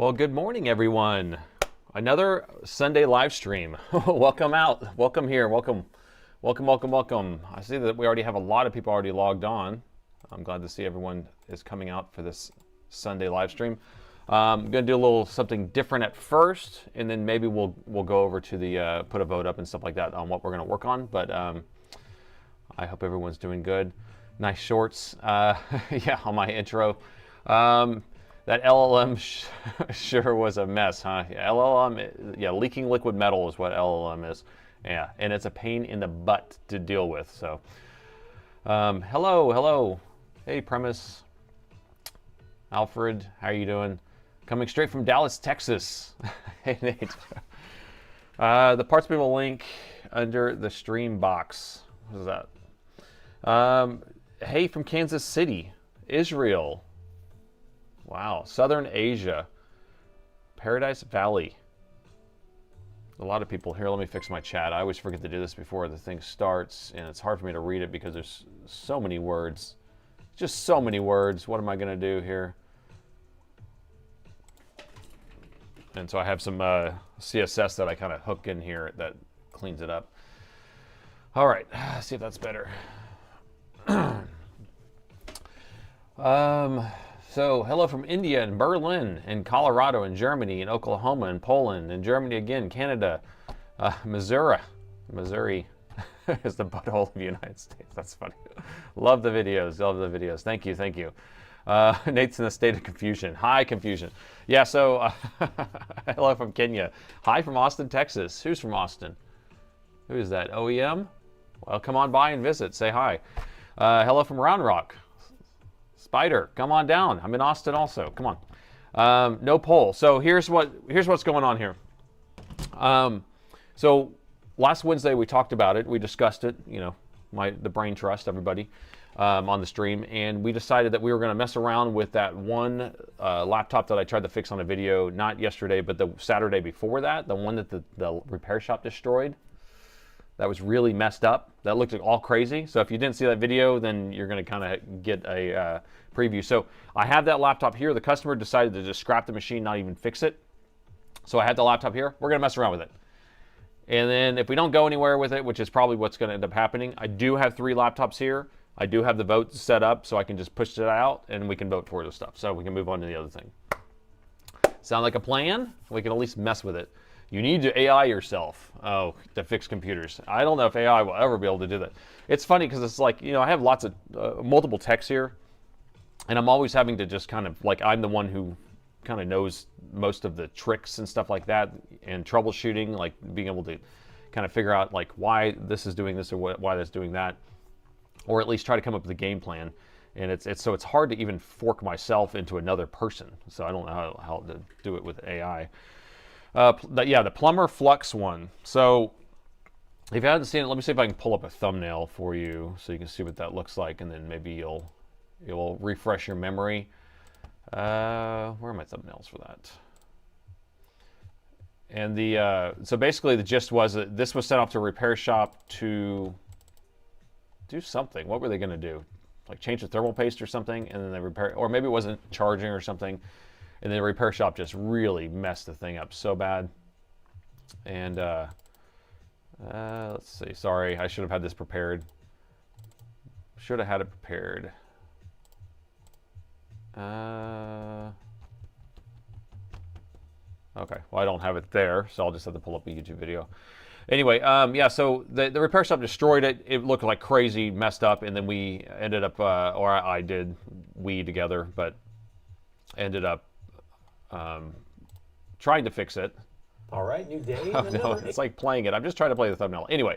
Well, good morning, everyone. Another Sunday live stream. Welcome out. Welcome here. Welcome. Welcome, welcome, welcome. I see that we already have a lot of people already logged on. I'm glad to see everyone is coming out for this Sunday live stream. I'm going to do a little something different at first, and then maybe we'll go over to the put a vote up and stuff like that on what we're going to work on. But I hope everyone's doing good. Nice shorts. Yeah, on my intro. That LLM sure was a mess, huh? Yeah, LLM, yeah, leaking liquid metal is what LLM is. Yeah, and it's a pain in the butt to deal with. So, hello. Hey, Premise. Alfred, how are you doing? Coming straight from Dallas, Texas. Hey, Nate. The parts people link under the stream box. What is that? Hey, from Kansas City, Israel. Wow, Southern Asia, Paradise Valley. A lot of people here. Let me fix my chat. I always forget to do this before the thing starts, and it's hard for me to read it because there's so many words. Just so many words. What am I going to do here? And so I have some CSS that I kind of hook in here that cleans it up. All right, let's see if that's better. So, hello from India and Berlin and Colorado and Germany and Oklahoma and Poland and Germany again, Canada, Missouri. Missouri is the butthole of the United States. That's funny. Love the videos. Love the videos. Thank you. Thank you. Nate's in a state of confusion. Hi, confusion. Yeah, so, hello from Kenya. Hi from Austin, Texas. Who's from Austin? Who is that? OEM? Well, come on by and visit. Say hi. Hello from Round Rock. Spider, come on down. I'm in Austin also. Come on. No poll. So here's what's going on here. So last Wednesday we talked about it. We discussed it. You know, the brain trust, everybody, on the stream, and we decided that we were going to mess around with that one laptop that I tried to fix on a video, not yesterday, but the Saturday before that, the one that the repair shop destroyed. That was really messed up. That looked all crazy. So if you didn't see that video, then you're going to kind of get a preview. So I have that laptop here. The customer decided to just scrap the machine, not even fix it. So I had the laptop here. We're going to mess around with it. And then if we don't go anywhere with it, which is probably what's going to end up happening, I do have 3 laptops here. I do have the vote set up so I can just push it out and we can vote for the stuff. So we can move on to the other thing. Sound like a plan? We can at least mess with it. You need to AI yourself, to fix computers. I don't know if AI will ever be able to do that. It's funny because it's like, you know, I have lots of multiple techs here, and I'm always having to just kind of, like, I'm the one who kind of knows most of the tricks and stuff like that, and troubleshooting, like being able to kind of figure out, like, why this is doing this or why that's doing that, or at least try to come up with a game plan. And so it's hard to even fork myself into another person. So I don't know how to do it with AI. Yeah, the plumber flux one. So if you haven't seen it, let me see if I can pull up a thumbnail for you so you can see what that looks like, and then maybe you'll refresh your memory. Where are my thumbnails for that? And so basically the gist was that this was sent off to a repair shop to do something. What were they going to do? Like change the thermal paste or something, and then they repair, or maybe it wasn't charging or something. And the repair shop just really messed the thing up so bad. And let's see. Sorry, I should have had this prepared. Should have had it prepared. Okay, well, I don't have it there, so I'll just have to pull up a YouTube video. Anyway, yeah, so the repair shop destroyed it. It looked like crazy, messed up, and then we ended up, or I did, we together, but ended up trying to fix it. All right, new day. No, it's like playing it. I'm just trying to play the thumbnail. Anyway,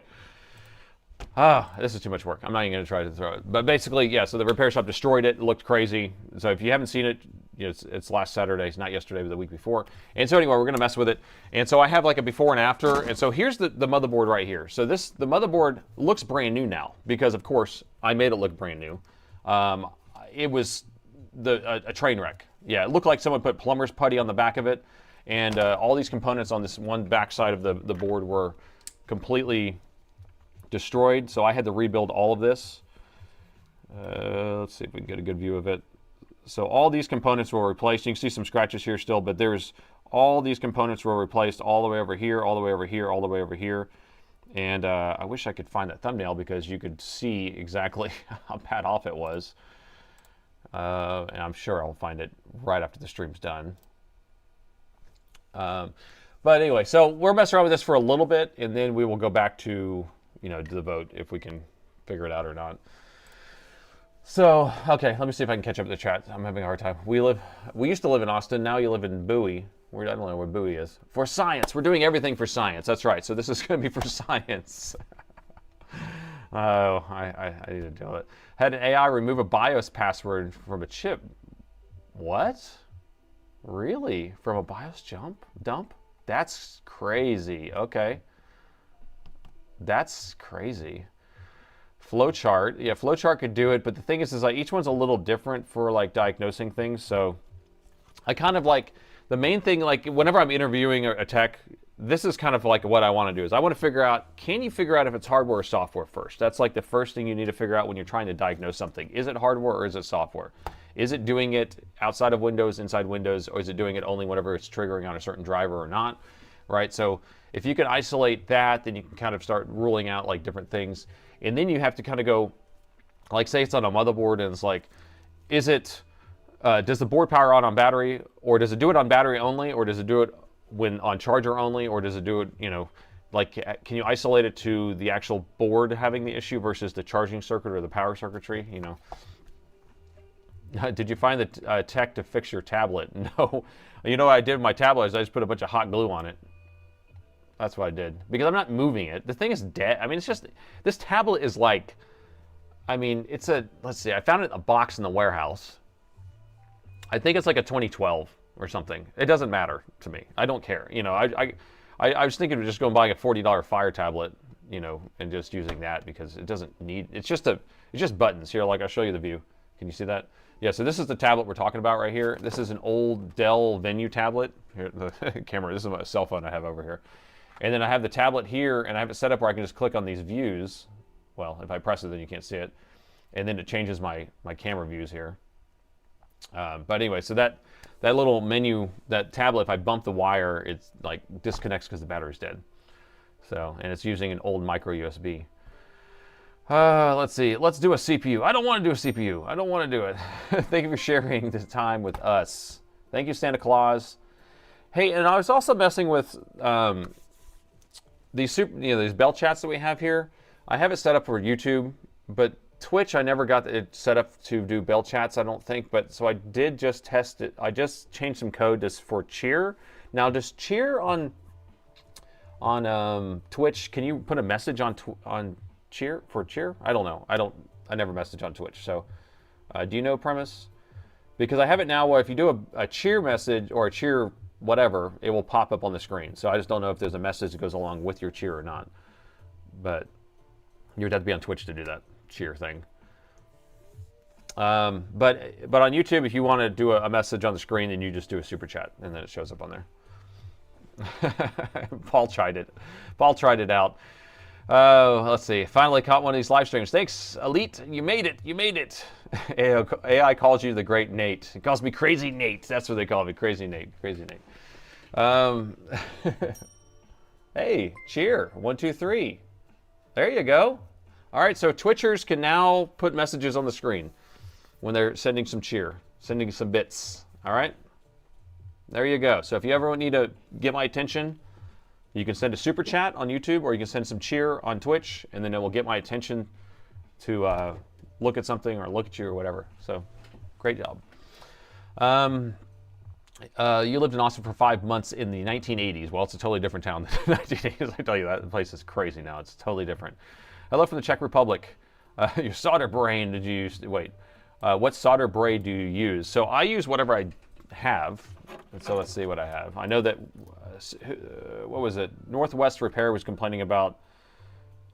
this is too much work. I'm not even going to try to throw it. But basically, yeah, so the repair shop destroyed it. It looked crazy. So if you haven't seen it, you know, it's last Saturday. It's not yesterday, but the week before. And so anyway, we're going to mess with it. And so I have like a before and after. And so here's the motherboard right here. So the motherboard looks brand new now because, of course, I made it look brand new. It was a train wreck. Yeah, it looked like someone put plumber's putty on the back of it, and all these components on this one back side of the board were completely destroyed, so I had to rebuild all of this. Let's see if we can get a good view of it. So all these components were replaced. You can see some scratches here still, but there's all these components were replaced all the way over here, all the way over here, all the way over here. And I wish I could find that thumbnail because you could see exactly how bad off it was. And I'm sure I'll find it right after the stream's done. But anyway, so we're messing around with this for a little bit, and then we will go back to, you know, to the boat if we can figure it out or not. So, okay, let me see if I can catch up with the chat. I'm having a hard time. We used to live in Austin. Now you live in Bowie. I don't know where Bowie is. For science. We're doing everything for science. That's right. So this is going to be for science. Oh, I need to do it. Had an AI remove a BIOS password from a chip. What? Really? From a BIOS dump? That's crazy. Okay. That's crazy. Flowchart. Yeah, flowchart could do it, but the thing is like each one's a little different for like diagnosing things. So I kind of like the main thing, like whenever I'm interviewing a tech, this is kind of like what I want to do is I want to figure out, can you figure out if it's hardware or software first? That's like the first thing you need to figure out when you're trying to diagnose something. Is it hardware or is it software? Is it doing it outside of Windows, inside Windows, or is it doing it only whenever it's triggering on a certain driver or not, right? So if you can isolate that, then you can kind of start ruling out like different things. And then you have to kind of go, like say it's on a motherboard and it's like, is it, does the board power on battery, or does it do it on battery only, or does it do it when on charger only, or does it do it, you know, like can you isolate it to the actual board having the issue versus the charging circuit or the power circuitry, you know? Did you find the tech to fix your tablet? No. You know what I did with my tablet is I just put a bunch of hot glue on it. That's what I did. Because I'm not moving it. The thing is dead. I mean, it's just, this tablet is like, I mean, it's a, let's see, I found it in a box in the warehouse. I think it's like a 2012 or something. It doesn't matter to me. I don't care. You know, I was thinking of just going buying a $40 Fire tablet, you know, and just using that because it doesn't need, it's just buttons. Here, like I'll show you the view. Can you see that? Yeah, so this is the tablet we're talking about right here. This is an old Dell Venue tablet. Here, the camera, this is my cell phone I have over here. And then I have the tablet here, and I have it set up where I can just click on these views. Well, if I press it, then you can't see it. And then it changes my camera views here. But anyway, so that little menu, that tablet, if I bump the wire, it's like disconnects because the battery's dead. So, and it's using an old micro USB. Let's see. Let's do a CPU. I don't want to do a CPU. I don't want to do it. Thank you for sharing this time with us. Thank you, Santa Claus. Hey, and I was also messing with these bell chats that we have here. I have it set up for YouTube, but Twitch I never got it set up to do bell chats, I don't think. But so I did just test it. I just changed some code just for cheer. Now, does cheer on Twitch? Can you put a message on cheer for cheer? I don't know. I never message on Twitch. So do you know, Premise? Because I have it now where if you do a cheer message or a cheer whatever, it will pop up on the screen. So I just don't know if there's a message that goes along with your cheer or not. But you would have to be on Twitch to do that cheer thing. But on YouTube, if you want to do a message on the screen, then you just do a super chat and then it shows up on there. Paul tried it. Paul tried it out. Let's see. Finally caught one of these live streams. Thanks, Elite. You made it. You made it. AI calls you the Great Nate. He calls me Crazy Nate. That's what they call me. Crazy Nate. Crazy Nate. Hey, cheer. 1, 2, 3. There you go. All right. So Twitchers can now put messages on the screen when they're sending some cheer, sending some bits. All right. There you go. So if you ever need to get my attention, you can send a super chat on YouTube, or you can send some cheer on Twitch, and then it will get my attention to look at something or look at you or whatever. So, great job. You lived in Austin for 5 months in the 1980s. Well, it's a totally different town than the 1980s. I tell you that. The place is crazy now. It's totally different. Hello from the Czech Republic. Your solder brain, did you use? Wait. What solder braid do you use? So I use whatever I have. And so let's see what I have. I know that, what was it? Northwest Repair was complaining about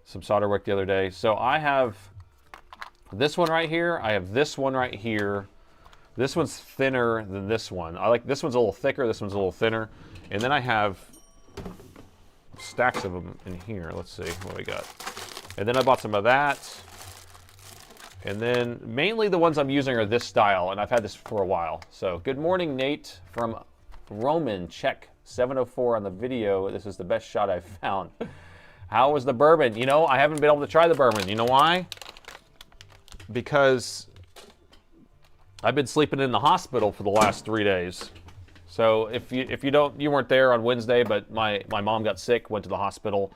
some solder work the other day. So I have this one right here. I have this one right here. This one's thinner than this one. I like this one's a little thicker. This one's a little thinner. And then I have stacks of them in here. Let's see what we got. And then I bought some of that. And then mainly the ones I'm using are this style, and I've had this for a while. So good morning, Nate from Roman, check 704 on the video. This is the best shot I've found. How was the bourbon? You know, I haven't been able to try the bourbon. You know why? Because I've been sleeping in the hospital for the last 3 days. So if you weren't there on Wednesday, but my mom got sick, went to the hospital,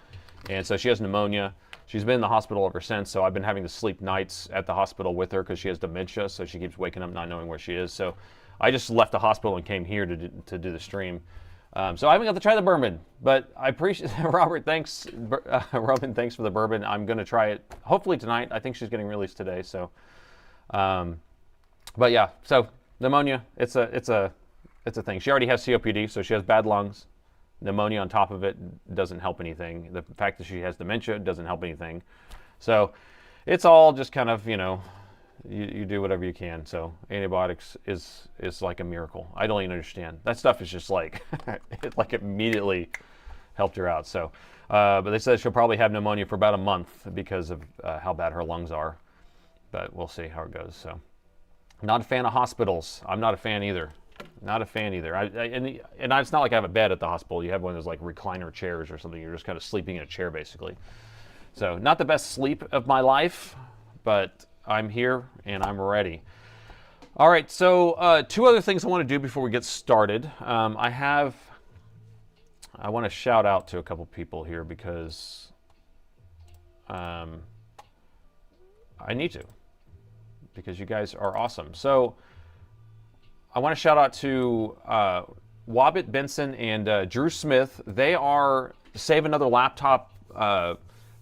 and so she has pneumonia. She's been in the hospital ever since, so I've been having to sleep nights at the hospital with her because she has dementia, so she keeps waking up not knowing where she is. So I just left the hospital and came here to do the stream. So I haven't got to try the bourbon, but I appreciate Robert, thanks. Roman, thanks for the bourbon. I'm going to try it hopefully tonight. I think she's getting released today. So, but yeah, so pneumonia, it's a thing. She already has COPD, so she has bad lungs. Pneumonia on top of it doesn't help anything. The fact that she has dementia doesn't help anything. So it's all just kind of, you know, you do whatever you can. So antibiotics is like a miracle. I don't even understand. That stuff is just like, it like immediately helped her out. So, but they said she'll probably have pneumonia for about a month because of how bad her lungs are. But we'll see how it goes. So not a fan of hospitals. I'm not a fan either. Not a fan either. And it's not like I have a bed at the hospital. You have one of those like recliner chairs or something. You're just kind of sleeping in a chair basically. So not the best sleep of my life, but I'm here and I'm ready. All right, so 2 other things I want to do before we get started. I want to shout out to a couple people here because I need to, because you guys are awesome. So I want to shout out to Wabbit Benson and Drew Smith. They are Save Another Laptop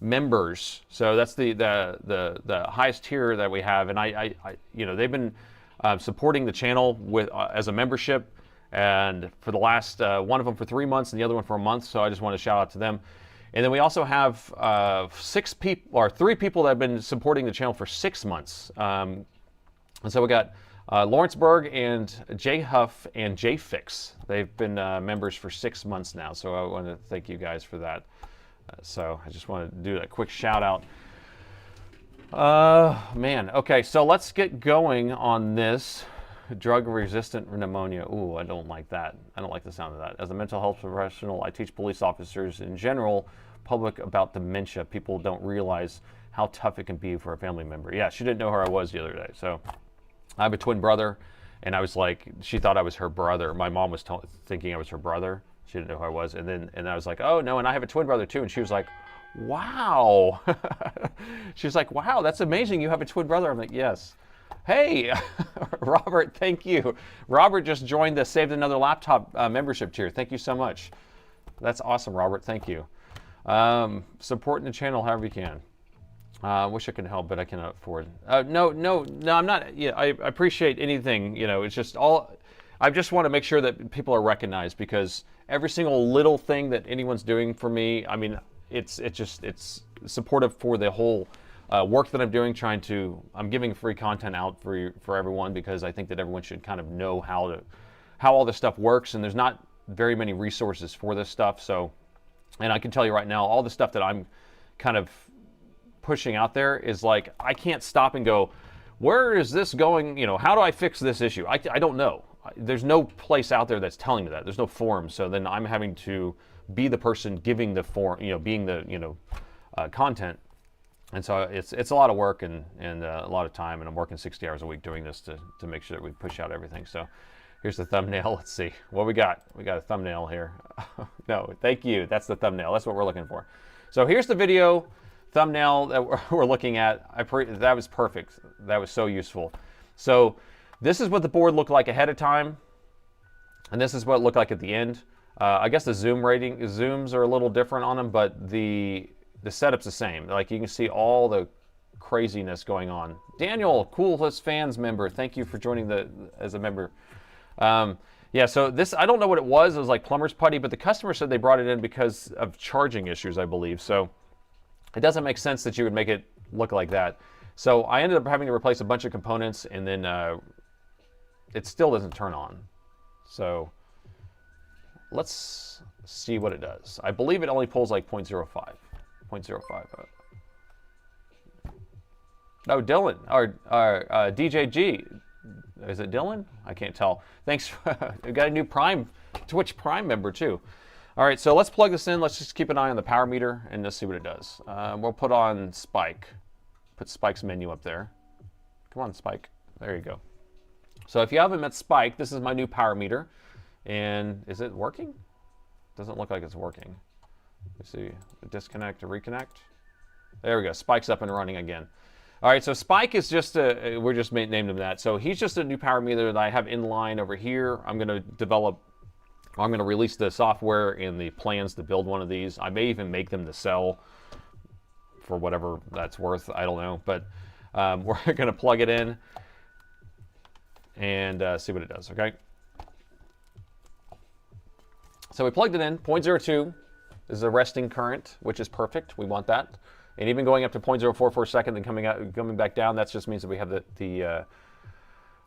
members. So that's the highest tier that we have, and I you know, they've been supporting the channel with as a membership, and for the last one of them for 3 months and the other one for a month. So I just want to shout out to them. And then we also have 3 people that have been supporting the channel for 6 months. And so we got Lawrenceburg and Jay Huff and Jay Fix. They've been members for 6 months now, so I want to thank you guys for that. So I just want to do a quick shout out. Man, okay, so let's get going on this drug-resistant pneumonia. Ooh, I don't like that. I don't like the sound of that. As a mental health professional, I teach police officers in general, public about dementia. People don't realize how tough it can be for a family member. Yeah, she didn't know who I was the other day, so. I have a twin brother, and I was like, she thought I was her brother. My mom was thinking I was her brother. She didn't know who I was. And I was like, oh, no, and I have a twin brother, too. And she was like, wow. She's like, wow, that's amazing. You have a twin brother. I'm like, yes. Hey, Robert, thank you. Robert just joined the Saved Another Laptop membership tier. Thank you so much. That's awesome, Robert. Thank you. Supporting the channel however you can. I wish I could help, but I cannot afford. No, I'm not. Yeah, I appreciate anything. You know, it's just all. I just want to make sure that people are recognized, because every single little thing that anyone's doing for me, I mean, it's supportive for the whole work that I'm doing. I'm giving free content out for everyone, because I think that everyone should kind of know how all this stuff works, and there's not very many resources for this stuff. So, and I can tell you right now, all the stuff that I'm kind of pushing out there is like, I can't stop and go, where is this going? You know, how do I fix this issue? I don't know. There's no place out there that's telling me that. There's no forum. So then I'm having to be the person giving the forum, you know, being the, you know, content. And so it's a lot of work and a lot of time, and I'm working 60 hours a week doing this to make sure that we push out everything. So here's the thumbnail. Let's see what we got. We got a thumbnail here. No, thank you. That's the thumbnail. That's what we're looking for. So here's the video thumbnail that we're looking at. That was perfect. That was so useful. So this is what the board looked like ahead of time, and this is what it looked like at the end. I guess the zooms are a little different on them, but the setup's the same. Like, you can see all the craziness going on. Daniel, Coolest Fans member, thank you for joining as a member. Yeah, so this, I don't know what it was. It was like plumber's putty, but the customer said they brought it in because of charging issues, I believe. So it doesn't make sense that you would make it look like that. So I ended up having to replace a bunch of components, and then it still doesn't turn on. So let's see what it does. I believe it only pulls like 0.05. 0.05. Oh, Dylan, or DJG. Is it Dylan? I can't tell. Thanks. We got a new Prime, Twitch Prime member too. All right, so let's plug this in. Let's just keep an eye on the power meter and let's see what it does. We'll put on Spike. Put Spike's menu up there. Come on, Spike. There you go. So if you haven't met Spike, this is my new power meter. And is it working? Doesn't look like it's working. Let's see. Disconnect to reconnect. There we go. Spike's up and running again. All right, so Spike is just we're just named him that. So he's just a new power meter that I have in line over here. I'm going to release the software and the plans to build one of these. I may even make them to sell for whatever that's worth. I don't know, but we're going to plug it in and see what it does, okay? So we plugged it in, 0.02 is the resting current, which is perfect. We want that. And even going up to 0.04 for a second, then coming back down, that just means that we have the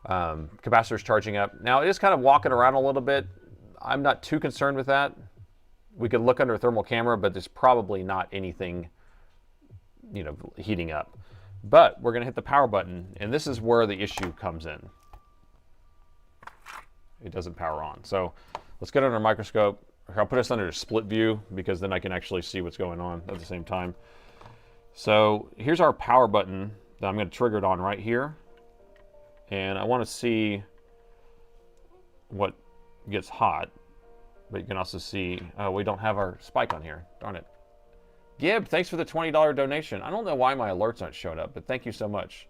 capacitors charging up. Now, it is kind of walking around a little bit. I'm not too concerned with that. We could look under a thermal camera, but there's probably not anything, you know, heating up. But we're going to hit the power button, and this is where the issue comes in. It doesn't power on. So let's get under a microscope. I'll put us under a split view because then I can actually see what's going on at the same time. So here's our power button that I'm going to trigger it on right here. And I want to see what gets hot. But you can also see, we don't have our Spike on here. Darn it. Gib, thanks for the $20 donation. I don't know why my alerts aren't showing up, but thank you so much.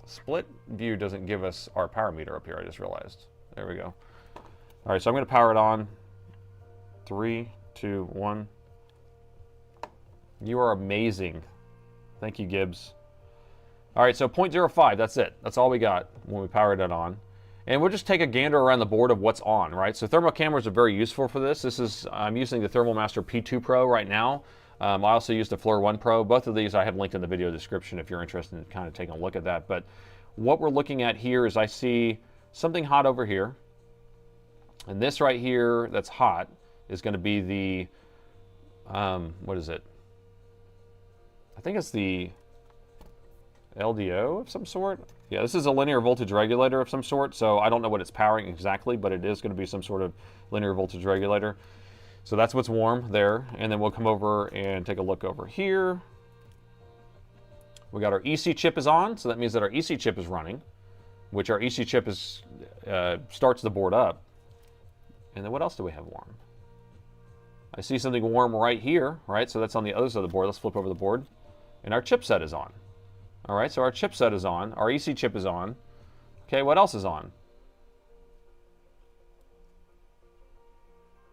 Split view doesn't give us our power meter up here, I just realized. There we go. All right, so I'm going to power it on. 3, 2, 1. You are amazing. Thank you, Gibbs. All right, so 0.05, that's it. That's all we got when we powered it on. And we'll just take a gander around the board of what's on, right? So thermal cameras are very useful for this. I'm using the Thermal Master P2 Pro right now. I also use the FLIR 1 Pro. Both of these I have linked in the video description if you're interested in kind of taking a look at that. But what we're looking at here is I see something hot over here. And this right here that's hot is going to be the, what is it? I think it's the LDO of some sort. Yeah, this is a linear voltage regulator of some sort, so I don't know what it's powering exactly, but it is going to be some sort of linear voltage regulator. So that's what's warm there, and then we'll come over and take a look over here. We got our EC chip is on, so that means that our EC chip is running, which our EC chip is starts the board up. And then what else do we have warm? I see something warm right here, right? So that's on the other side of the board. Let's flip over the board. And our chipset is on. All right, so our chipset is on. Our EC chip is on. Okay, what else is on?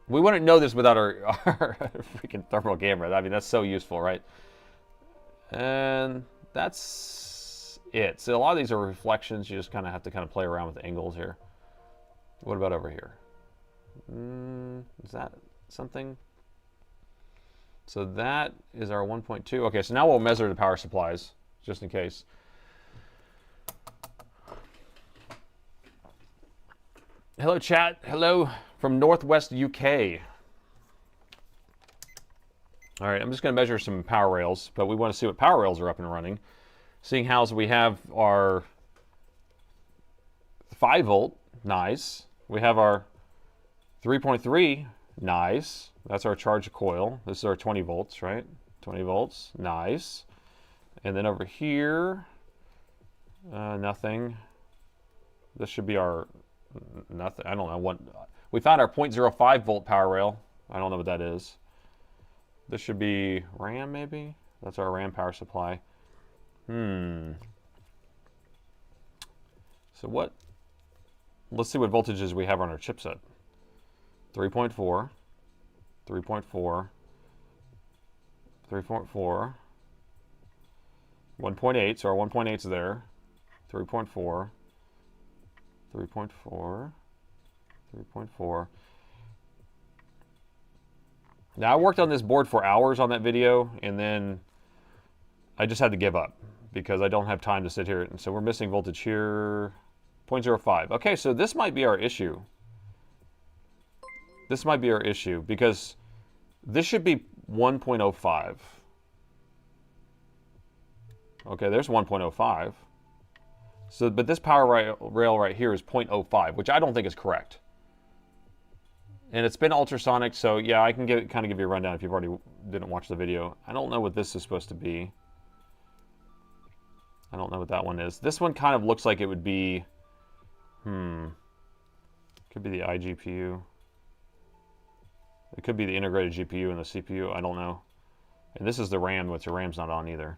We wouldn't know this without our freaking thermal camera. I mean, that's so useful, right? And that's it. So a lot of these are reflections. You just kind of have to kind of play around with the angles here. What about over here? Is that something? So that is our 1.2. Okay, so now we'll measure the power supplies, just in case. Hello, chat. Hello from Northwest UK. All right, I'm just going to measure some power rails, but we want to see what power rails are up and running. Seeing how we have our 5 volt, nice. We have our 3.3, nice. That's our charge coil. This is our 20 volts, right? 20 volts, nice. And then over here, nothing. This should be our, nothing, I don't know what. We found our 0.05 volt power rail. I don't know what that is. This should be RAM maybe? That's our RAM power supply. So what, let's see what voltages we have on our chipset. 3.4, 3.4, 3.4, 1.8, so our 1.8's there, 3.4, 3.4, 3.4. Now I worked on this board for hours on that video, and then I just had to give up because I don't have time to sit here. And so we're missing voltage here, 0.05. Okay, so this might be our issue. This might be our issue because this should be 1.05. Okay, there's 1.05. So, but this power rail right here is 0.05, which I don't think is correct. And it's been ultrasonic, so yeah, I can kind of give you a rundown if you've already didn't watch the video. I don't know what this is supposed to be. I don't know what that one is. This one kind of looks like it would be, could be the iGPU. It could be the integrated GPU and the CPU, I don't know. And this is the RAM, which the RAM's not on either.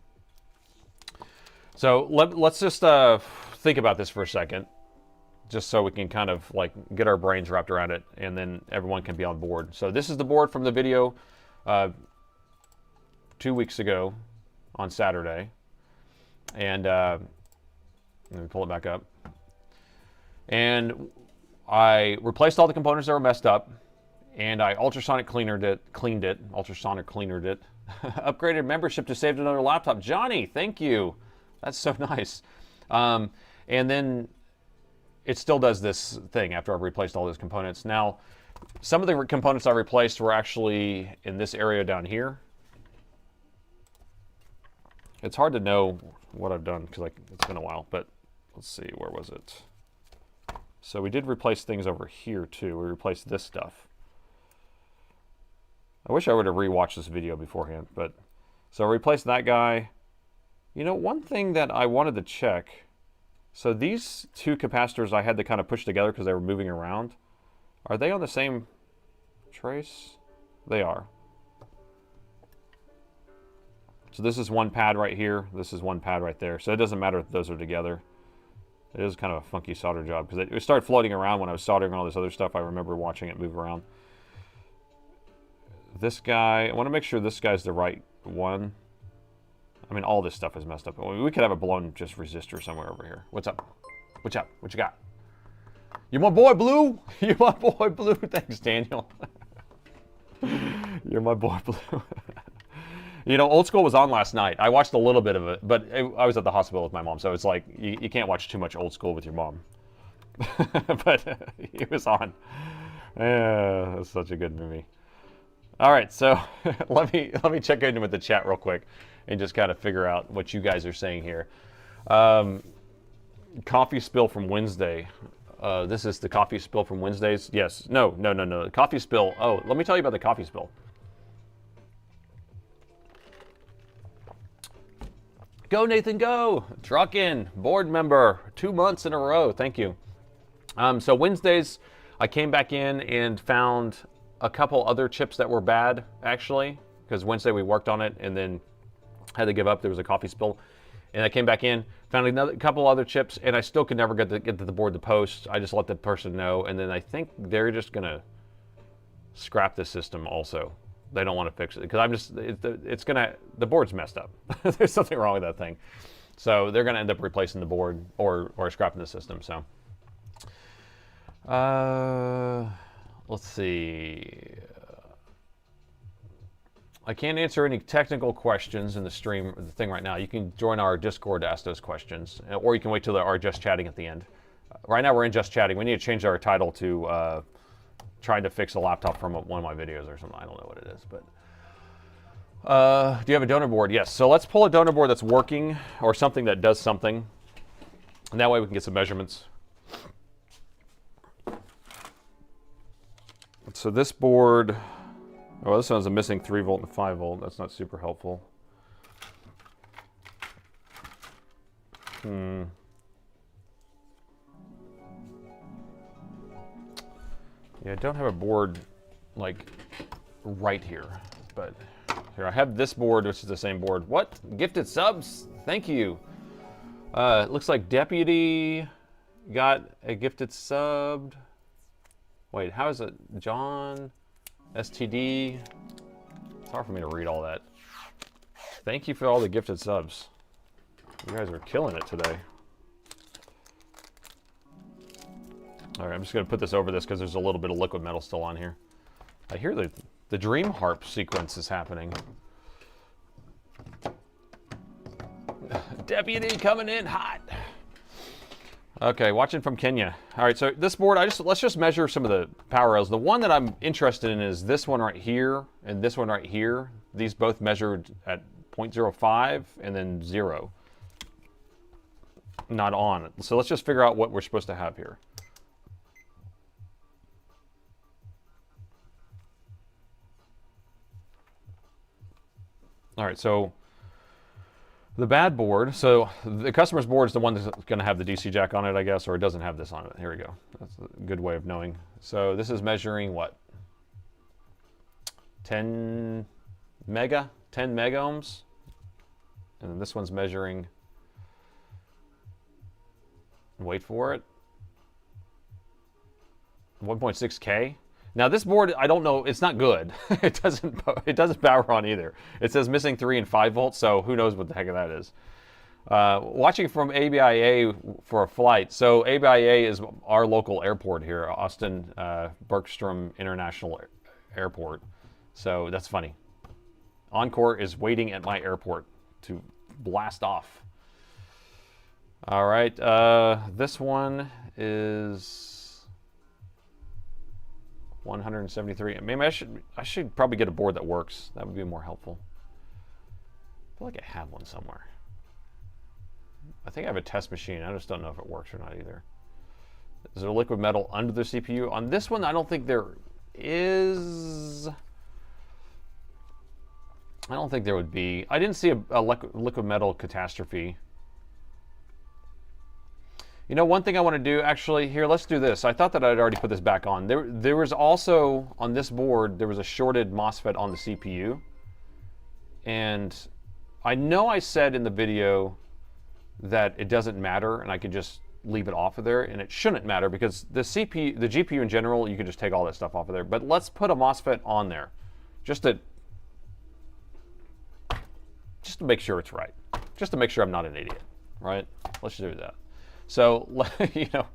So let's just think about this for a second, just so we can kind of like get our brains wrapped around it, and then everyone can be on board. So this is the board from the video 2 weeks ago on Saturday. And let me pull it back up. And I replaced all the components that were messed up, and I ultrasonic cleaned it, upgraded membership to save another laptop. Johnny, thank you. That's so nice. And then it still does this thing after I've replaced all those components. Now, some of the components I replaced were actually in this area down here. It's hard to know what I've done because it's been a while, but let's see, where was it? So we did replace things over here too. We replaced this stuff. I wish I would have rewatched this video beforehand, but so I replaced that guy. You know, one thing that I wanted to check, so these two capacitors I had to kind of push together because they were moving around. Are they on the same trace? They are. So this is one pad right here. This is one pad right there. So it doesn't matter if those are together. It is kind of a funky solder job because it started floating around when I was soldering all this other stuff. I remember watching it move around. This guy, I want to make sure this guy's the right one. I mean, all this stuff is messed up. We could have a blown just resistor somewhere over here. What's up? What's up? What you got? You my boy, Blue? You my boy, Blue? Thanks, Daniel. You're my boy, Blue. You know, Old School was on last night. I watched a little bit of it, but I was at the hospital with my mom, so it's like you can't watch too much Old School with your mom. But he was on. Yeah, that's such a good movie. All right, so let me check in with the chat real quick and just kind of figure out what you guys are saying here. Coffee spill from Wednesday. This is the coffee spill from Wednesdays. Yes. No. The coffee spill. Oh, let me tell you about the coffee spill. Go, Nathan, go. Truckin', board member, 2 months in a row. Thank you. So Wednesdays, I came back in and found a couple other chips that were bad, actually, because Wednesday we worked on it and then had to give up. There was a coffee spill. And I came back in, found a couple other chips, and I still could never get to the board to post. I just let the person know, and then I think they're just going to scrap the system also. They don't want to fix it because the board's messed up. There's something wrong with that thing. So they're going to end up replacing the board or scrapping the system. So let's see. I can't answer any technical questions in the stream, the thing right now. You can join our Discord to ask those questions, or you can wait till our Just Chatting at the end. Right now we're in Just Chatting. We need to change our title to trying to fix a laptop from one of my videos or something. I don't know what it is, but do you have a donor board? Yes. So let's pull a donor board that's working or something that does something, and that way we can get some measurements. So this board, oh, this one's a missing 3 volt and 5 volt. That's not super helpful. Yeah, I don't have a board like right here, but here I have this board, which is the same board. What? Gifted subs? Thank you. Looks like Deputy got a gifted sub. Wait, how is it? John, STD. It's hard for me to read all that. Thank you for all the gifted subs. You guys are killing it today. All right, I'm just going to put this over this because there's a little bit of liquid metal still on here. I hear the Dream Harp sequence is happening. Deputy coming in hot. Okay, watching from Kenya. All right, so this board, let's just measure some of the power rails. The one that I'm interested in is this one right here and this one right here. These both measured at 0.05 and then 0. not on. So let's just figure out what we're supposed to have here. All right, so the bad board, so the customer's board is the one that's going to have the DC jack on it, I guess, or it doesn't have this on it. Here we go. That's a good way of knowing. So this is measuring what? 10 mega ohms. And then this one's measuring, wait for it, 1.6K. Now this board, I don't know, it's not good. It doesn't power on either. It says missing 3 and 5 volts, so who knows what the heck that is. Watching from ABIA for a flight. So ABIA is our local airport here, Austin Bergstrom International Airport. So that's funny. Encore is waiting at my airport to blast off. All right, this one is 173. Maybe I should probably get a board that works. That would be more helpful. I feel like I have one somewhere. I think I have a test machine. I just don't know if it works or not either. Is there liquid metal under the CPU? On this one, I don't think there is. I don't think there would be. I didn't see a liquid metal catastrophe. You know, one thing I want to do, actually, here, let's do this. I thought that I'd already put this back on. There was also, on this board, there was a shorted MOSFET on the CPU. And I know I said in the video that it doesn't matter and I could just leave it off of there, and it shouldn't matter because the GPU in general, you can just take all that stuff off of there. But let's put a MOSFET on there just to make sure it's right. Just to make sure I'm not an idiot, right? Let's do that. So, you know,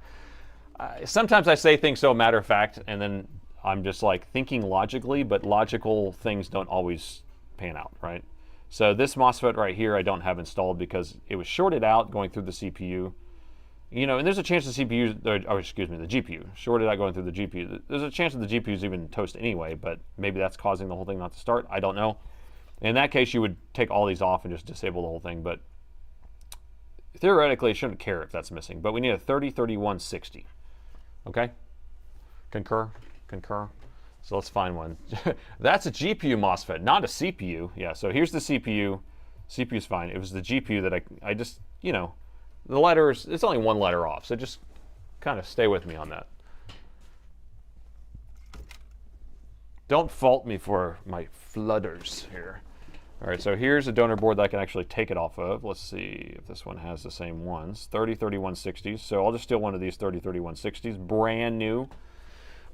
sometimes I say things so matter of fact, and then I'm just like thinking logically, but logical things don't always pan out, right? So this MOSFET right here I don't have installed because it was shorted out going through the CPU. You know, and there's a chance the CPU, or excuse me, the GPU, shorted out going through the GPU. There's a chance that the GPU is even toast anyway, but maybe that's causing the whole thing not to start. I don't know. In that case, you would take all these off and just disable the whole thing, but theoretically, it shouldn't care if that's missing, but we need a 303160. Okay? Concur? Concur? So let's find one. That's a GPU MOSFET, not a CPU. Yeah, so here's the CPU. CPU's fine. It was the GPU that I just, you know, the letters, it's only one letter off, so just kind of stay with me on that. Don't fault me for my flutters here. All right, so here's a donor board that I can actually take it off of. Let's see if this one has the same ones. 303160s. So I'll just steal one of these 303160s. Brand new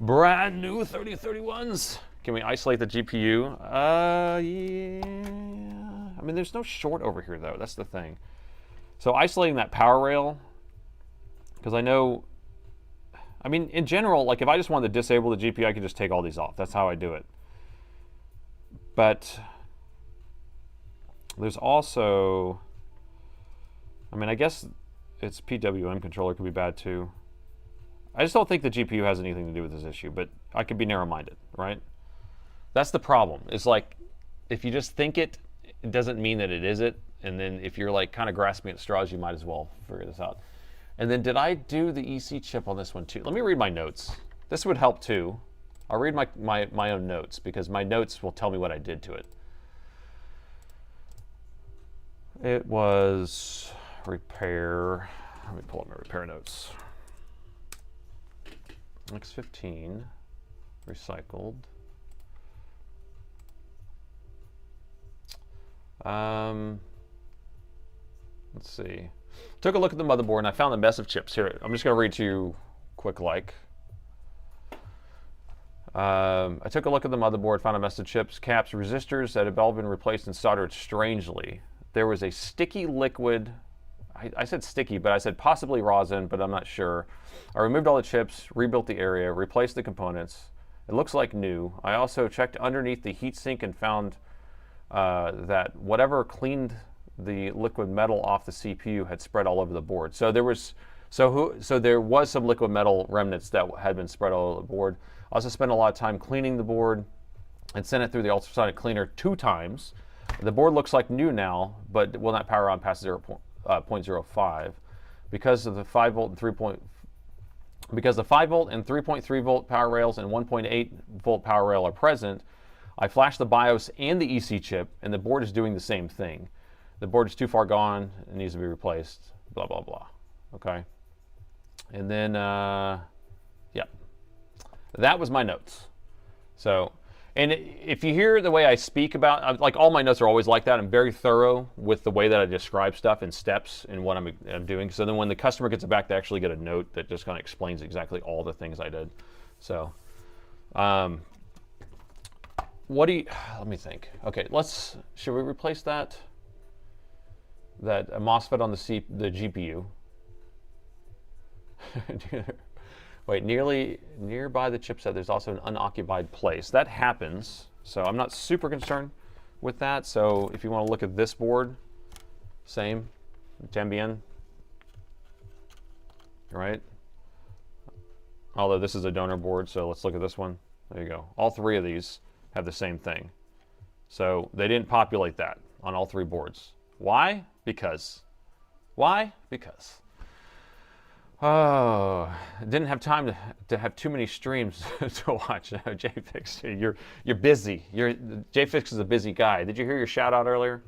3031s. Can we isolate the GPU? Yeah. I mean, there's no short over here, though. That's the thing. So isolating that power rail, because I know, I mean, in general, like if I just wanted to disable the GPU, I could just take all these off. That's how I do it. But there's also, I mean, I guess its PWM controller could be bad too. I just don't think the GPU has anything to do with this issue, but I could be narrow-minded, right? That's the problem. It's like, if you just think it, it doesn't mean that it is it. And then if you're like kind of grasping at straws, you might as well figure this out. And then did I do the EC chip on this one too? Let me read my notes. This would help too. I'll read my own notes because my notes will tell me what I did to it. It was repair. Let me pull up my repair notes. X15, recycled. Let's see. Took a look at the motherboard and I found a mess of chips. Here, I'm just going to read to you quick like. I took a look at the motherboard, found a mess of chips, caps, resistors that had all been replaced and soldered strangely. There was a sticky liquid. I said sticky, but I said possibly rosin, but I'm not sure. I removed all the chips, rebuilt the area, replaced the components. It looks like new. I also checked underneath the heatsink and found that whatever cleaned the liquid metal off the CPU had spread all over the board. So there was there was some liquid metal remnants that had been spread all over the board. I also spent a lot of time cleaning the board and sent it through the ultrasonic cleaner 2 times. The board looks like new now, but will not power on past 0.05. because of the 5 volt and 3 point, because the 5 volt and 3.3 volt power rails and 1.8 volt power rail are present, I flashed the BIOS and the EC chip, and the board is doing the same thing. The board is too far gone, it needs to be replaced, blah, blah, blah. Okay. And then, yeah, that was my notes. So, and if you hear the way I speak about, like all my notes are always like that. I'm very thorough with the way that I describe stuff in steps and what I'm doing. So then when the customer gets it back, they actually get a note that just kind of explains exactly all the things I did. So, what do you, let me think. Okay, should we replace that MOSFET on the GPU? Wait, nearby the chipset, there's also an unoccupied place. That happens, so I'm not super concerned with that. So if you want to look at this board, same, también, right? Although this is a donor board, so let's look at this one. There you go. All three of these have the same thing. So they didn't populate that on all three boards. Why? Because. Why? Because. Oh, didn't have time to have too many streams to watch. JFix, you're busy. JFix is a busy guy. Did you hear your shout out earlier?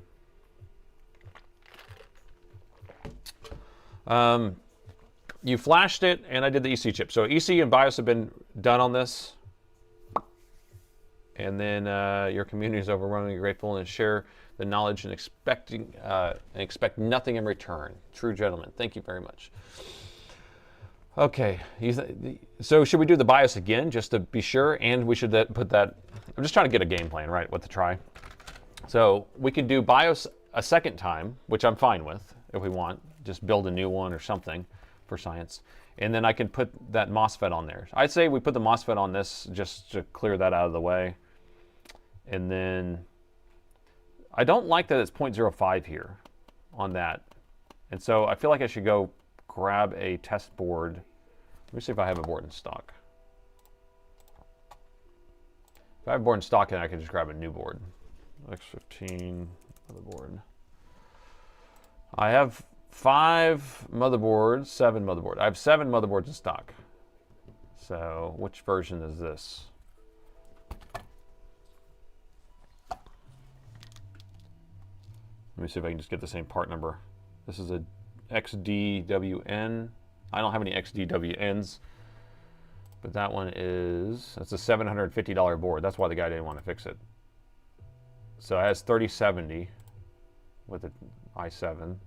You flashed it, and I did the EC chip. So EC and BIOS have been done on this. And then your community is overwhelmingly grateful and share the knowledge and expect nothing in return. True gentlemen, thank you very much. Okay, so should we do the BIOS again just to be sure? And we should put that, I'm just trying to get a game plan, right, what to try. So we could do BIOS a second time, which I'm fine with if we want. Just build a new one or something for science. And then I can put that MOSFET on there. I'd say we put the MOSFET on this just to clear that out of the way. And then I don't like that it's 0.05 here on that. And so I feel like I should go grab a test board. Let me see if I have a board in stock. If I have a board in stock, then I can just grab a new board. X15 motherboard. I have 7 motherboards. I have 7 motherboards in stock. So which version is this? Let me see if I can just get the same part number. This is a XDWN. I don't have any XDWNs, but that one that's a $750 board. That's why the guy didn't want to fix it. So it has 3070 with an i7.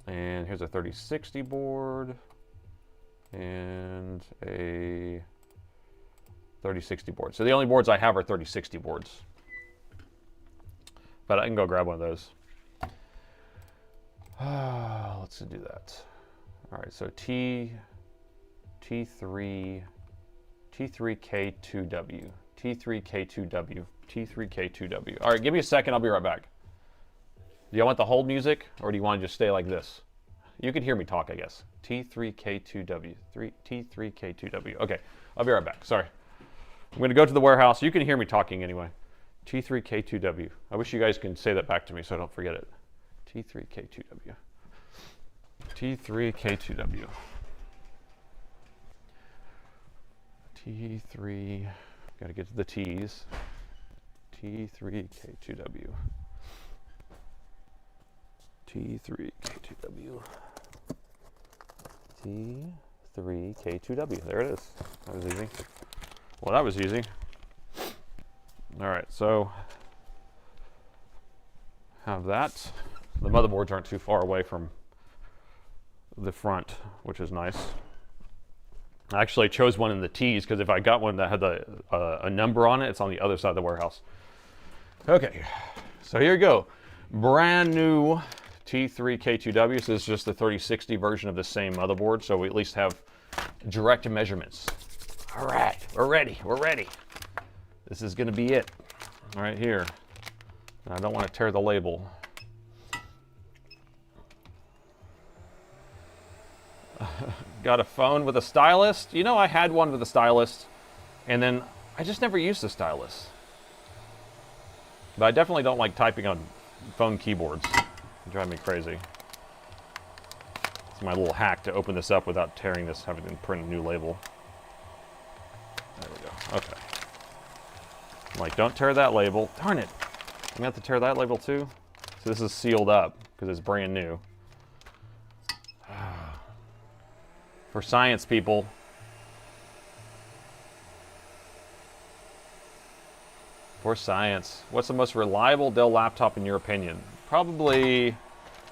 And here's a 3060 board and a 3060 board. So the only boards I have are 3060 boards. But I can go grab one of those. Let's do that. All right, so T3K2W, T3K2W, T3K2W. All right, give me a second, I'll be right back. Do you want the hold music, or do you want to just stay like this? You can hear me talk, I guess. T3K2W, T3K2W. Okay, I'll be right back, sorry. I'm gonna go to the warehouse. You can hear me talking anyway. T3K2W. I wish you guys can say that back to me so I don't forget it. T3K2W. T3K2W. T3, gotta get to the T's. T3K2W. T3K2W. T3K2W. There it is. That was easy. Well, that was easy. All right, so have that. The motherboards aren't too far away from the front, which is nice. I actually chose one in the T's because if I got one that had a number on it, it's on the other side of the warehouse. Okay, so here you go. Brand new T3K2W. So this is just the 3060 version of the same motherboard, so we at least have direct measurements. All right, we're ready, we're ready. This is gonna be it, right here. And I don't want to tear the label. Got a phone with a stylus. You know, I had one with a stylus, and then I just never used the stylus. But I definitely don't like typing on phone keyboards. Drive me crazy. It's my little hack to open this up without tearing this, having to print a new label. There we go. Okay. I'm like, don't tear that label. Darn it. I'm gonna have to tear that label too. So this is sealed up because it's brand new. For science, people. For science. What's the most reliable Dell laptop in your opinion? Probably,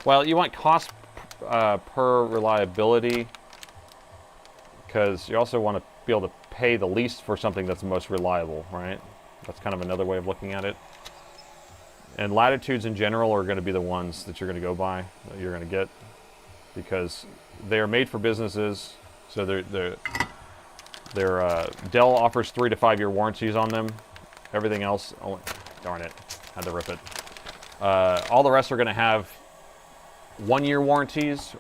well, you want cost per reliability, because you also want to be able to pay the least for something that's the most reliable, right? That's kind of another way of looking at it. And latitudes in general are going to be the ones that you're going to go by, that you're going to get, because they are made for businesses. So Dell offers 3 to 5 year warranties on them. Everything else, oh, darn it, had to rip it. All the rest are going to have 1 year warranties,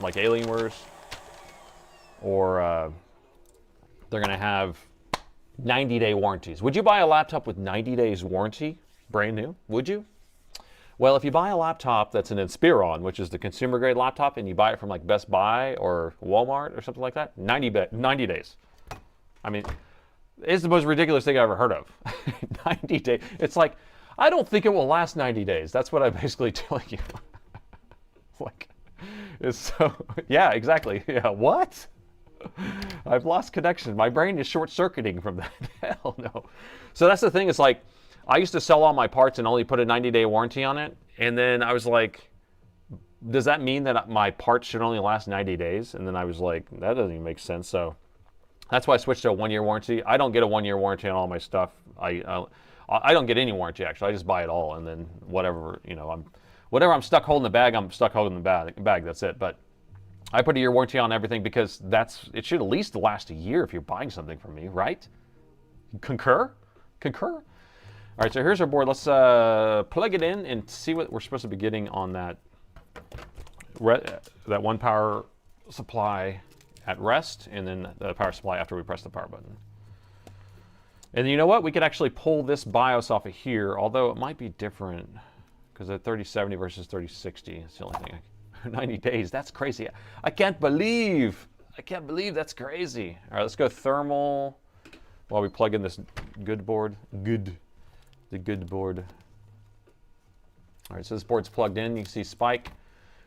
like Alienware's, or they're going to have 90-day warranties. Would you buy a laptop with 90 days warranty, brand new? Would you? Well, if you buy a laptop that's an Inspiron, which is the consumer grade laptop, and you buy it from like Best Buy or Walmart or something like that, 90 days. I mean, it's the most ridiculous thing I've ever heard of. 90 days. It's like, I don't think it will last 90 days. That's what I'm basically telling you. Like, it's so, yeah, exactly. Yeah, what? I've lost connection. My brain is short-circuiting from that. Hell no. So that's the thing. It's like, I used to sell all my parts and only put a 90-day warranty on it. And then I was like, does that mean that my parts should only last 90 days? And then I was like, that doesn't even make sense. So that's why I switched to a 1 year warranty. I don't get a 1 year warranty on all my stuff. I don't get any warranty, actually. I just buy it all, and then whatever, you know, whatever I'm stuck holding the bag, I'm stuck holding the bag. That's it. But I put a year warranty on everything because it should at least last a year if you're buying something from me, right? Concur? Concur? All right, so here's our board. Let's plug it in and see what we're supposed to be getting on that one power supply at rest, and then the power supply after we press the power button. And you know what? We could actually pull this BIOS off of here, although it might be different because of 3070 versus 3060. It's the only thing. 90 days. That's crazy. I can't believe that's crazy. All right, let's go thermal while we plug in this good board. The good board. All right, so this board's plugged in. You can see Spike.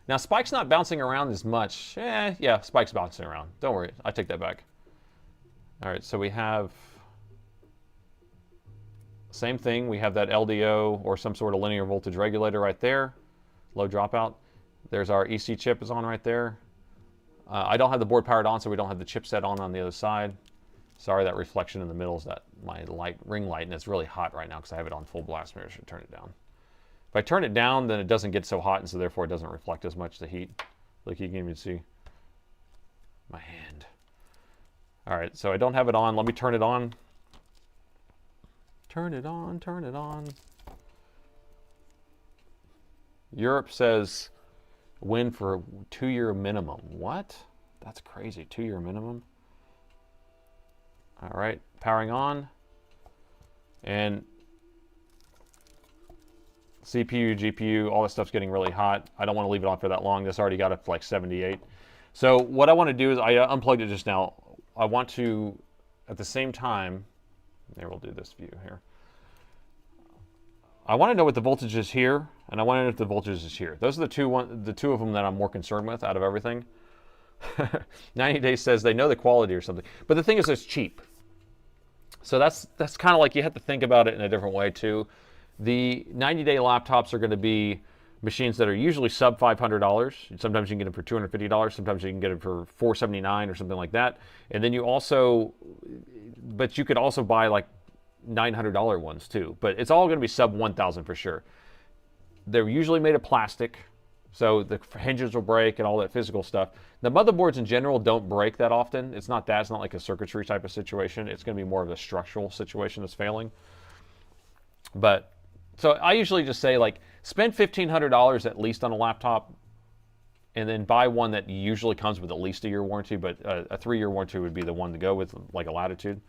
Now, Spike's not bouncing around as much. Yeah, Spike's bouncing around. Don't worry. I take that back. All right, so we have same thing. We have that LDO or some sort of linear voltage regulator right there. Low dropout. There's our EC chip is on right there. I don't have the board powered on, so we don't have the chipset on the other side. Sorry, that reflection in the middle is that my ring light, and it's really hot right now because I have it on full blast. Maybe I should turn it down. If I turn it down, then it doesn't get so hot, and so therefore it doesn't reflect as much the heat. Like you can even see my hand. All right, so I don't have it on. Let me turn it on. Turn it on, turn it on. Europe says win for 2 year minimum. What? That's crazy. 2 year minimum. All right, powering on. And CPU, GPU, all this stuff's getting really hot. I don't want to leave it on for that long. This already got up to like 78. So what I want to do is, I unplugged it just now. I want to, at the same time, there, we'll do this view here. I want to know what the voltage is here, and I want to know if the voltage is here. Those are the two of them that I'm more concerned with out of everything. 90 Days says they know the quality or something. But the thing is, it's cheap. So that's kind of like, you have to think about it in a different way too. The 90-day laptops are going to be machines that are usually sub $500. Sometimes you can get them for $250. Sometimes you can get them for $479 or something like that. And then you also, but you could also buy like $900 ones too. But it's all going to be sub 1,000 for sure. They're usually made of plastic, so the hinges will break and all that physical stuff. The motherboards in general don't break that often. It's not that. It's not like a circuitry type of situation. It's going to be more of a structural situation that's failing. But so I usually just say, like, spend $1,500 at least on a laptop, and then buy one that usually comes with at least a year warranty, but a 3-year warranty would be the one to go with, like a Latitude.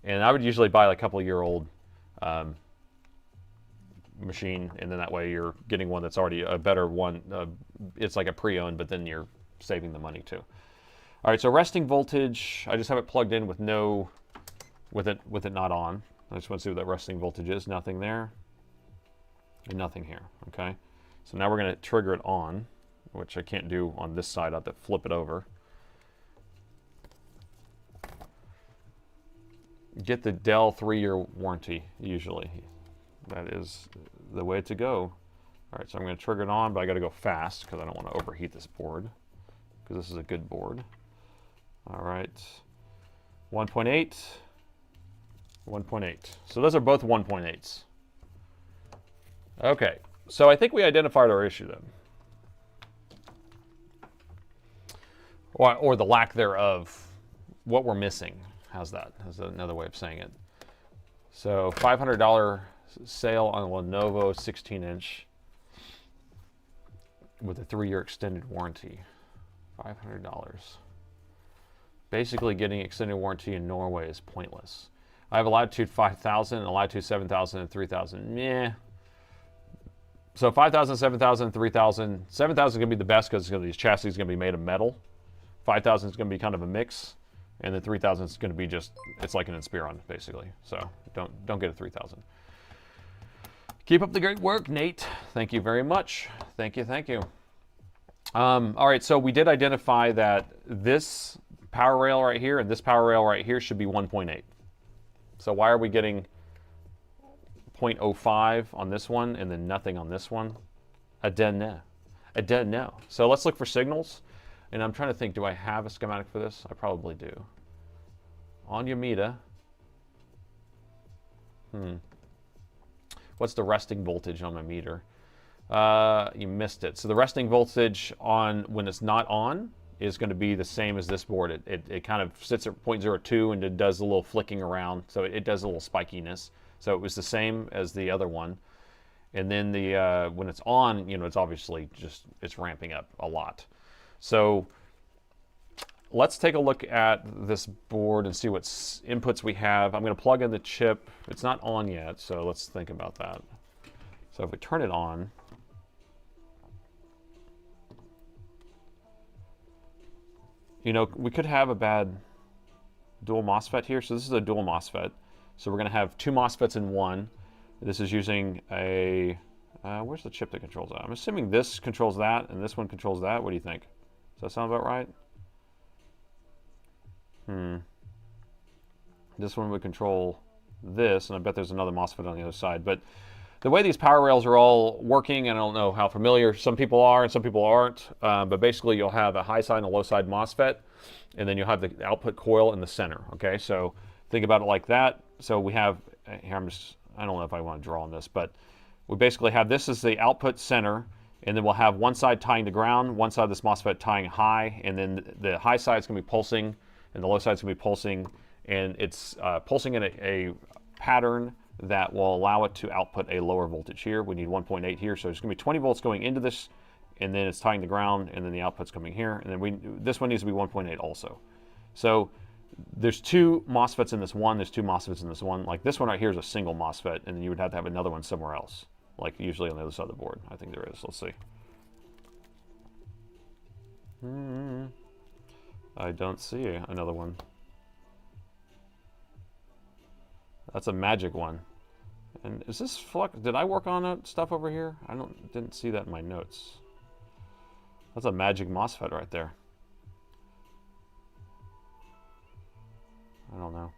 And I would usually buy like a couple-year-old machine, and then that way you're getting one that's already a better one. It's like a pre-owned, but then you're saving the money too. All right, so resting voltage, I just have it plugged in with with it not on. I just want to see what that resting voltage is. Nothing there, and nothing here. Okay, so now we're going to trigger it on, which I can't do on this side. I have to flip it over. Get the Dell 3-year warranty, usually. That is the way to go. All right, so I'm going to trigger it on, but I got to go fast because I don't want to overheat this board, because this is a good board. All right, 1.8, 1.8. So those are both 1.8s. Okay, so I think we identified our issue then. Or the lack thereof, what we're missing. How's that? That's another way of saying it. So $500 sale on a Lenovo 16-inch with a 3-year extended warranty. $500. Basically, getting extended warranty in Norway is pointless. I have a Latitude 5000, a Latitude 7000, and 3000. Meh. So 5000, 7000, 3000. 7000 is going to be the best because these chassis is going to be made of metal. 5000 is going to be kind of a mix. And the 3000 is going to be just, it's like an Inspiron, basically. So don't get a 3000. Keep up the great work, Nate. Thank you very much. Thank you, thank you. All right, so we did identify that this power rail right here and this power rail right here should be 1.8. So why are we getting 0.05 on this one and then nothing on this one? I don't know. I don't know. So let's look for signals. And I'm trying to think, do I have a schematic for this? I probably do. On your meter. What's the resting voltage on my meter? You missed it. So the resting voltage on when it's not on is going to be the same as this board. It kind of sits at 0.02 and it does a little flicking around. So it does a little spikiness. So it was the same as the other one. And then the when it's on, you know, it's obviously just, it's ramping up a lot. So let's take a look at this board and see what inputs we have. I'm going to plug in the chip. It's not on yet, so let's think about that. So if we turn it on, you know, we could have a bad dual MOSFET here. So this is a dual MOSFET. So we're going to have 2 MOSFETs in one. This is using a, where's the chip that controls that? I'm assuming this controls that and this one controls that. What do you think? Does that sound about right? This one would control this, and I bet there's another MOSFET on the other side. But the way these power rails are all working, and I don't know how familiar some people are and some people aren't, but basically you'll have a high side and a low side MOSFET, and then you'll have the output coil in the center, okay? So think about it like that. So we have, here I don't know if I want to draw on this, but we basically have this as the output center, and then we'll have one side tying to ground, one side of this MOSFET tying high, and then the high side is going to be pulsing, and the low side is going to be pulsing, and it's pulsing in a pattern that will allow it to output a lower voltage here. We need 1.8 here, so there's going to be 20 volts going into this, and then it's tying to ground, and then the output's coming here, and then this one needs to be 1.8 also. So there's 2 MOSFETs in this one, there's 2 MOSFETs in this one. Like this one right here is a single MOSFET, and then you would have to have another one somewhere else, like usually on the other side of the board. I think there is. Let's see. I don't see another one. That's a magic one. And is this flux? Did I work on stuff over here? I didn't see that in my notes. That's a magic MOSFET right there. I don't know.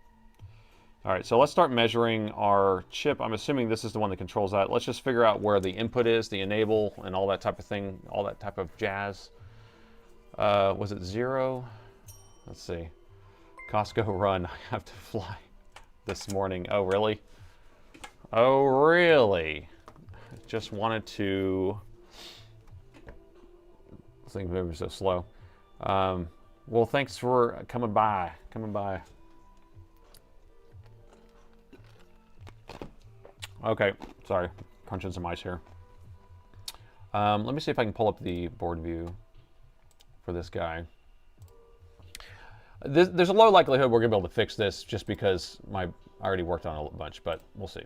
All right, so let's start measuring our chip. I'm assuming this is the one that controls that. Let's just figure out where the input is, the enable, and all that type of thing, all that type of jazz. Was it 0? Let's see. Costco run. I have to fly this morning. Oh, really? Oh, really? Just wanted to... This thing's moving so slow. Well, thanks for coming by. Okay, sorry, crunching some ice here. Let me see if I can pull up the board view for this guy. There's a low likelihood we're gonna be able to fix this just because I already worked on a bunch, but we'll see.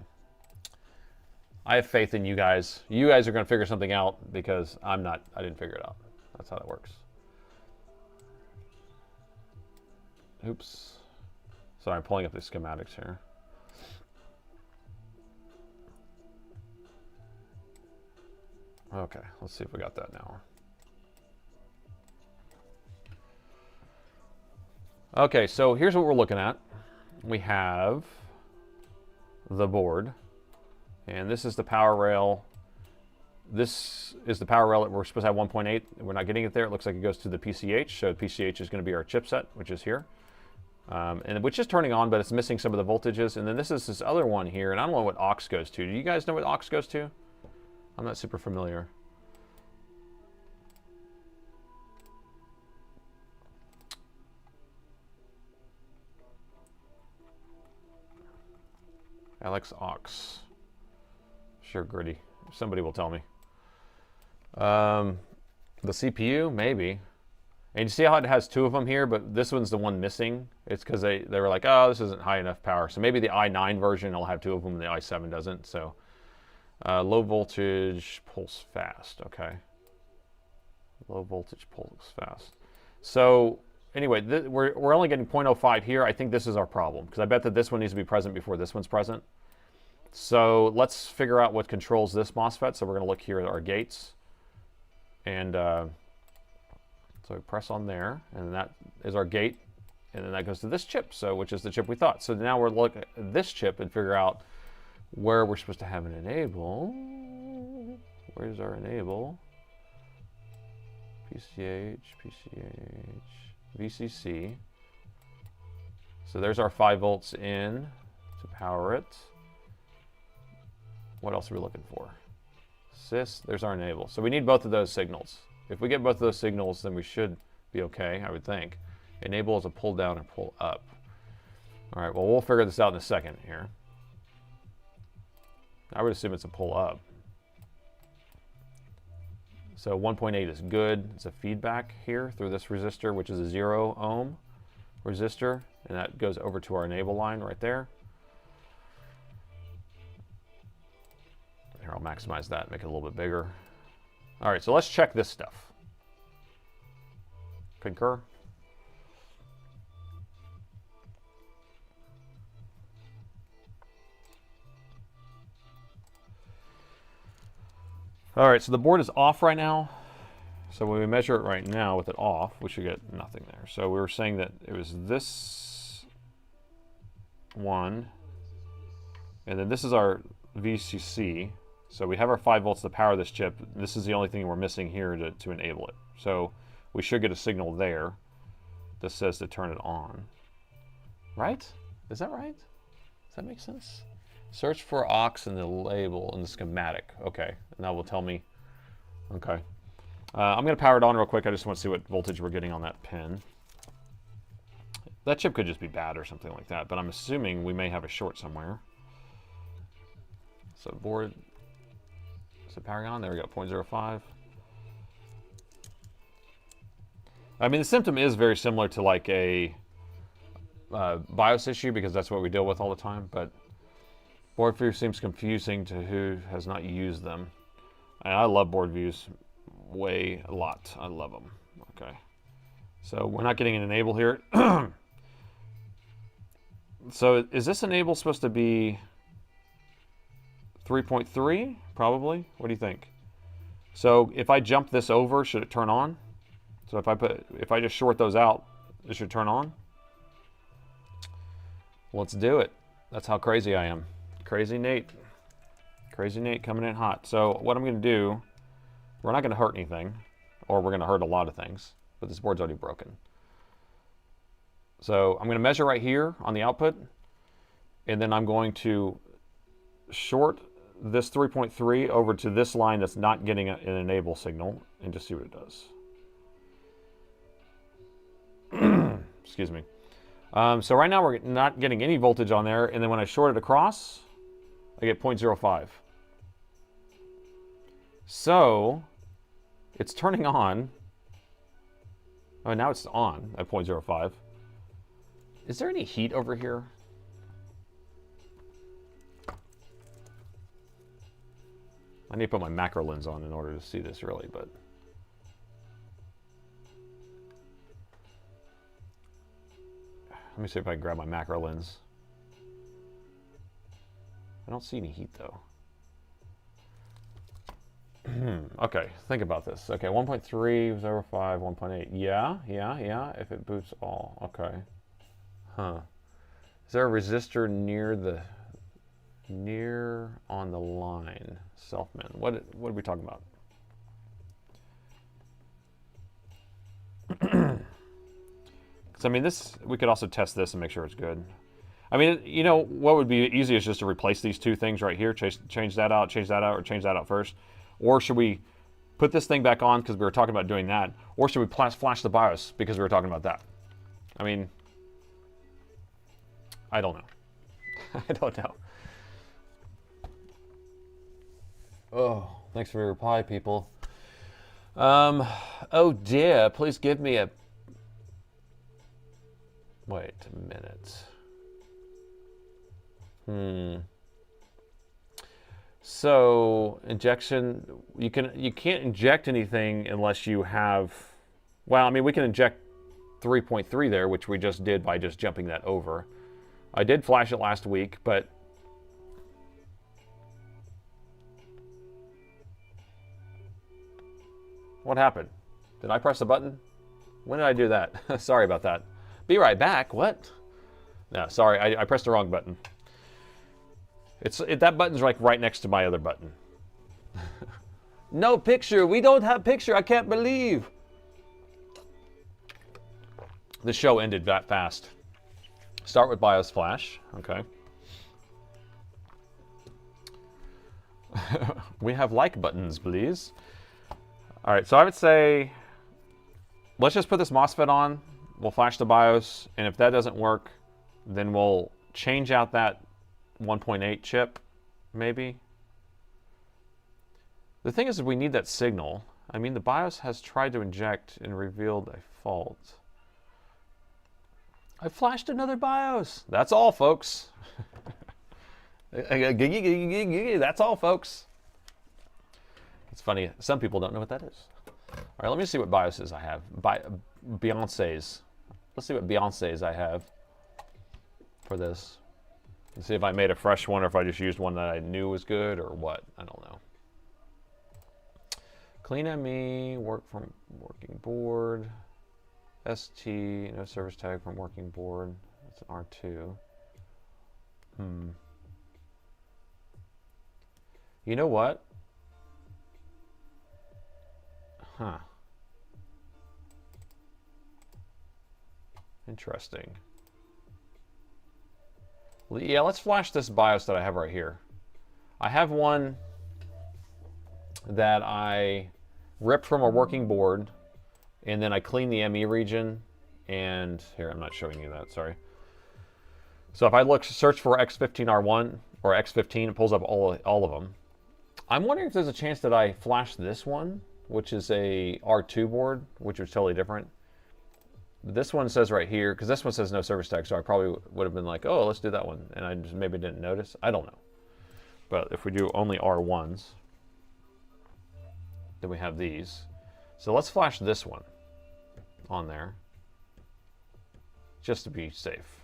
I have faith in you guys. You guys are going to figure something out because I didn't figure it out. That's how that works. Oops. Sorry, I'm pulling up the schematics here. Okay, let's see if we got that now. Okay, so here's what we're looking at. We have the board, and this is the power rail. This is the power rail that we're supposed to have 1.8. We're not getting it there. It looks like it goes to the PCH, so PCH is going to be our chipset, which is here. And which is turning on, but it's missing some of the voltages. And then this is this other one here, and I don't know what aux goes to. Do you guys know what aux goes to? I'm not super familiar. Alex aux. Sure, Gritty. Somebody will tell me. The CPU, maybe. And you see how it has two of them here, but this one's the one missing. It's because they were like, oh, this isn't high enough power. So maybe the i9 version will have two of them and the i7 doesn't. So low voltage, pulse fast. Okay. Low voltage, pulse fast. So anyway, we're only getting 0.05 here. I think this is our problem because I bet that this one needs to be present before this one's present. So let's figure out what controls this MOSFET. So we're going to look here at our gates. And so we press on there, and that is our gate. And then that goes to this chip, so which is the chip we thought. So now we're looking at this chip and figure out where we're supposed to have an enable. Where's our enable? PCH, VCC. So there's our 5 volts in to power it. What else are we looking for? Sys, there's our enable. So we need both of those signals. If we get both of those signals, then we should be okay, I would think. Enable is a pull down and pull up. All right, well, we'll figure this out in a second here. I would assume it's a pull up. So 1.8 is good. It's a feedback here through this resistor, which is a 0 ohm resistor, and that goes over to our enable line right there. Here, I'll maximize that, make it a little bit bigger. All right, so let's check this stuff. Concur. All right, so the board is off right now. So when we measure it right now with it off, we should get nothing there. So we were saying that it was this one, and then this is our VCC. So we have our 5 volts to power this chip. This is the only thing we're missing here to enable it. So we should get a signal there that says to turn it on. Right? Is that right? Does that make sense? Search for aux in the label in the schematic. Okay, and that will tell me. Okay. I'm going to power it on real quick. I just want to see what voltage we're getting on that pin. That chip could just be bad or something like that, but I'm assuming we may have a short somewhere. So board, is it powering on? There we go, 0.05. I mean, the symptom is very similar to like a BIOS issue because that's what we deal with all the time, but board view seems confusing to who has not used them. And I love board views a lot. I love them. Okay. So we're not getting an enable here. So is this enable supposed to be 3.3? Probably. What do you think? So if I jump this over, should it turn on? So if I just short those out, it should turn on. Let's do it. That's how crazy I am. Crazy Nate. Crazy Nate coming in hot. So what I'm going to do, we're not going to hurt anything, or we're going to hurt a lot of things, but this board's already broken. So I'm going to measure right here on the output, and then I'm going to short this 3.3 over to this line that's not getting an enable signal, and just see what it does. Excuse me. So right now we're not getting any voltage on there, and then when I short it across, I get 0.05. So it's turning on. Oh, now it's on at 0.05. Is there any heat over here? I need to put my macro lens on in order to see this really, but let me see if I can grab my macro lens. I don't see any heat though. Okay, think about this. Okay, 1.3 was over 5, 1.8. Yeah, if it boots all. Okay. Huh. Is there a resistor near on the line? Selfman. What are we talking about? Because I mean, we could also test this and make sure it's good. I mean, you know, what would be easiest just to replace these two things right here, change that out, or change that out first? Or should we put this thing back on because we were talking about doing that? Or should we flash the BIOS because we were talking about that? I mean, I don't know. I don't know. Oh, thanks for your reply, people. Oh dear, please give me a... Wait a minute. So injection, you can't inject anything unless you have, well, I mean, we can inject 3.3 there, which we just did by just jumping that over. I did flash it last week, but what happened? Did I press the button? When did I do that? Sorry about that. Be right back. What? No, sorry, I pressed the wrong button. That button's like right next to my other button. No picture. We don't have picture. I can't believe. The show ended that fast. Start with BIOS flash. Okay. We have like buttons, please. All right, so I would say let's just put this MOSFET on. We'll flash the BIOS, and if that doesn't work, then we'll change out that 1.8 chip, maybe. The thing is, we need that signal. I mean, the BIOS has tried to inject and revealed a fault. I flashed another BIOS. That's all, folks. That's all, folks. It's funny. Some people don't know what that is. All right, let me see what BIOSes I have. Beyonce's. Let's see what Beyonce's I have for this. And see if I made a fresh one or if I just used one that I knew was good or what. I don't know. Clean ME, work from working board. ST, no service tag from working board. That's an R2. You know what? Huh. Interesting. Yeah, let's flash this BIOS that I have right here. I have one that I ripped from a working board, and then I cleaned the ME region, and here, I'm not showing you that, sorry. So if I search for X15R1 or X15, it pulls up all of them. I'm wondering if there's a chance that I flash this one, which is a R2 board, which is totally different. This one says right here, because this one says no service tag, so I probably would have been like, oh, let's do that one. And I just maybe didn't notice. I don't know. But if we do only R1s, then we have these. So let's flash this one on there, just to be safe.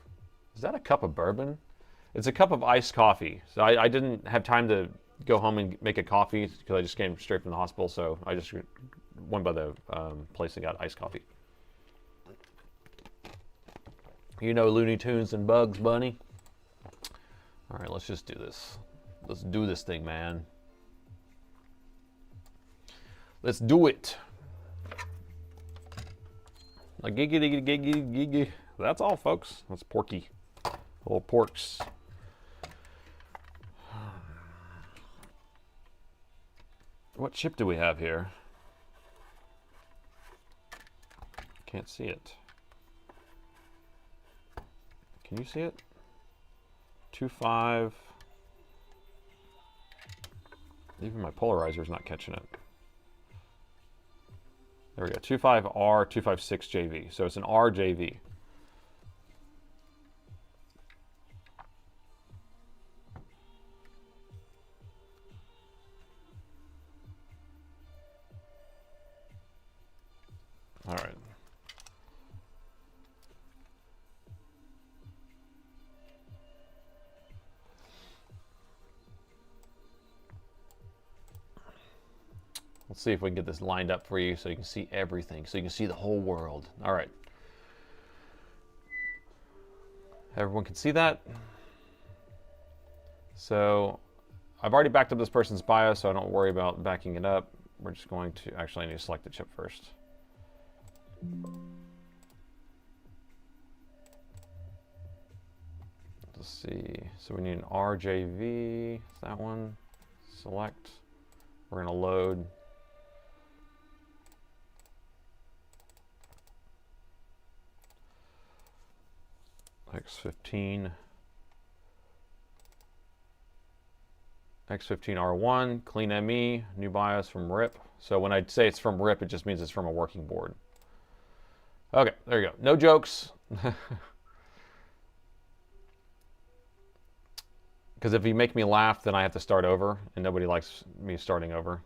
Is that a cup of bourbon? It's a cup of iced coffee. So I didn't have time to go home and make a coffee because I just came straight from the hospital. So I just went by the place and got iced coffee. You know, Looney Tunes and Bugs Bunny. All right, let's just do this. Let's do this thing, man. Let's do it. Like giggity. That's all, folks. That's Porky. Little porks. What chip do we have here? Can't see it. Can you see it? 2.5. Even my polarizer is not catching it. There we go. 2.5R, 2.56 JV. So it's an RJV. Let's see if we can get this lined up for you so you can see everything, so you can see the whole world. All right. Everyone can see that. So I've already backed up this person's BIOS, so I don't worry about backing it up. We're just going to, actually I need to select the chip first. Let's see, so we need an RJV, that one, select. We're gonna load. X15. X15R1, clean ME, new BIOS from RIP. So when I say it's from RIP, it just means it's from a working board. Okay, there you go. No jokes. Because if you make me laugh, then I have to start over, and nobody likes me starting over.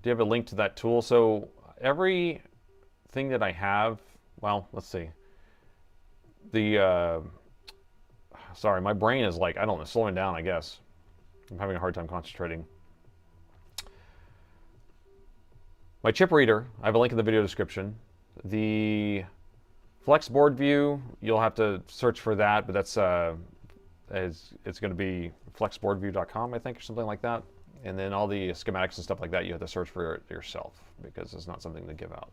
Do you have a link to that tool? So everything that I have, well, let's see. Sorry, my brain is like, I don't know, slowing down, I guess. I'm having a hard time concentrating. My chip reader, I have a link in the video description. The Flex board view, you'll have to search for that, but that's it's going to be flexboardview.com, I think, or something like that. And then all the schematics and stuff like that, you have to search for it yourself because it's not something to give out.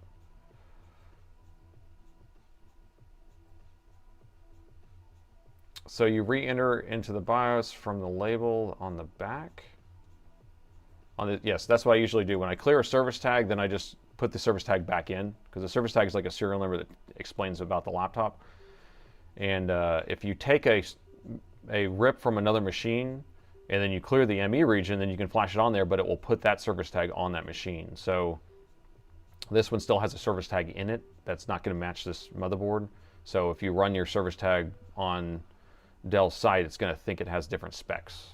So you re-enter into the BIOS from the label on the back. Yes, that's what I usually do. When I clear a service tag, then I just put the service tag back in, because the service tag is like a serial number that explains about the laptop. And if you take a RIP from another machine and then you clear the ME region, then you can flash it on there, but it will put that service tag on that machine. So this one still has a service tag in it that's not going to match this motherboard. So if you run your service tag on Dell's site, it's going to think it has different specs.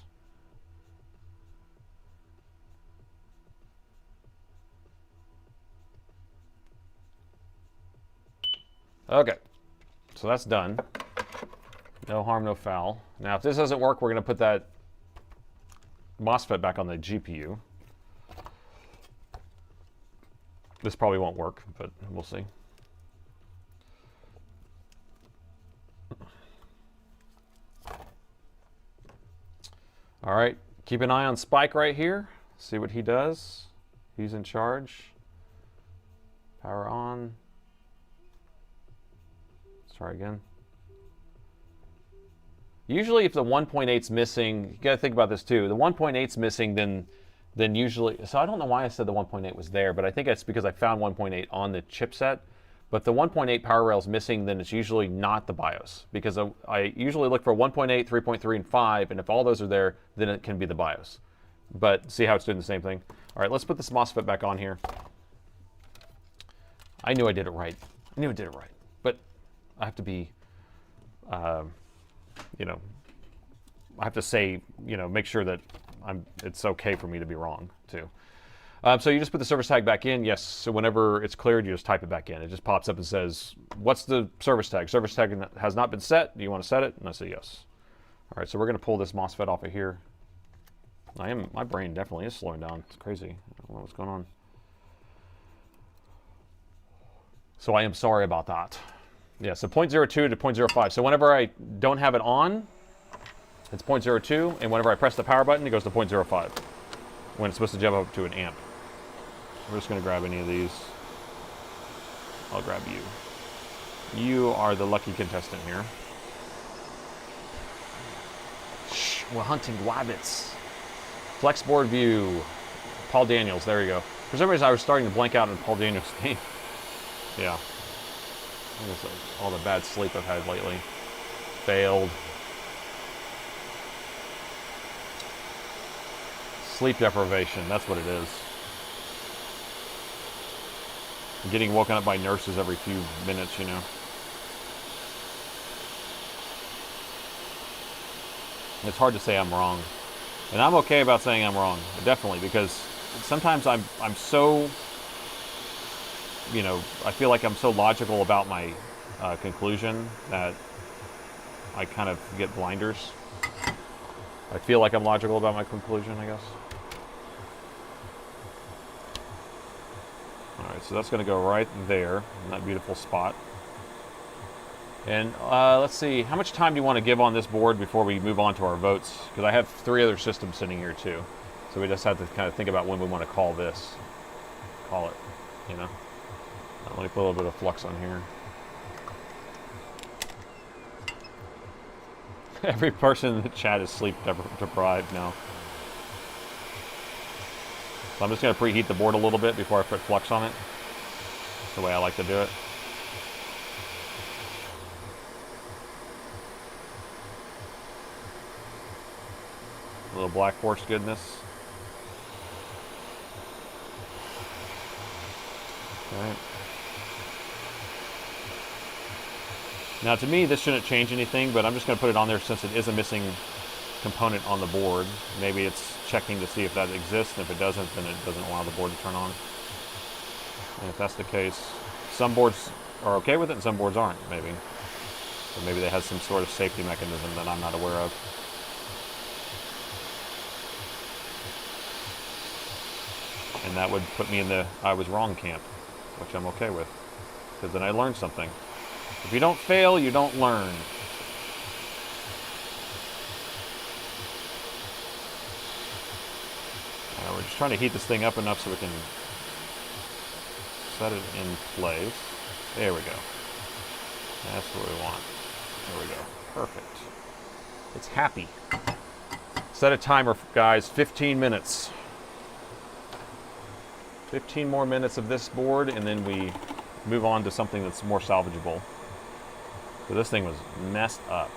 Okay, so that's done. No harm, no foul. Now, if this doesn't work, we're going to put that MOSFET back on the GPU. This probably won't work, but we'll see. All right, keep an eye on Spike right here. See what he does. He's in charge. Power on. Let's try again. Usually if the 1.8's missing, you gotta think about this too. The 1.8's missing, then usually, so I don't know why I said the 1.8 was there, but I think it's because I found 1.8 on the chipset. But the 1.8 power rail is missing, then it's usually not the BIOS, because I usually look for 1.8, 3.3, and 5, and if all those are there, then it can be the BIOS. But see how it's doing the same thing? All right, let's put this MOSFET back on here. I knew I did it right. I knew I did it right. But I have to be, you know, I have to say, you know, make sure that it's okay for me to be wrong, too. So you just put the service tag back in. Yes, so whenever it's cleared, you just type it back in. It just pops up and says, what's the service tag? Service tag has not been set. Do you want to set it? And I say yes. All right, so we're going to pull this MOSFET off of here. My brain definitely is slowing down. It's crazy. I don't know what's going on. So I am sorry about that. Yeah, so 0.02 to 0.05. So whenever I don't have it on, it's 0.02, and whenever I press the power button, it goes to 0.05 when it's supposed to jump up to an amp. We're just going to grab any of these. I'll grab you. You are the lucky contestant here. Shh, we're hunting rabbits. Flexboard view. Paul Daniels, there you go. For some reason, I was starting to blank out on Paul Daniels' name. Yeah. I guess all the bad sleep I've had lately. Failed. Sleep deprivation, that's what it is. Getting woken up by nurses every few minutes, you know. It's hard to say I'm wrong. And I'm okay about saying I'm wrong, definitely, because sometimes I'm so, you know, I feel like I'm so logical about my conclusion that I kind of get blinders. I feel like I'm logical about my conclusion, I guess. Alright, so that's going to go right there, in that beautiful spot. And let's see, how much time do you want to give on this board before we move on to our votes? Because I have 3 other systems sitting here too. So we just have to kind of think about when we want to call this. Call it, you know. Let me put a little bit of flux on here. Every person in the chat is sleep deprived now. So I'm just going to preheat the board a little bit before I put flux on it. That's the way I like to do it. A little black force goodness. Alright. Now to me, this shouldn't change anything, but I'm just going to put it on there since it is a missing component on the board. Maybe it's checking to see if that exists, and if it doesn't, then it doesn't allow the board to turn on. And if that's the case, some boards are okay with it and some boards aren't, maybe. Or maybe they have some sort of safety mechanism that I'm not aware of. And that would put me in the I was wrong camp, which I'm okay with, because then I learned something. If you don't fail, you don't learn. We're just trying to heat this thing up enough so we can set it in place. There we go. That's what we want. There we go. Perfect. It's happy. Set a timer, guys. 15 minutes. 15 more minutes of this board, and then we move on to something that's more salvageable. So this thing was messed up.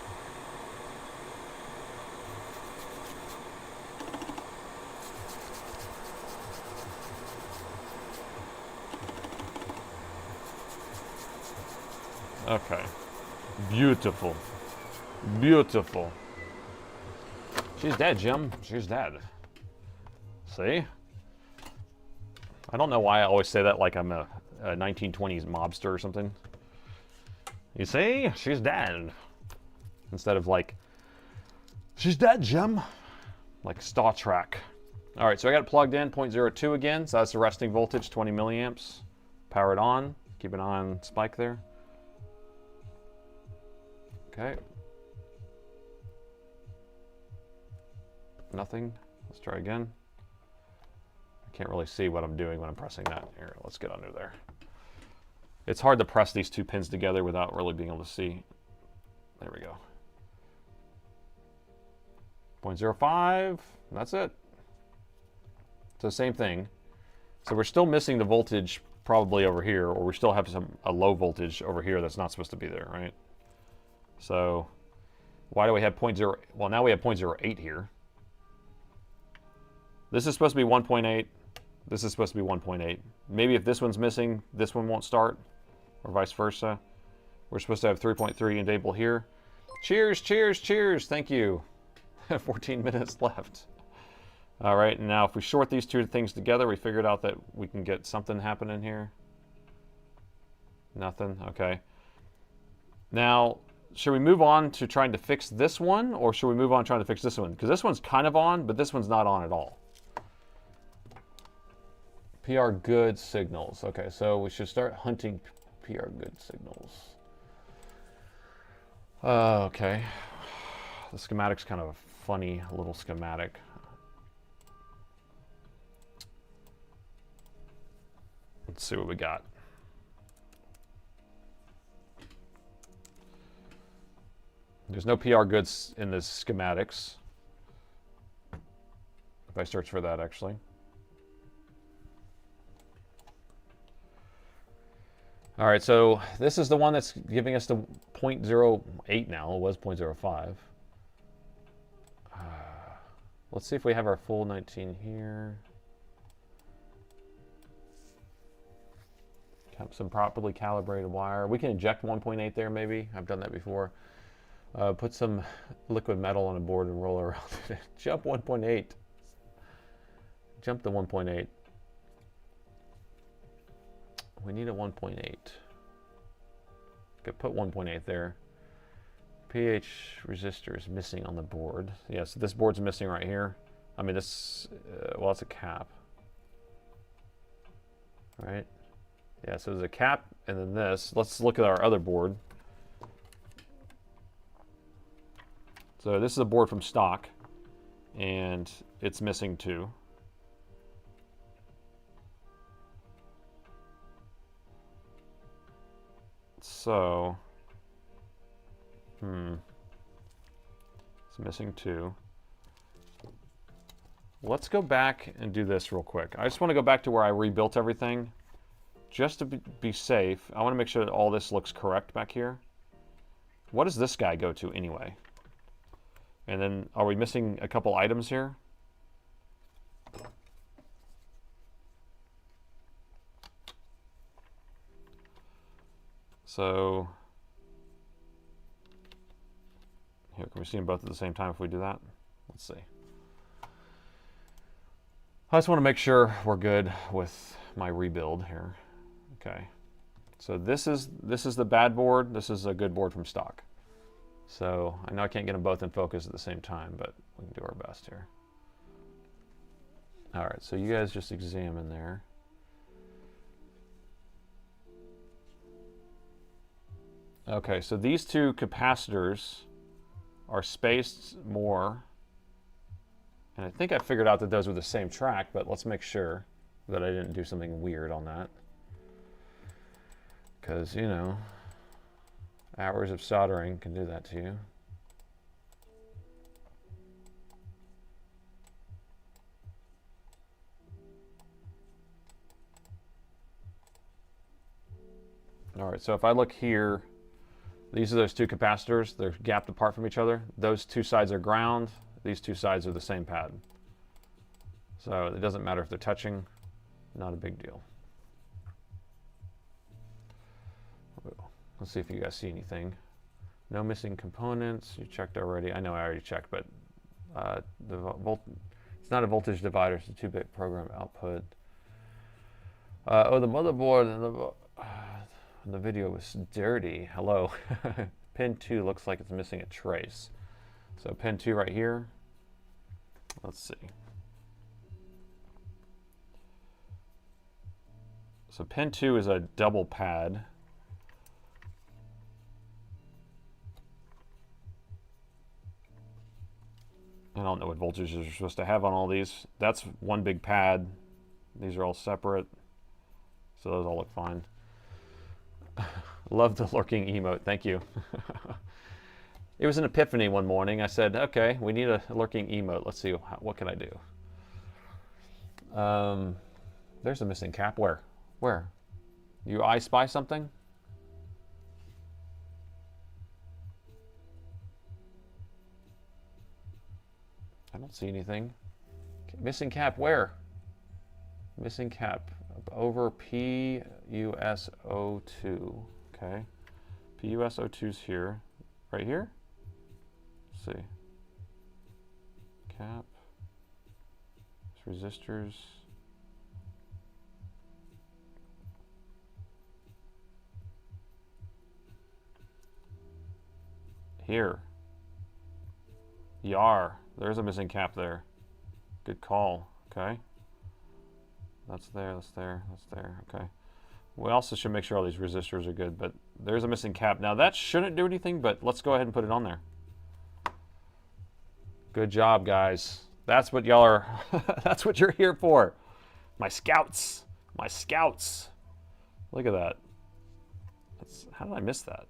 Okay. Beautiful. Beautiful. She's dead, Jim. She's dead. See? I don't know why I always say that like I'm a 1920s mobster or something. You see? She's dead. Instead of like, she's dead, Jim. Like Star Trek. All right, so I got it plugged in, 0.02 again. So that's the resting voltage, 20 milliamps. Power it on. Keep an eye on spike there. Okay. Nothing. Let's try again. I can't really see what I'm doing when I'm pressing that. Here, let's get under there. It's hard to press these 2 pins together without really being able to see. There we go. 0.05. That's it. So same thing. So we're still missing the voltage probably over here, or we still have a low voltage over here that's not supposed to be there, right? So why do we have 0.0? Well, now we have 0.08 here. This is supposed to be 1.8. This is supposed to be 1.8. Maybe if this one's missing, this one won't start, or vice versa. We're supposed to have 3.3 enable here. Cheers, cheers, cheers. Thank you. 14 minutes left. All right, and now if we short these 2 things together, we figured out that we can get something happening here. Nothing, okay. Now, should we move on to trying to fix this one, or should we move on trying to fix this one? Because this one's kind of on, but this one's not on at all. PR good signals. Okay, so we should start hunting PR good signals. Okay. The schematic's kind of a funny little schematic. Let's see what we got. There's no PR goods in the schematics. If I search for that, actually. All right, so this is the one that's giving us the 0.08 now. It was 0.05. Let's see if we have our full 19 here. Have some properly calibrated wire. We can inject 1.8 there, maybe. I've done that before. Put some liquid metal on a board and roll around it. Jump 1.8. Jump the 1.8. We need a 1.8. Okay, put 1.8 there. pH resistor is missing on the board. Yeah, so this board's missing right here. I mean, this, well, it's a cap. Right? Yeah, so there's a cap and then this. Let's look at our other board. So this is a board from stock, and it's missing 2. So, it's missing 2. Let's go back and do this real quick. I just want to go back to where I rebuilt everything. Just to be safe, I want to make sure that all this looks correct back here. What does this guy go to anyway? And then, are we missing a couple items here? So, here, can we see them both at the same time if we do that? Let's see. I just want to make sure we're good with my rebuild here. Okay. So this is the bad board. This is a good board from stock. So I know I can't get them both in focus at the same time, but we can do our best here. All right, so you guys just examine there. Okay, so these 2 capacitors are spaced more. And I think I figured out that those were the same track, but let's make sure that I didn't do something weird on that. Because, you know, hours of soldering can do that to you. All right, so if I look here, these are those 2 capacitors. They're gapped apart from each other. Those 2 sides are ground. These 2 sides are the same pad. So it doesn't matter if they're touching, not a big deal. Let's see if you guys see anything. No missing components. You checked already. I know I already checked, but it's not a voltage divider. It's a 2-bit program output. Oh, the motherboard and the video was dirty. Hello. Pin 2 looks like it's missing a trace. So pin 2 right here. Let's see. So pin 2 is a double pad. I don't know what voltages you're supposed to have on all these. That's one big pad. These are all separate. So those all look fine. Love the lurking emote. Thank you. It was an epiphany one morning. I said, okay, we need a lurking emote. Let's see, what can I do? There's a missing cap. Where? Where? You I spy something? I don't see anything. Missing cap where? Missing cap over PUSO2. Okay. PUSO2's here. Right here? Let's see. Cap. There's resistors. Here. Yar. There's a missing cap there. Good call. Okay. That's there, that's there, that's there. Okay. We also should make sure all these resistors are good, but there's a missing cap. Now that shouldn't do anything, but let's go ahead and put it on there. Good job, guys. That's what y'all are, that's what you're here for. My scouts. My scouts. Look at that. How did I miss that?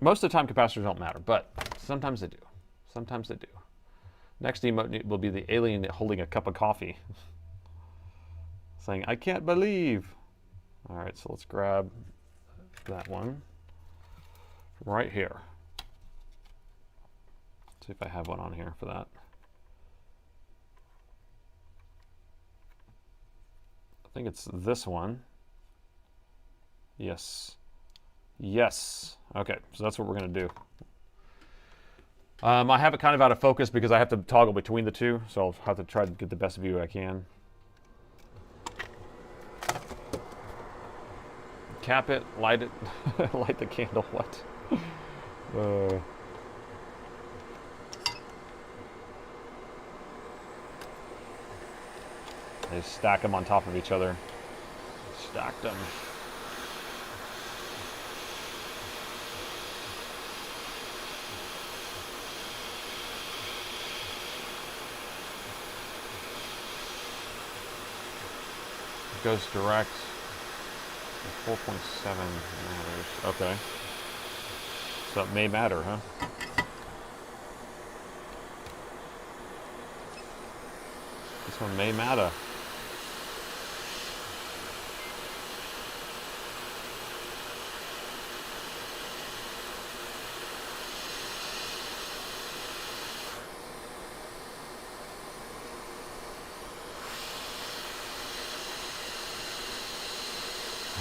Most of the time capacitors don't matter, but sometimes they do. Sometimes they do. Next emote will be the alien holding a cup of coffee. Saying, I can't believe. All right, so let's grab that one right here. See if I have one on here for that. I think it's this one. Yes. Yes. Okay, so that's what we're going to do. I have it kind of out of focus because I have to toggle between the two, so I'll have to try to get the best view I can. Cap it, light it, light the candle. What? They stack them on top of each other. Stacked them. It goes direct. 4.7 matters. Okay. So it may matter, huh? This one may matter.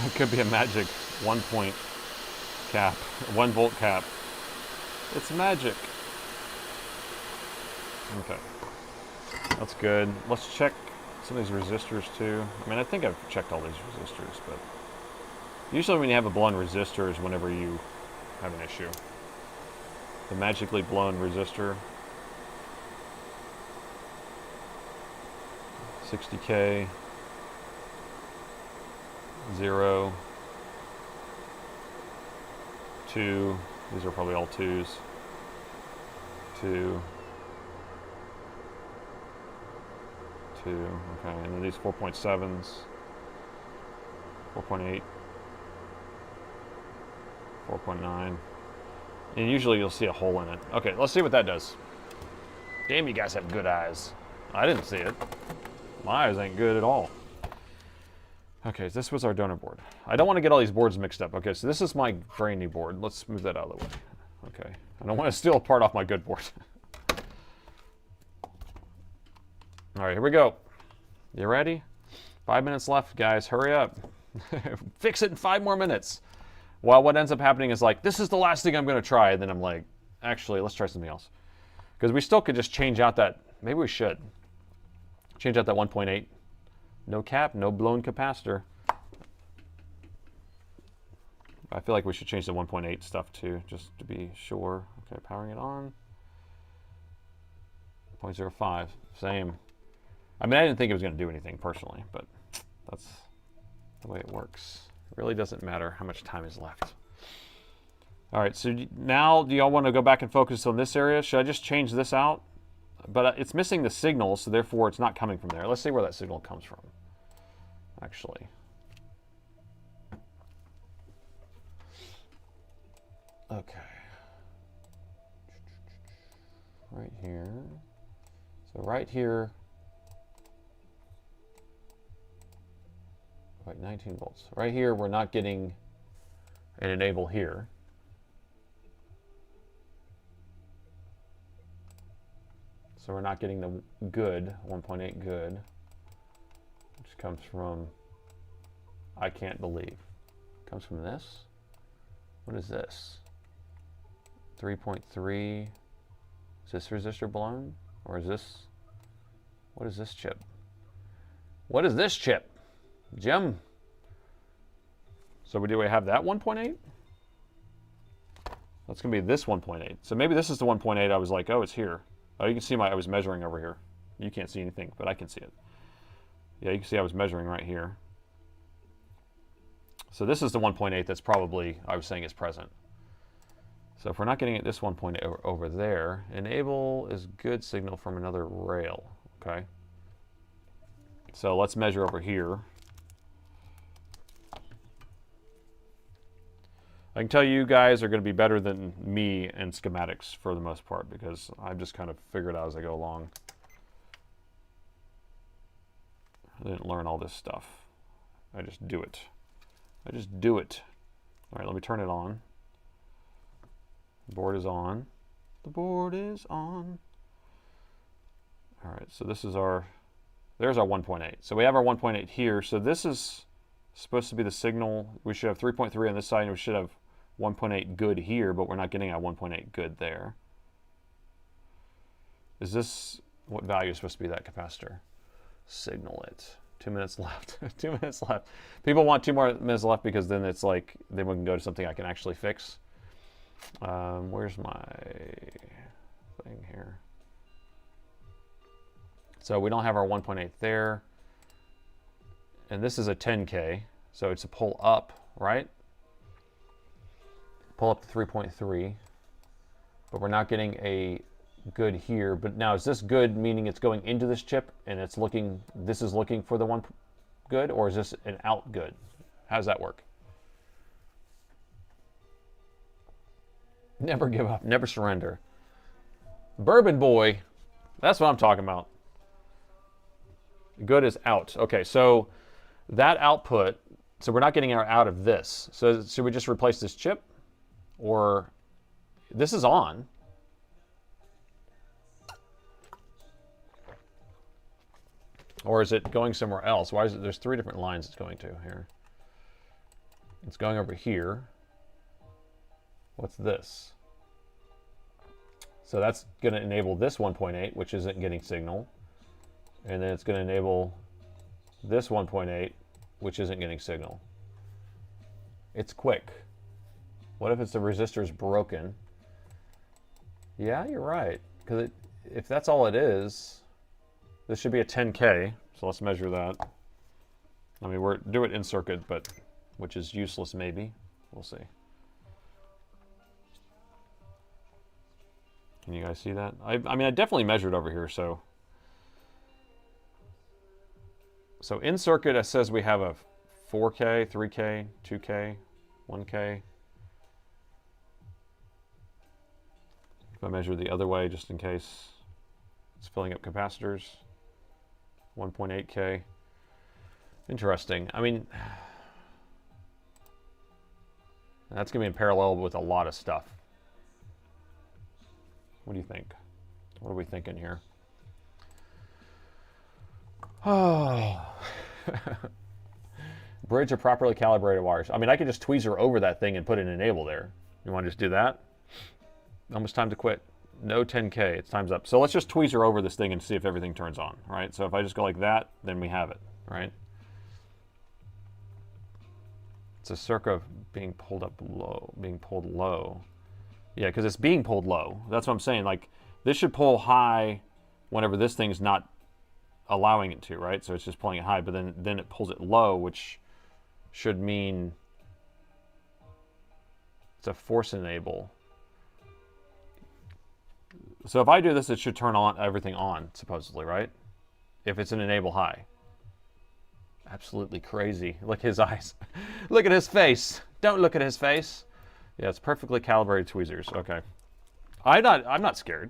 It could be a magic 1 point cap, 1 volt cap. It's magic. Okay, that's good. Let's check some of these resistors too. I mean, I think I've checked all these resistors, but usually when you have a blown resistor is whenever you have an issue. The magically blown resistor. 60K. 0, 2, these are probably all 2s, 2, 2, okay, and then these 4.7s, 4.8, 4.9, and usually you'll see a hole in it. Okay, let's see what that does. Damn, you guys have good eyes. I didn't see it. My eyes ain't good at all. Okay, this was our donor board. I don't want to get all these boards mixed up. Okay, so this is my brand new board. Let's move that out of the way. Okay, I don't want to steal a part off my good board. All right, here we go. You ready? 5 minutes left, guys. Hurry up. Fix it in 5 more minutes. Well, what ends up happening is like, this is the last thing I'm going to try. And then I'm like, actually, let's try something else. Because we still could just change out that, maybe we should. Change out that 1.8. No cap, no blown capacitor. I feel like we should change the 1.8 stuff too, just to be sure. Okay, powering it on. 0.05, same. I mean, I didn't think it was going to do anything personally, but that's the way it works. It really doesn't matter how much time is left. All right, so now do y'all want to go back and focus on this area? Should I just change this out? But it's missing the signal, so therefore it's not coming from there. Let's see where that signal comes from, actually. Okay. Right here. So right here, right, 19 volts. Right here, we're not getting an enable here. So we're not getting the good, 1.8 good, which comes from, I can't believe. Comes from this. What is this? 3.3. Is this resistor blown? Or is this, what is this chip? What is this chip? Jim? So do we have that 1.8? That's going to be this 1.8. So maybe this is the 1.8 I was like, oh, it's here. Oh, you can see I was measuring over here. You can't see anything, but I can see it. Yeah, you can see I was measuring right here. So this is the 1.8 that's probably, I was saying, is present. So if we're not getting it this 1.8 over there, enable is good signal from another rail, okay? So let's measure over here. I can tell you guys are going to be better than me in schematics for the most part, because I've just kind of figured out as I go along. I didn't learn all this stuff. I just do it. I just do it. All right, let me turn it on. The board is on. The board is on. All right, so this is our, there's our 1.8. So we have our 1.8 here. So this is supposed to be the signal. We should have 3.3 on this side, and we should have 1.8 good here, but we're not getting our 1.8 good there. Is this, what value is supposed to be that capacitor? Signal it. 2 minutes left. 2 minutes left. People want 2 more minutes left because then it's like, then we can go to something I can actually fix. Where's my thing here? So we don't have our 1.8 there. And this is a 10K, so it's a pull up, right? Pull up to 3.3, but we're not getting a good here. But now is this good, meaning it's going into this chip and it's looking, this is looking for the one good, or is this an out good? How does that work? Never give up, never surrender. Bourbon boy, that's what I'm talking about. Good is out. Okay, so that output, so we're not getting our out of this. So should we just replace this chip? Or this is on. Or is it going somewhere else? Why is it, there's 3 different lines it's going to here. It's going over here. What's this? So that's going to enable this 1.8, which isn't getting signal. And then it's going to enable this 1.8, which isn't getting signal. It's quick. What if it's the resistor's broken? Yeah, you're right. Because if that's all it is, this should be a 10K. So let's measure that. I mean, we're do it in circuit, but which is useless maybe. We'll see. Can you guys see that? I mean, I definitely measured over here, so. So in circuit, it says we have a 4K, 3K, 2K, 1K. If I measure the other way, just in case it's filling up capacitors, 1.8K. Interesting. I mean, that's going to be in parallel with a lot of stuff. What do you think? What are we thinking here? Oh. Bridge of properly calibrated wires. I mean, I could just tweezer over that thing and put an enable there. You want to just do that? Almost time to quit. No 10K, it's time's up. So let's just tweezer over this thing and see if everything turns on, right? So if I just go like that, then we have it, right? It's a circa being pulled up low, being pulled low. Yeah, because it's being pulled low. That's what I'm saying. Like, this should pull high whenever this thing's not allowing it to, right? So it's just pulling it high, but then it pulls it low, which should mean it's a force enable. So if I do this, it should turn on everything on, supposedly, right? If it's an enable high. Absolutely crazy. Look at his eyes. Look at his face. Don't look at his face. Yeah, it's perfectly calibrated tweezers. Okay. I'm not scared.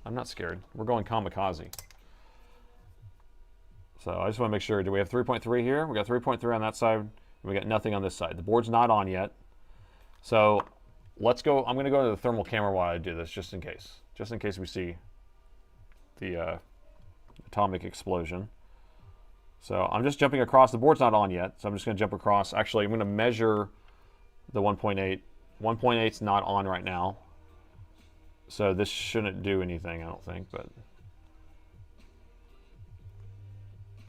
I'm not scared. We're going kamikaze. So I just want to make sure, do we have 3.3 here? We got 3.3 on that side, and we got nothing on this side. The board's not on yet. So let's go, I'm going to go to the thermal camera while I do this, just in case we see the atomic explosion. So I'm just jumping across. The board's not on yet, so I'm just going to jump across. Actually, I'm going to measure the 1.8. 1.8's not on right now. So this shouldn't do anything, I don't think, but.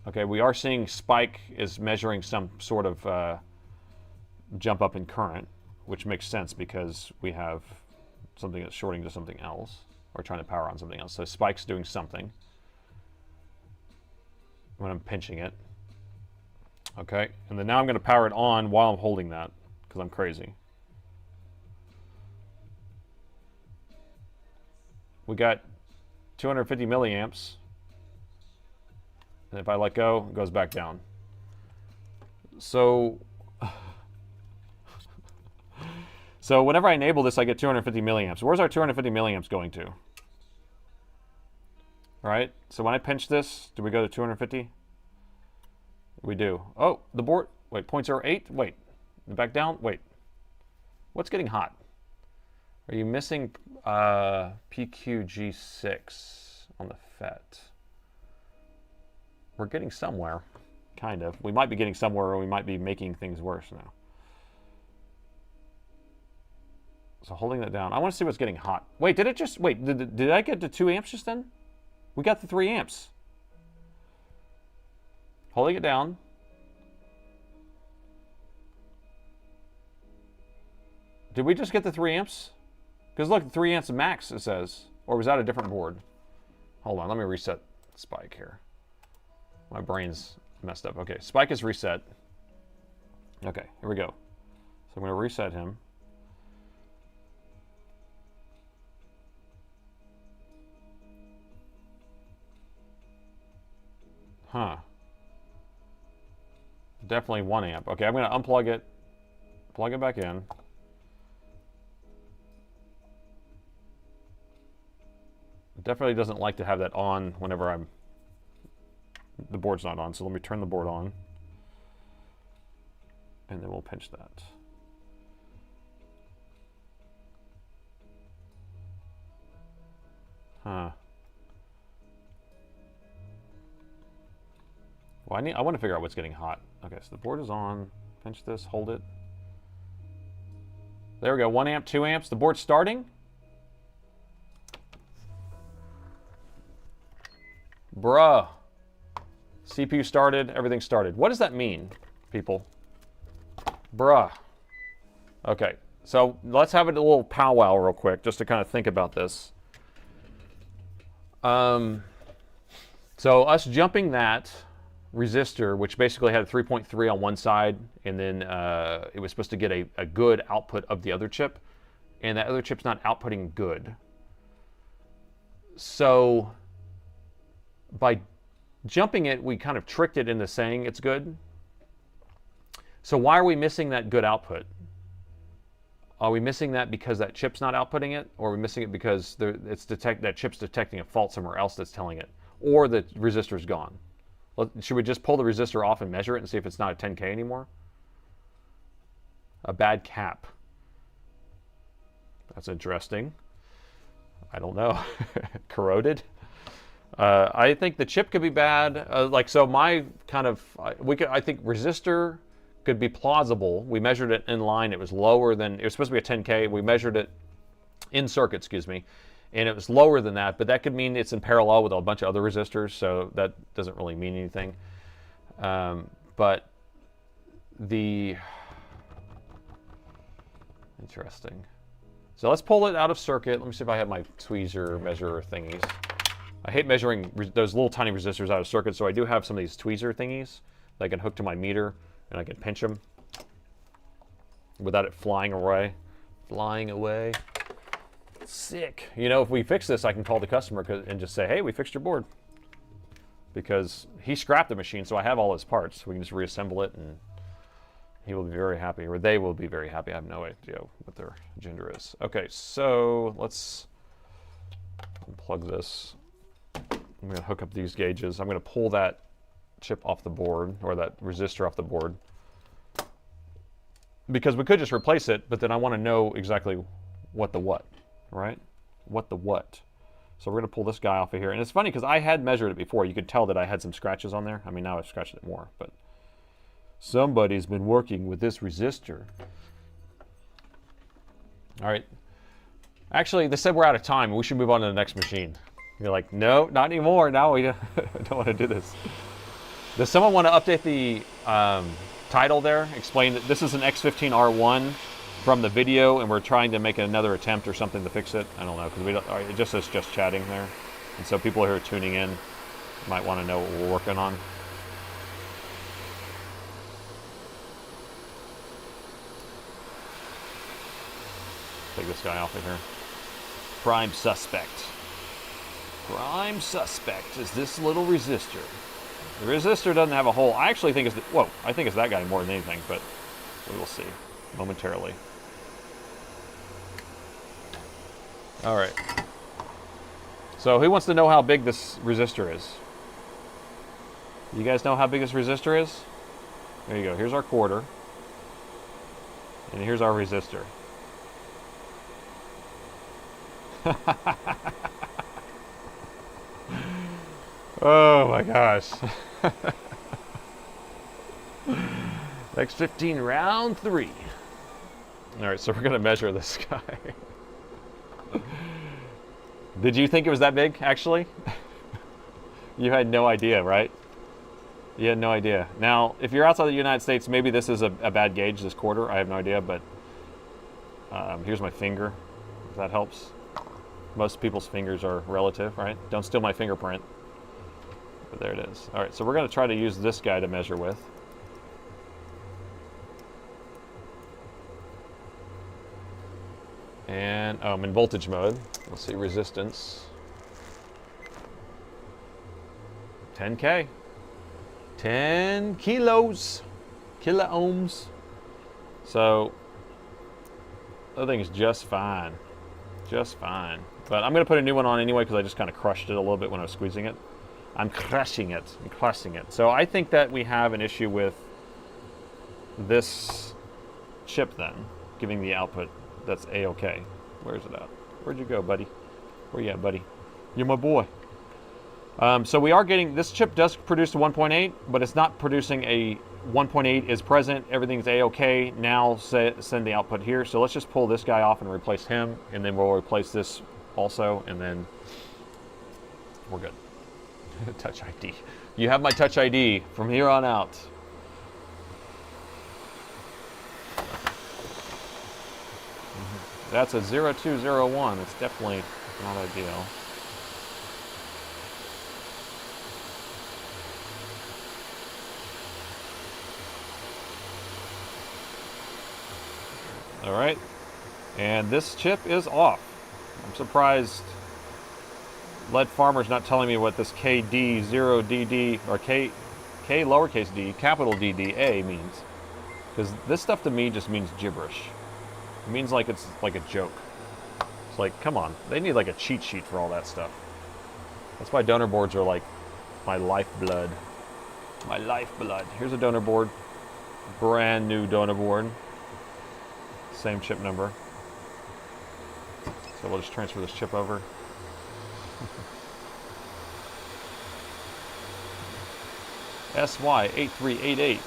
Okay, we are seeing spike is measuring some sort of jump up in current, which makes sense because we have something that's shorting to something else, or trying to power on something else. So spike's doing something when I'm pinching it. Okay, and then now I'm going to power it on while I'm holding that, because I'm crazy. We got 250 milliamps. And if I let go, it goes back down. So, so whenever I enable this, I get 250 milliamps. Where's our 250 milliamps going to? All right, so when I pinch this, do we go to 250? We do. Oh, the board, wait, 0.08? Wait, back down? Wait, what's getting hot? Are you missing PQG6 on the FET? We're getting somewhere, kind of. We might be getting somewhere, or we might be making things worse now. So holding that down. I want to see what's getting hot. Wait, did it just, wait, did I get to 2 amps just then? We got the 3 amps. pulling it down. Did we just get the 3 amps? Because look, 3 amps max, it says. Or was that a different board? Hold on, let me reset Spike here. My brain's messed up. Okay, Spike is reset. Okay, here we go. So I'm going to reset him. Huh. Definitely 1 amp. Okay, I'm going to unplug it, plug it back in. It definitely doesn't like to have that on whenever the board's not on. So let me turn the board on. And then we'll pinch that. Huh. Well, I want to figure out what's getting hot. Okay, so the board is on. Pinch this, hold it. There we go, 1 amp, 2 amps. The board's starting. Bruh. CPU started, everything started. What does that mean, people? Bruh. Okay, so let's have a little powwow real quick, just to kind of think about this. So us jumping that resistor, which basically had a 3.3 on one side, and then it was supposed to get a good output of the other chip, and that other chip's not outputting good. So by jumping it, we kind of tricked it into saying it's good. So why are we missing that good output? Are we missing that because that chip's not outputting it, or are we missing it because that chip's detecting a fault somewhere else that's telling it, or the resistor's gone? Should we just pull the resistor off and measure it and see if it's not a 10K anymore? A bad cap. That's interesting. I don't know. Corroded. I think the chip could be bad. So my kind of, I think resistor could be plausible. We measured it in line. It was lower than, it was supposed to be a 10K. We measured it in circuit, excuse me, and it was lower than that, but that could mean it's in parallel with a bunch of other resistors, so that doesn't really mean anything. But interesting. So let's pull it out of circuit. Let me see if I have my tweezer measure thingies. I hate measuring those little tiny resistors out of circuit, so I do have some of these tweezer thingies that I can hook to my meter, and I can pinch them without it flying away. Flying away. Sick. You know, if we fix this, I can call the customer and just say, hey, we fixed your board. Because he scrapped the machine, so I have all his parts. We can just reassemble it, and he will be very happy, or they will be very happy. I have no idea what their agenda is. Okay, so let's unplug this. I'm going to hook up these gauges. I'm going to pull that chip off the board, or that resistor off the board. Because we could just replace it, but then I want to know exactly what the what, right? What the what. So we're going to pull this guy off of here. And it's funny because I had measured it before. You could tell that I had some scratches on there. I mean, now I've scratched it more, but somebody's been working with this resistor. All right. Actually, they said we're out of time. We should move on to the next machine. You're like, no, not anymore. Now we don't want to do this. Does someone want to update the title there? Explain that this is an X15R1 from the video, and we're trying to make another attempt or something to fix it. I don't know, because we don't. It just says just chatting there, and so people who are tuning in might want to know what we're working on. Take this guy off of here. Prime suspect. Prime suspect is this little resistor. The resistor doesn't have a hole. I actually think it's I think it's that guy more than anything, but we will see momentarily. All right. So who wants to know how big this resistor is? You guys know how big this resistor is? There you go. Here's our quarter. And here's our resistor. Oh my gosh. X15 round 3. All right, so we're going to measure this guy. Did you think it was that big, actually? You had no idea, right? You had no idea. Now, if you're outside the United States, maybe this is a bad gauge, this quarter. I have no idea, but here's my finger, if that helps. Most people's fingers are relative, right? Don't steal my fingerprint. But there it is. All right, so we're going to try to use this guy to measure with. And I'm in voltage mode. Let's see, resistance. 10K. 10 kilos. Kilo ohms. So, that thing is just fine. Just fine. But I'm going to put a new one on anyway because I just kind of crushed it a little bit when I was squeezing it. I'm crushing it. I'm crushing it. So I think that we have an issue with this chip then, giving the output that's A-OK. Where's it at? Where'd you go, buddy? Where you at, buddy? You're my boy. So we are getting, this chip does produce a 1.8, but it's not producing a 1.8 is present. Everything's A-OK. Now send the output here. So let's just pull this guy off and replace him, and then we'll replace this also, and then we're good. Touch ID. You have my Touch ID from here on out. That's a 0201. It's definitely not ideal. All right, and this chip is off. I'm surprised Lead Farmer's not telling me what this KD0DD or K lowercase d, capital DDA means. Because this stuff to me just means gibberish. It means like it's like a joke. It's like, come on, they need like a cheat sheet for all that stuff. That's why donor boards are like my lifeblood. My lifeblood. Here's a donor board. Brand new donor board. Same chip number. So we'll just transfer this chip over. SY8388.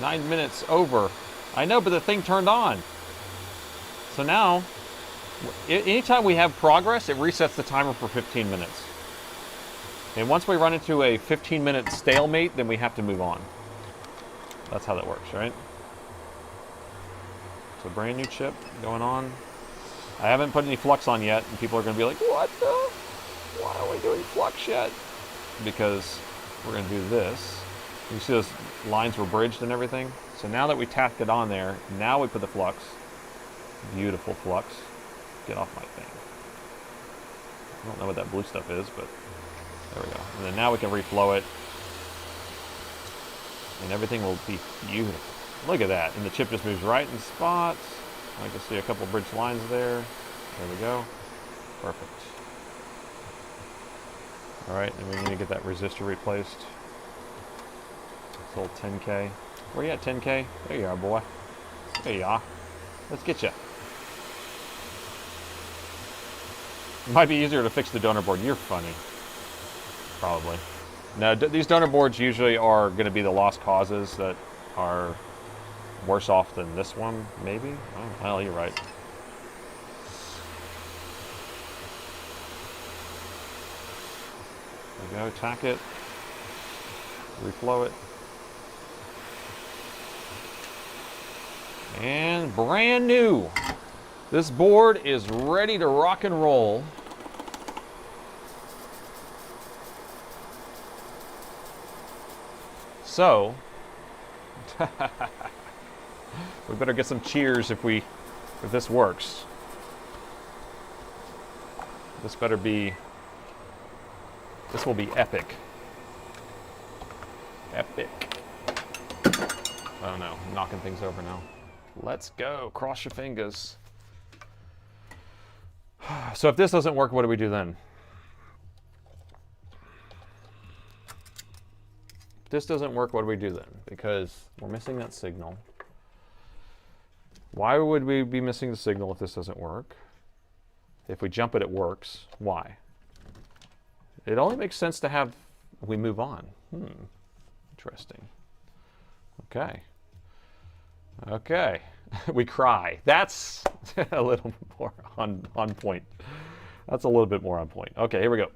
9 minutes over. I know, but the thing turned on. So now, anytime we have progress, it resets the timer for 15 minutes. And once we run into a 15-minute stalemate, then we have to move on. That's how that works, right? So brand new chip going on. I haven't put any flux on yet, and people are going to be like, what the? Why are we doing flux yet? Because we're going to do this. You see those lines were bridged and everything? So now that we tacked it on there, now we put the flux. Beautiful flux. Get off my thing. I don't know what that blue stuff is, but there we go. And then now we can reflow it. And everything will be beautiful. Look at that. And the chip just moves right in spots. I can see a couple bridge lines there. There we go. Perfect. All right, and we need to get that resistor replaced. It's old 10K. Where you at, 10K? There you are, boy. There you are. Let's get you. It might be easier to fix the donor board. You're funny. Probably. Now, these donor boards usually are going to be the lost causes that are worse off than this one, maybe? Oh, well, you're right. There we go, tack it, reflow it. And brand new. This board is ready to rock and roll. So, we better get some cheers if this works. This will be epic. Epic. Oh no, I'm knocking things over now. Let's go, cross your fingers. So if this doesn't work, what do we do then? If this doesn't work, what do we do then? Because we're missing that signal. Why would we be missing the signal if this doesn't work? If we jump it, it works. Why? It only makes sense to have we move on. Interesting. Okay. Okay. We cry. That's a little more on point. That's a little bit more on point. Okay, here we go.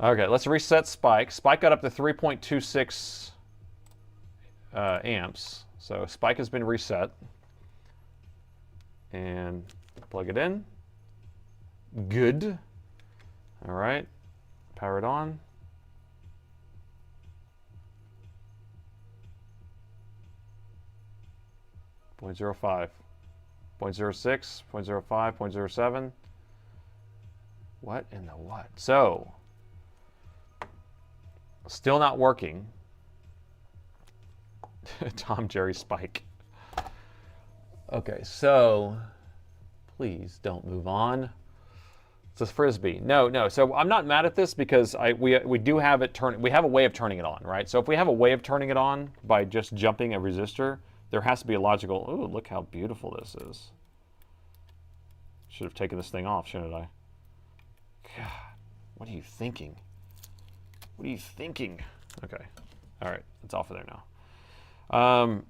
Okay, let's reset spike. Spike got up to 3.26 amps. So spike has been reset. And plug it in. Good. All right, power it on. .05, 0.06, 0.05, 0.07. What in the what? So, still not working. Tom Jerry Spike. Okay, so please don't move on. It's a frisbee. No. So I'm not mad at this because we do have it turn. We have a way of turning it on, right? So if we have a way of turning it on by just jumping a resistor, there has to be a logical. Oh, look how beautiful this is. Should have taken this thing off, shouldn't I? God, what are you thinking? What are you thinking? Okay, all right, it's off of there now.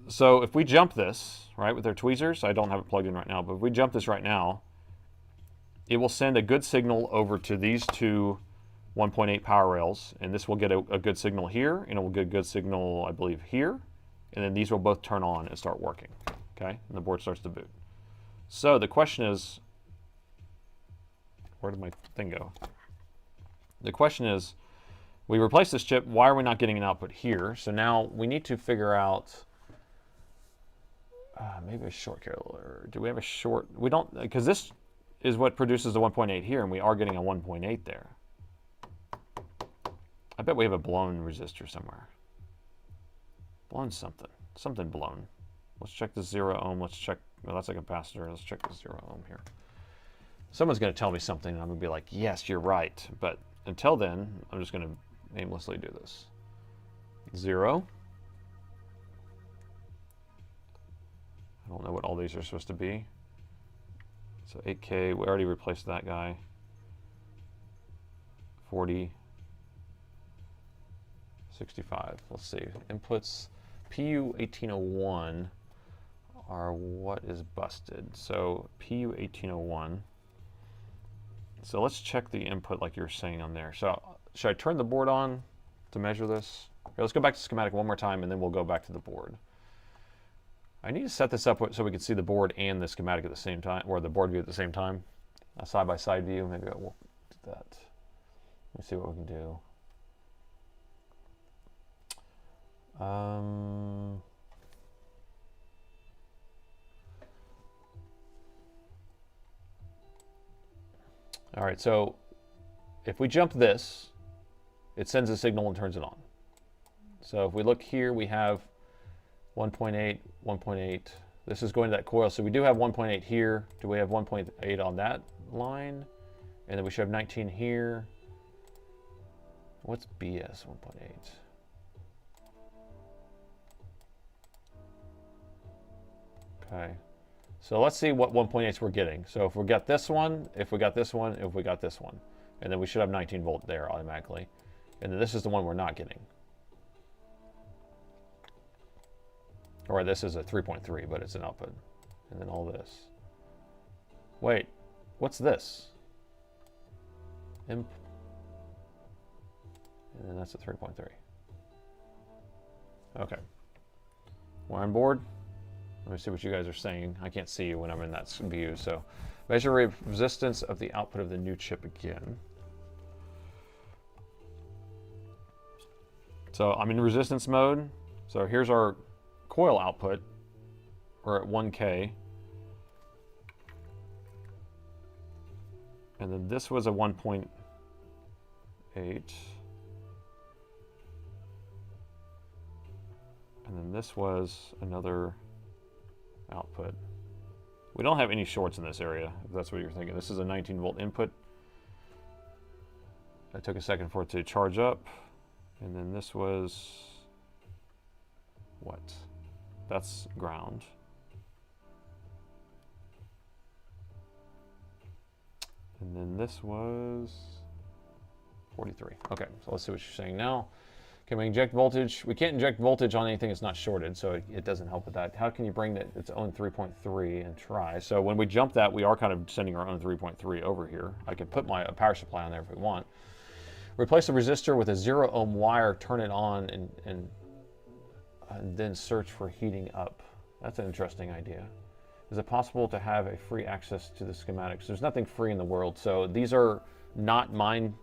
So if we jump this, right, with our tweezers, I don't have it plugged in right now, but if we jump this right now, it will send a good signal over to these two 1.8 power rails, and this will get a good signal here, and it will get a good signal, I believe, here, and then these will both turn on and start working, okay? And the board starts to boot. So the question is, where did my thing go? The question is, we replaced this chip, why are we not getting an output here? So now we need to figure out, maybe a short carrier. Do we have a short? We don't, because this is what produces the 1.8 here, and we are getting a 1.8 there. I bet we have a blown resistor somewhere. Blown something. Something blown. Let's check the 0 ohm. Let's check, well, that's a capacitor. Let's check the 0 ohm here. Someone's going to tell me something, and I'm going to be like, yes, you're right. But until then, I'm just going to aimlessly do this. 0. I don't know what all these are supposed to be. So 8K, we already replaced that guy. 40. 65. Let's see. Inputs PU 1801 are what is busted. So PU 1801. So let's check the input like you were saying on there. So should I turn the board on to measure this? Here, let's go back to schematic one more time, and then we'll go back to the board. I need to set this up so we can see the board and the schematic at the same time, or the board view at the same time. A side-by-side view. Maybe I will do that. Let me see what we can do. All right, so if we jump this, it sends a signal and turns it on. So if we look here, we have 1.8, 1.8. This is going to that coil. So we do have 1.8 here. Do we have 1.8 on that line? And then we should have 19 here. What's BS 1.8? Okay. So let's see what 1.8s we're getting. So if we got this one, if we got this one, if we got this one. And then we should have 19 volt there automatically. And then this is the one we're not getting. Or this is a 3.3, but it's an output. And then all this. Wait, what's this? Imp. And then that's a 3.3. Okay. We're on board. Let me see what you guys are saying. I can't see you when I'm in that view. So measure resistance of the output of the new chip again. So I'm in resistance mode. So here's our coil output. We're at 1K. And then this was a 1.8. And then this was another output. We don't have any shorts in this area, if that's what you're thinking. This is a 19 volt input. It took a second for it to charge up. And then this was what? That's ground. And then this was 43. Okay, so let's see what you're saying now. Can we inject voltage? We can't inject voltage on anything that's not shorted, so it doesn't help with that. How can you bring its own 3.3 and try? So when we jump that, we are kind of sending our own 3.3 over here. I could put a power supply on there if we want. Replace the resistor with a 0 ohm wire, turn it on, and then search for heating up. That's an interesting idea. Is it possible to have a free access to the schematics? There's nothing free in the world, so these are not mine.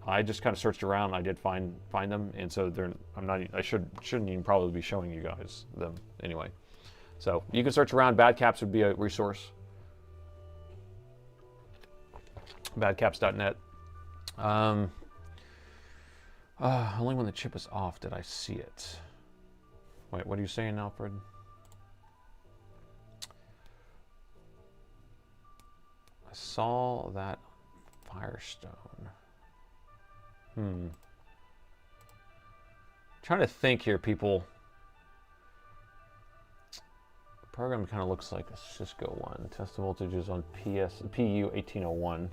I just kind of searched around. I did find them, and so I shouldn't even probably be showing you guys them anyway. So you can search around. Badcaps would be a resource. Badcaps.net. Only when the chip is off did I see it. Wait, what are you saying, Alfred? I saw that Firestone. Trying to think here, people. The program kind of looks like a Cisco one. Test the voltages on PU 1801.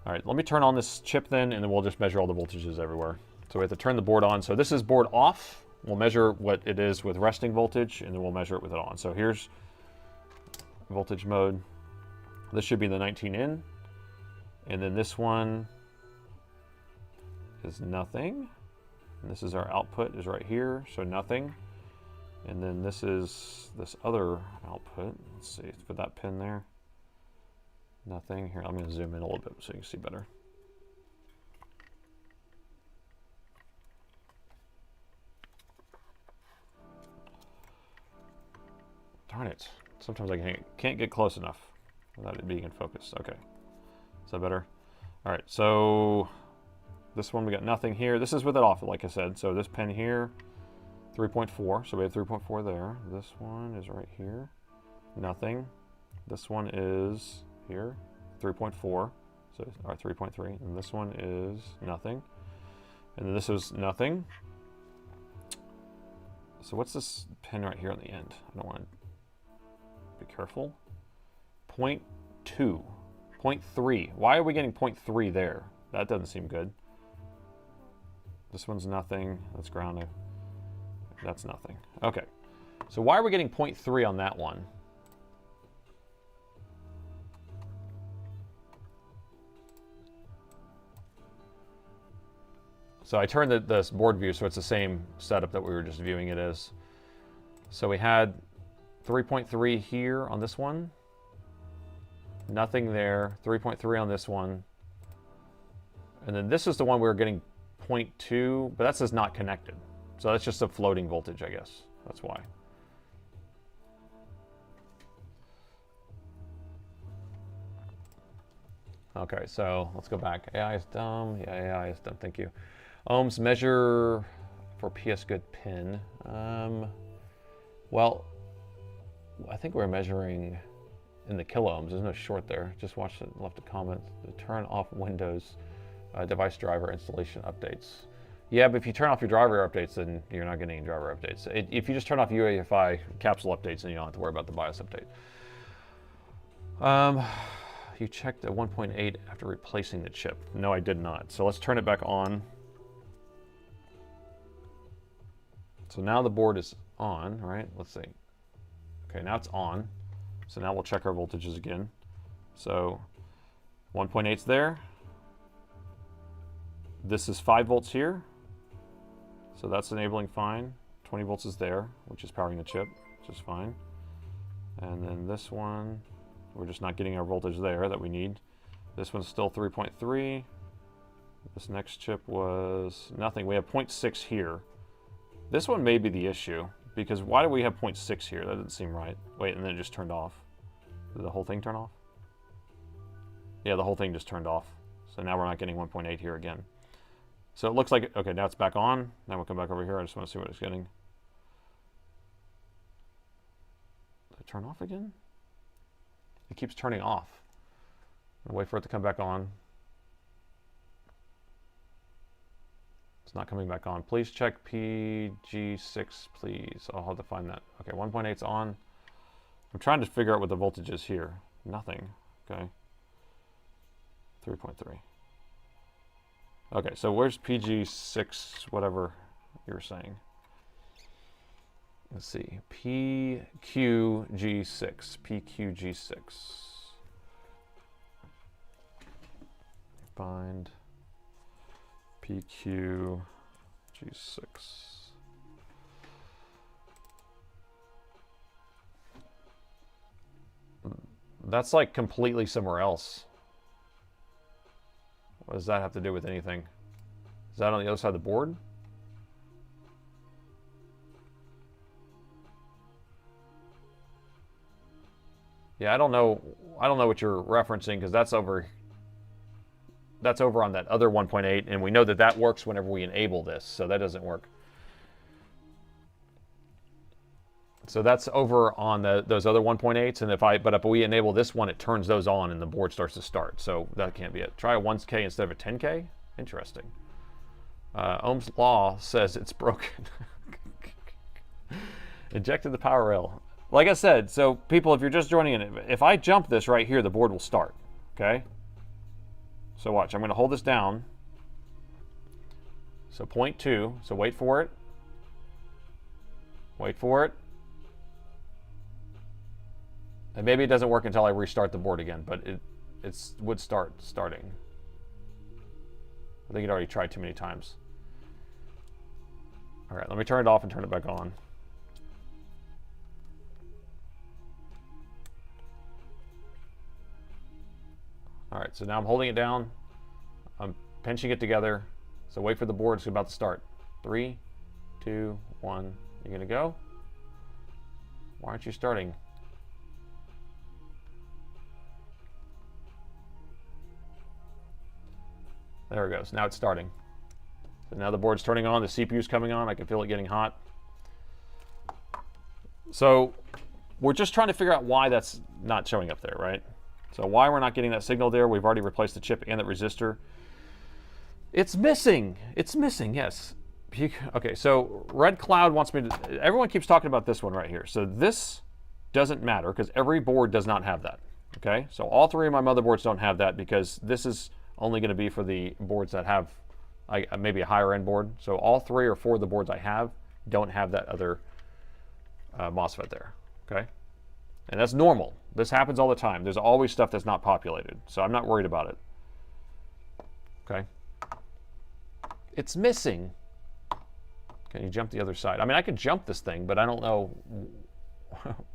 All right, let me turn on this chip then, and then we'll just measure all the voltages everywhere. So we have to turn the board on. So this is board off. We'll measure what it is with resting voltage, and then we'll measure it with it on. So here's voltage mode. This should be the 19 in. And then this one is nothing. And this is our output is right here, so nothing. And then this is this other output. Let's see, for that pin there. Nothing. Here, I'm going to zoom in a little bit so you can see better. Darn it. Sometimes I can't get close enough without it being in focus. Okay. Is that better? All right, so this one we got nothing here. This is with it off, like I said. So this pin here, 3.4. So we have 3.4 there. This one is right here. Nothing. This one is here, 3.4. So our 3.3. And this one is nothing. And then this is nothing. So what's this pin right here on the end? I don't want to be careful. 0.2. 0.3. Why are we getting 0.3 there? That doesn't seem good. This one's nothing. That's grounded. That's nothing. Okay. So why are we getting 0.3 on that one? So I turned this board view so it's the same setup that we were just viewing it as. So we had 3.3 here on this one. Nothing there. 3.3 on this one. And then this is the one we were getting 0.2, but that says not connected. So that's just a floating voltage, I guess. That's why. Okay, so let's go back. AI is dumb. Yeah, AI is dumb. Thank you. Ohms measure for PS good pin. Well, I think we're measuring in the kilo ohms. There's no short there. Just watch it, left a comment. The turn off Windows device driver installation updates. Yeah, but if you turn off your driver updates, then you're not getting any driver updates. If you just turn off UEFI capsule updates, then you don't have to worry about the BIOS update. You checked the 1.8 after replacing the chip. No, I did not. So let's turn it back on. So now the board is on, right? Let's see. Okay, now it's on. So now we'll check our voltages again. So 1.8's there. This is 5 volts here. So that's enabling fine. 20 volts is there, which is powering the chip, which is fine. And then this one, we're just not getting our voltage there that we need. This one's still 3.3. This next chip was nothing. We have 0.6 here. This one may be the issue, because why do we have 0.6 here? That doesn't seem right. Wait, and then it just turned off. Did the whole thing turn off? Yeah, the whole thing just turned off. So now we're not getting 1.8 here again. So it looks like, okay, now it's back on. Now we'll come back over here. I just want to see what it's getting. Did it turn off again? It keeps turning off. I'll wait for it to come back on. It's not coming back on. Please check PG6, please. I'll have to find that. Okay, 1.8's on. I'm trying to figure out what the voltage is here. Nothing. Okay. 3.3. Okay, so where's PG6, whatever you were saying? Let's see. PQG6. PQG6. Find PQ G6. That's like completely somewhere else. What does that have to do with anything? Is that on the other side of the board? Yeah, I don't know what you're referencing, because that's over on that other 1.8, and we know that that works whenever we enable this, so that doesn't work. So that's over on those other 1.8s, and if we enable this one, it turns those on and the board starts to start. So that can't be it. Try a 1K instead of a 10K. Interesting. Ohm's law says it's broken. Injected the power rail. Like I said, so people, if you're just joining in, if I jump this right here, the board will start. Okay. So watch. I'm going to hold this down. So 0.2. So wait for it. Wait for it. And maybe it doesn't work until I restart the board again, but it would start starting. I think it already tried too many times. All right, let me turn it off and turn it back on. All right, so now I'm holding it down. I'm pinching it together. So wait for the board, it's about to start. 3, 2, 1, you're gonna go? Why aren't you starting? There it goes. Now it's starting. So now the board's turning on. The CPU's coming on. I can feel it getting hot. So we're just trying to figure out why that's not showing up there, right? So why we're not getting that signal there. We've already replaced the chip and the resistor. It's missing. It's missing, yes. Okay, so Red Cloud wants me to... Everyone keeps talking about this one right here. So this doesn't matter because every board does not have that. Okay, so all three of my motherboards don't have that because this is only going to be for the boards that have maybe a higher end board. So all 3 or 4 of the boards I have don't have that other MOSFET there, okay? And that's normal. This happens all the time. There's always stuff that's not populated, so I'm not worried about it, okay? It's missing. Can you jump the other side? I mean, I could jump this thing, but I don't know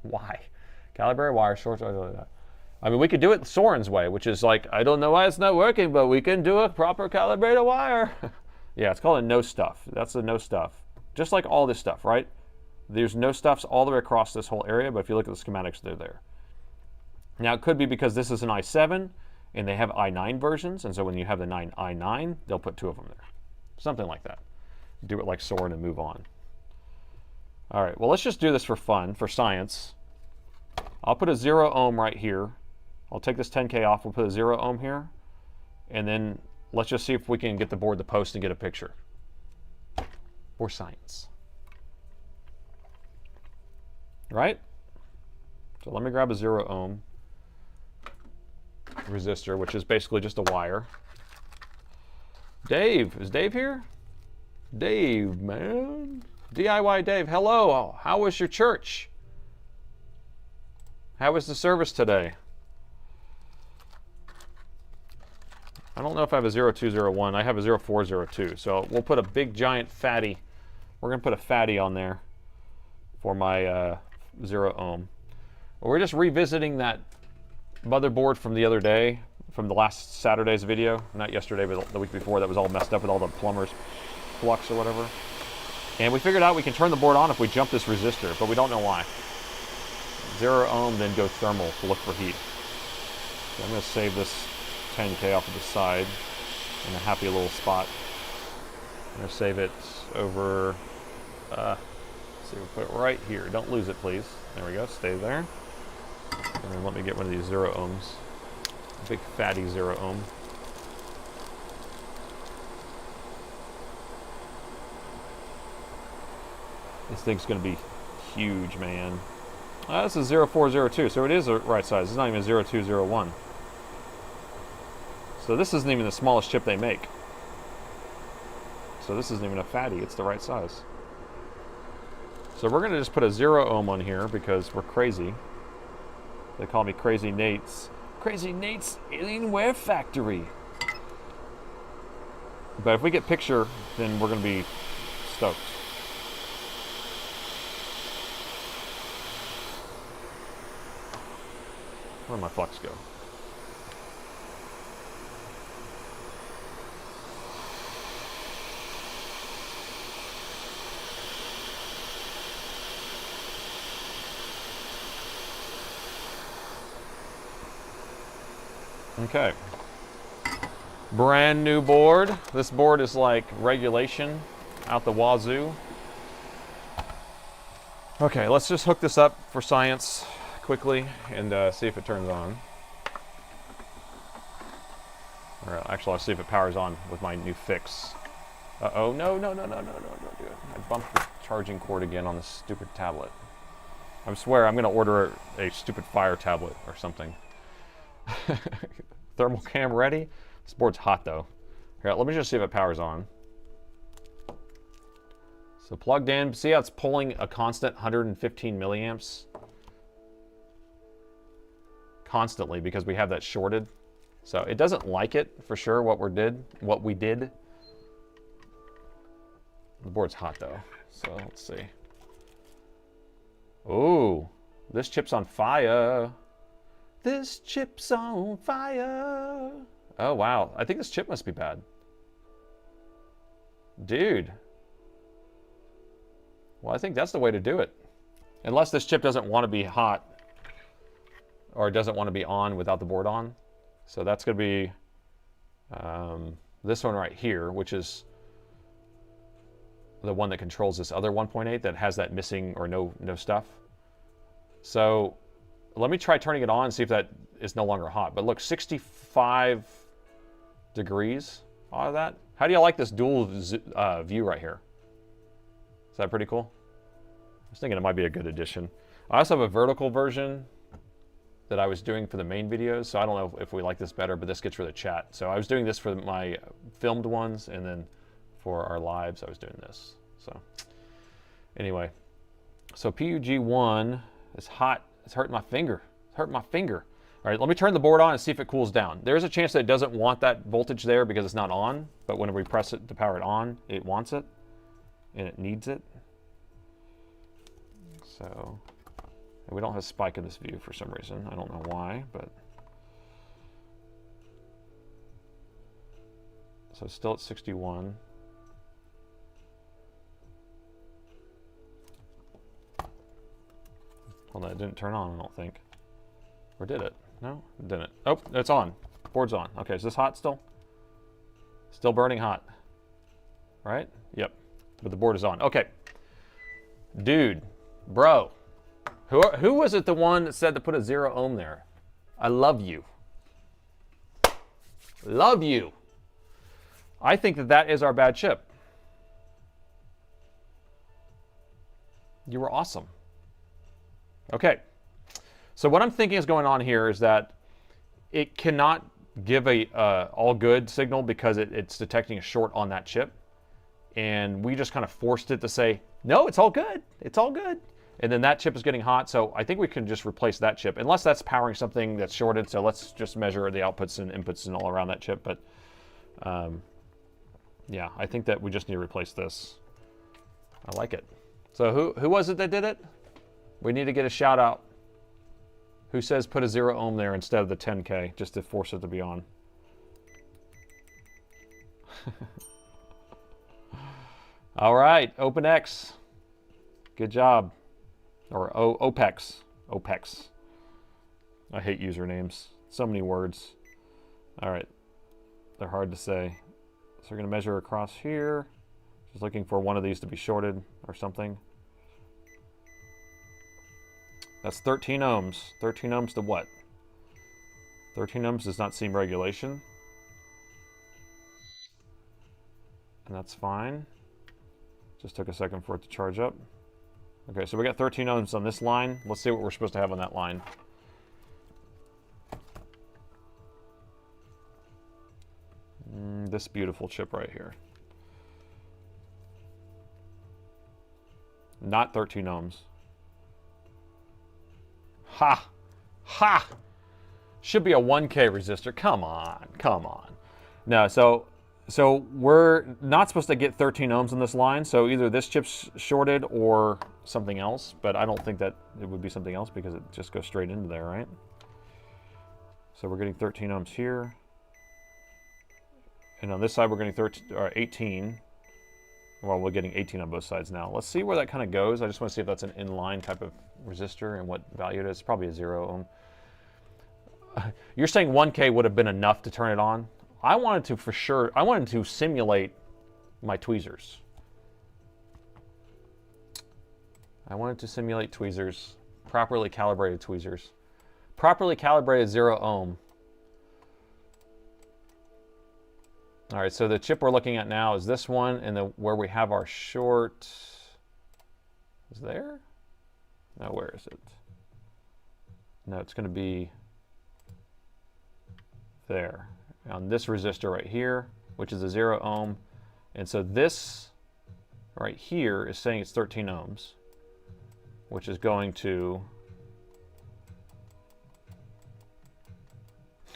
why. Calibrate wire short. I mean, we could do it Soren's way, which is like, I don't know why it's not working, but we can do a proper calibrated wire. Yeah, it's called a no stuff. That's a no stuff. Just like all this stuff, right? There's no stuffs all the way across this whole area, but if you look at the schematics, they're there. Now, it could be because this is an i7, and they have i9 versions, and so when you have the i9, they'll put 2 of them there. Something like that. Do it like Soren and move on. All right, well, let's just do this for fun, for science. I'll put a 0 ohm right here. I'll take this 10K off, we'll put a 0 ohm here, and then let's just see if we can get the board to post and get a picture. For science. Right? So let me grab a 0 ohm resistor, which is basically just a wire. Dave, is Dave here? Dave, man. DIY Dave, hello, how was your church? How was the service today? I don't know if I have a 0201. I have a 0402. So we'll put a big giant fatty. We're going to put a fatty on there for my 0 ohm. We're just revisiting that motherboard from the other day, from the last Saturday's video. Not yesterday, but the week before. That was all messed up with all the plumber's flux or whatever. And we figured out we can turn the board on if we jump this resistor, but we don't know why. 0 ohm, then go thermal to look for heat. So I'm going to save this 10K off of the side in a happy little spot. I'm going to save it over, let's see, we'll put it right here. Don't lose it, please. There we go, stay there. And then let me get one of these 0 ohms. A big fatty 0 ohm. This thing's going to be huge, man. This is 0402, so it is the right size. It's not even 0201. So this isn't even the smallest chip they make. So this isn't even a fatty, it's the right size. So we're going to just put a 0 ohm on here because we're crazy. They call me Crazy Nate's. Crazy Nate's Alienware Factory. But if we get picture, then we're going to be stoked. Where'd my flux go? Okay. Brand new board. This board is like regulation out the wazoo. Okay, let's just hook this up for science quickly and see if it turns on. Or actually, I'll see if it powers on with my new fix. Uh-oh, no, don't do it. I bumped the charging cord again on this stupid tablet. I swear I'm gonna order a stupid Fire tablet or something. Thermal cam ready? This board's hot though. Here, let me just see if it powers on. So plugged in, see how it's pulling a constant 115 milliamps? Constantly, because we have that shorted. So it doesn't like it for sure what we did. The board's hot though, so let's see. Ooh, this chip's on fire. This chip's on fire. Oh wow, I think this chip must be bad. Dude. Well, I think that's the way to do it. Unless this chip doesn't want to be hot or doesn't want to be on without the board on. So that's going to be this one right here, which is the one that controls this other 1.8 that has that missing or no stuff. So let me try turning it on and see if that is no longer hot. But look, 65 degrees out of that. How do you like this dual view right here? Is that pretty cool? I was thinking it might be a good addition. I also have a vertical version that I was doing for the main videos, so I don't know if we like this better, but this gets rid of chat. So I was doing this for my filmed ones, and then for our lives, I was doing this. So anyway, so PUG1 is hot. It's hurting my finger. It's hurting my finger. All right, let me turn the board on and see if it cools down. There's a chance that it doesn't want that voltage there because it's not on, but when we press it to power it on, it wants it, and it needs it. So we don't have a spike in this view for some reason. I don't know why, but. So it's still at 61. Well, that didn't turn on, I don't think. Or did it? No, it didn't. Oh, it's on. Board's on. Okay, is this hot still? Still burning hot. Right? Yep. But the board is on. Okay. Dude, bro. Who was it the one that said to put a 0 ohm there? I love you. Love you. I think that that is our bad chip. You were awesome. Okay. So what I'm thinking is going on here is that it cannot give a all good signal because it's detecting a short on that chip. And we just kind of forced it to say, no, it's all good. It's all good. And then that chip is getting hot, so I think we can just replace that chip, unless that's powering something that's shorted. So let's just measure the outputs and inputs and all around that chip. But yeah, I think that we just need to replace this. I like it. So who was it that did it? We need to get a shout out. Who says put a 0 ohm there instead of the 10K, just to force it to be on? All right, OpenX. Good job. Or OPEX. OPEX. I hate usernames. So many words. All right. They're hard to say. So we're going to measure across here. Just looking for one of these to be shorted or something. That's 13 ohms. 13 ohms to what? 13 ohms does not seem regulation. And that's fine. Just took a second for it to charge up. Okay, so we got 13 ohms on this line. Let's see what we're supposed to have on that line. This beautiful chip right here. Not 13 ohms. Ha! Ha! Should be a 1K resistor. Come on, come on. No, so So we're not supposed to get 13 ohms in this line, so either this chip's shorted or something else, but I don't think that it would be something else because it just goes straight into there, right? So we're getting 13 ohms here. And on this side we're getting 18. Well, we're getting 18 on both sides now. Let's see where that kind of goes. I just want to see if that's an inline type of resistor and what value it is. It's probably a 0 ohm. You're saying 1K would have been enough to turn it on? I wanted to, for sure, I wanted to simulate my tweezers. I wanted to simulate tweezers, properly calibrated tweezers. Properly calibrated 0 ohm. All right, so the chip we're looking at now is this one, and where we have our short is there? No, where is it? No, it's going to be there. On this resistor right here, which is a 0 ohm. And so this right here is saying it's 13 ohms, which is going to,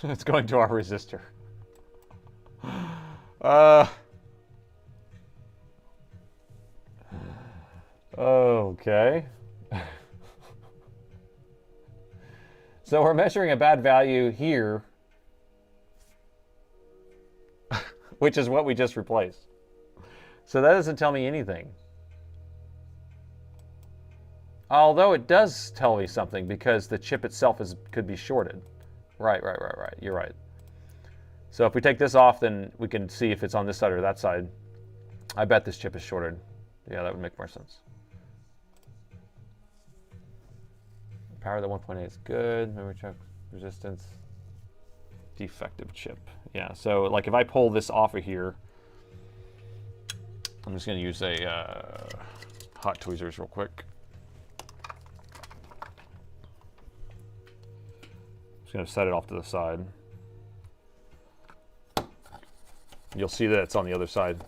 it's going to our resistor. Okay. So we're measuring a bad value here, which is what we just replaced. So that doesn't tell me anything. Although it does tell me something because the chip itself could be shorted. Right. You're right. So if we take this off, then we can see if it's on this side or that side. I bet this chip is shorted. Yeah, that would make more sense. Power to 1.8 is good. Memory check resistance. Defective chip. Yeah, so like if I pull this off of here, I'm just going to use a hot tweezers real quick. Just going to set it off to the side. You'll see that it's on the other side.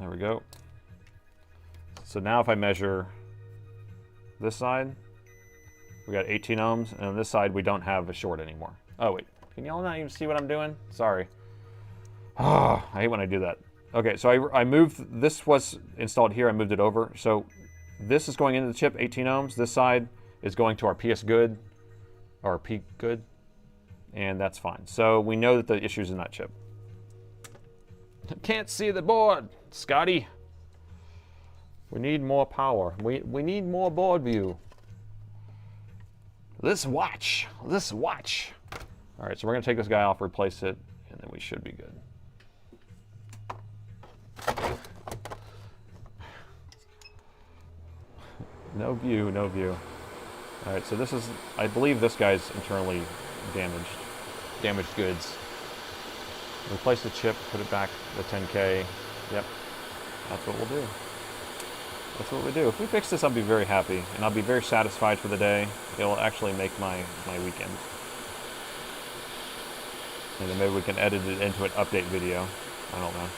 There we go. So now if I measure this side, we got 18 ohms, and on this side we don't have a short anymore. Oh wait, can y'all not even see what I'm doing? Sorry. Oh, I hate when I do that. Okay, so I moved, this was installed here, I moved it over. So this is going into the chip, 18 ohms. This side is going to our PS good, or P good, and that's fine. So we know that the issue's in that chip. Can't see the board, Scotty. We need more power. We need more board view. This watch. All right, so we're gonna take this guy off, replace it, and then we should be good. No view, no view. All right, so this is, I believe this guy's internally damaged goods. Replace the chip, put it back the 10K. Yep, that's what we'll do. That's what we do. If we fix this, I'll be very happy, and I'll be very satisfied for the day. It'll actually make my weekend. And then maybe we can edit it into an update video. I don't know.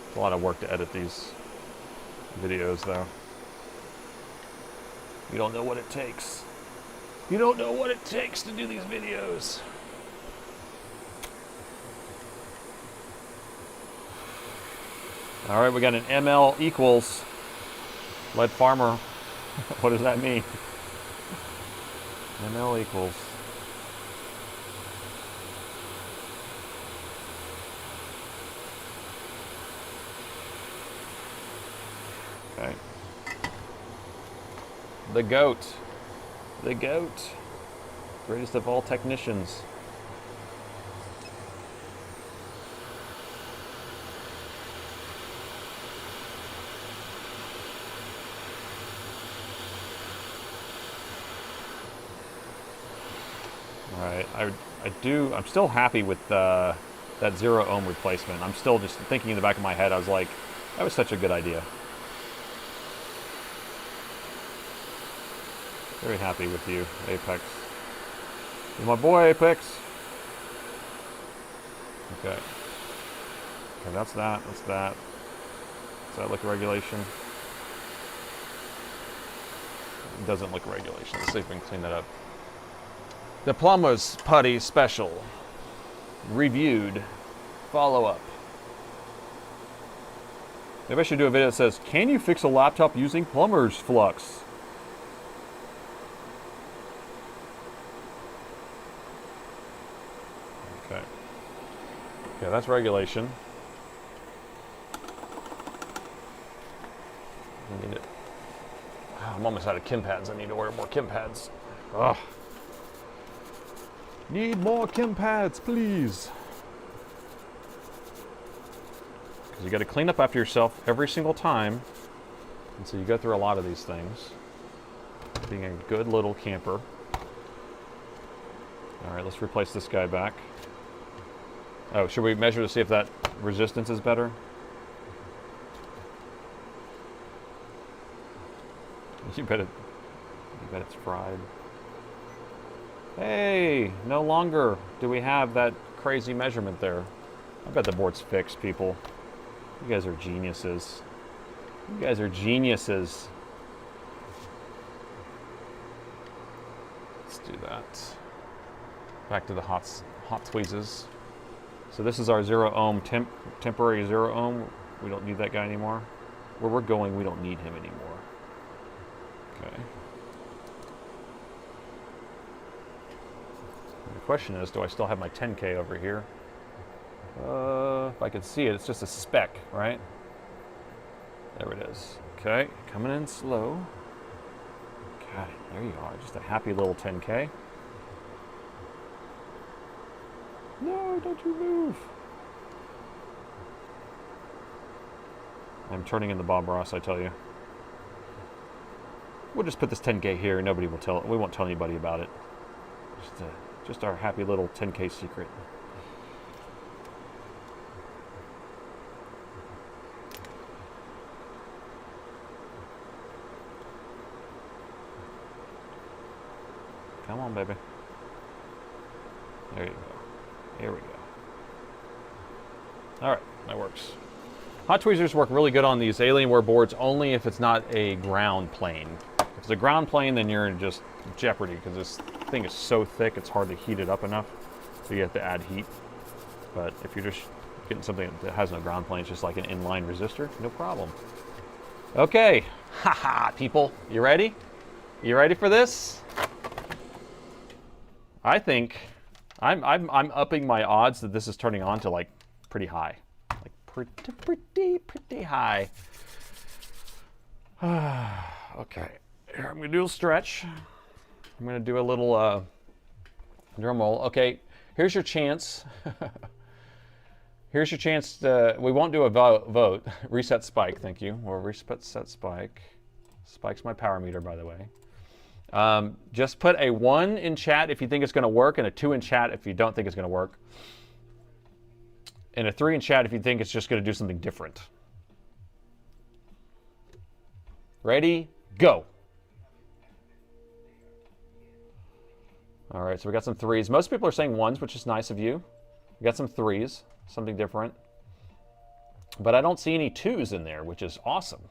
It's a lot of work to edit these videos, though. You don't know what it takes. You don't know what it takes to do these videos. All right, we got an ML equals lead farmer. What does that mean? ML equals. Okay. The GOAT. The GOAT. Greatest of all technicians. Alright, I'm still happy with that 0 ohm replacement. I'm still just thinking in the back of my head, I was like, that was such a good idea. Very happy with you, Apex. You're my boy, Apex. Okay. Okay, that's that. That's that. Does that look regulation? It doesn't look regulation. Let's see if we can clean that up. The plumber's putty special. Reviewed. Follow up. Maybe I should do a video that says, can you fix a laptop using plumber's flux? Okay. Okay, that's regulation. I need it. I'm almost out of Kim pads. I need to order more Kim pads. Ugh. Need more Kim pads, please. Because you got to clean up after yourself every single time. And so you go through a lot of these things. Being a good little camper. All right, let's replace this guy back. Oh, should we measure to see if that resistance is better? You bet it's fried. Hey, no longer do we have that crazy measurement there. I bet the board's fixed, people. You guys are geniuses. You guys are geniuses. Let's do that. Back to the hot tweezers. So this is our 0 ohm temporary 0 ohm. We don't need that guy anymore. Where we're going, we don't need him anymore. Okay. The question is, do I still have my 10K over here? If I could see it, it's just a speck, right? There it is. Okay, coming in slow. Okay, there you are. Just a happy little 10K. No, don't you move. I'm turning in the Bob Ross, I tell you. We'll just put this 10K here. Nobody will tell. We won't tell anybody about it. Just our happy little 10K secret. Come on, baby. There you go. Here we go. All right, that works. Hot tweezers work really good on these Alienware boards only if it's not a ground plane. If it's a ground plane, then you're in just jeopardy because this thing is so thick it's hard to heat it up enough. So you have to add heat. But if you're just getting something that has no ground plane, it's just like an inline resistor, no problem. Okay, haha, people, you ready? You ready for this? I think I'm upping my odds that this is turning on to like pretty high. Pretty high. Okay, here I'm gonna do a stretch. I'm gonna do a little drum roll. Okay, here's your chance. Here's your chance to, we won't do a vote. Reset spike, thank you. Or reset spike. Spike's my power meter, by the way. Just put a 1 in chat if you think it's gonna work, and a 2 in chat if you don't think it's gonna work. And a 3 in chat if you think it's just going to do something different. Ready? Go. All right, so we got some 3s. Most people are saying 1s, which is nice of you. We got some 3s, something different. But I don't see any 2s in there, which is awesome.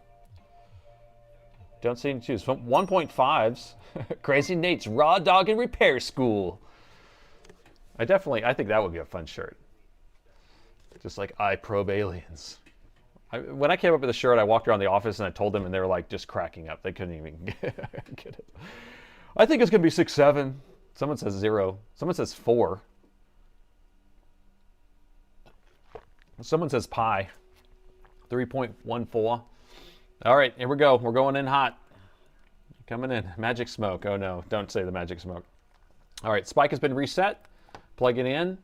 Don't see any 2s. 1.5s. Crazy Nate's Raw Dog and Repair School. I think that would be a fun shirt. Just like, I probe aliens. When I came up with the shirt, I walked around the office and I told them, and they were like just cracking up. They couldn't even get it. I think it's going to be 6, 7. Someone says 0. Someone says 4. Someone says pi. 3.14. All right, here we go. We're going in hot. Coming in. Magic smoke. Oh no, don't say the magic smoke. All right, spike has been reset. Plug it in.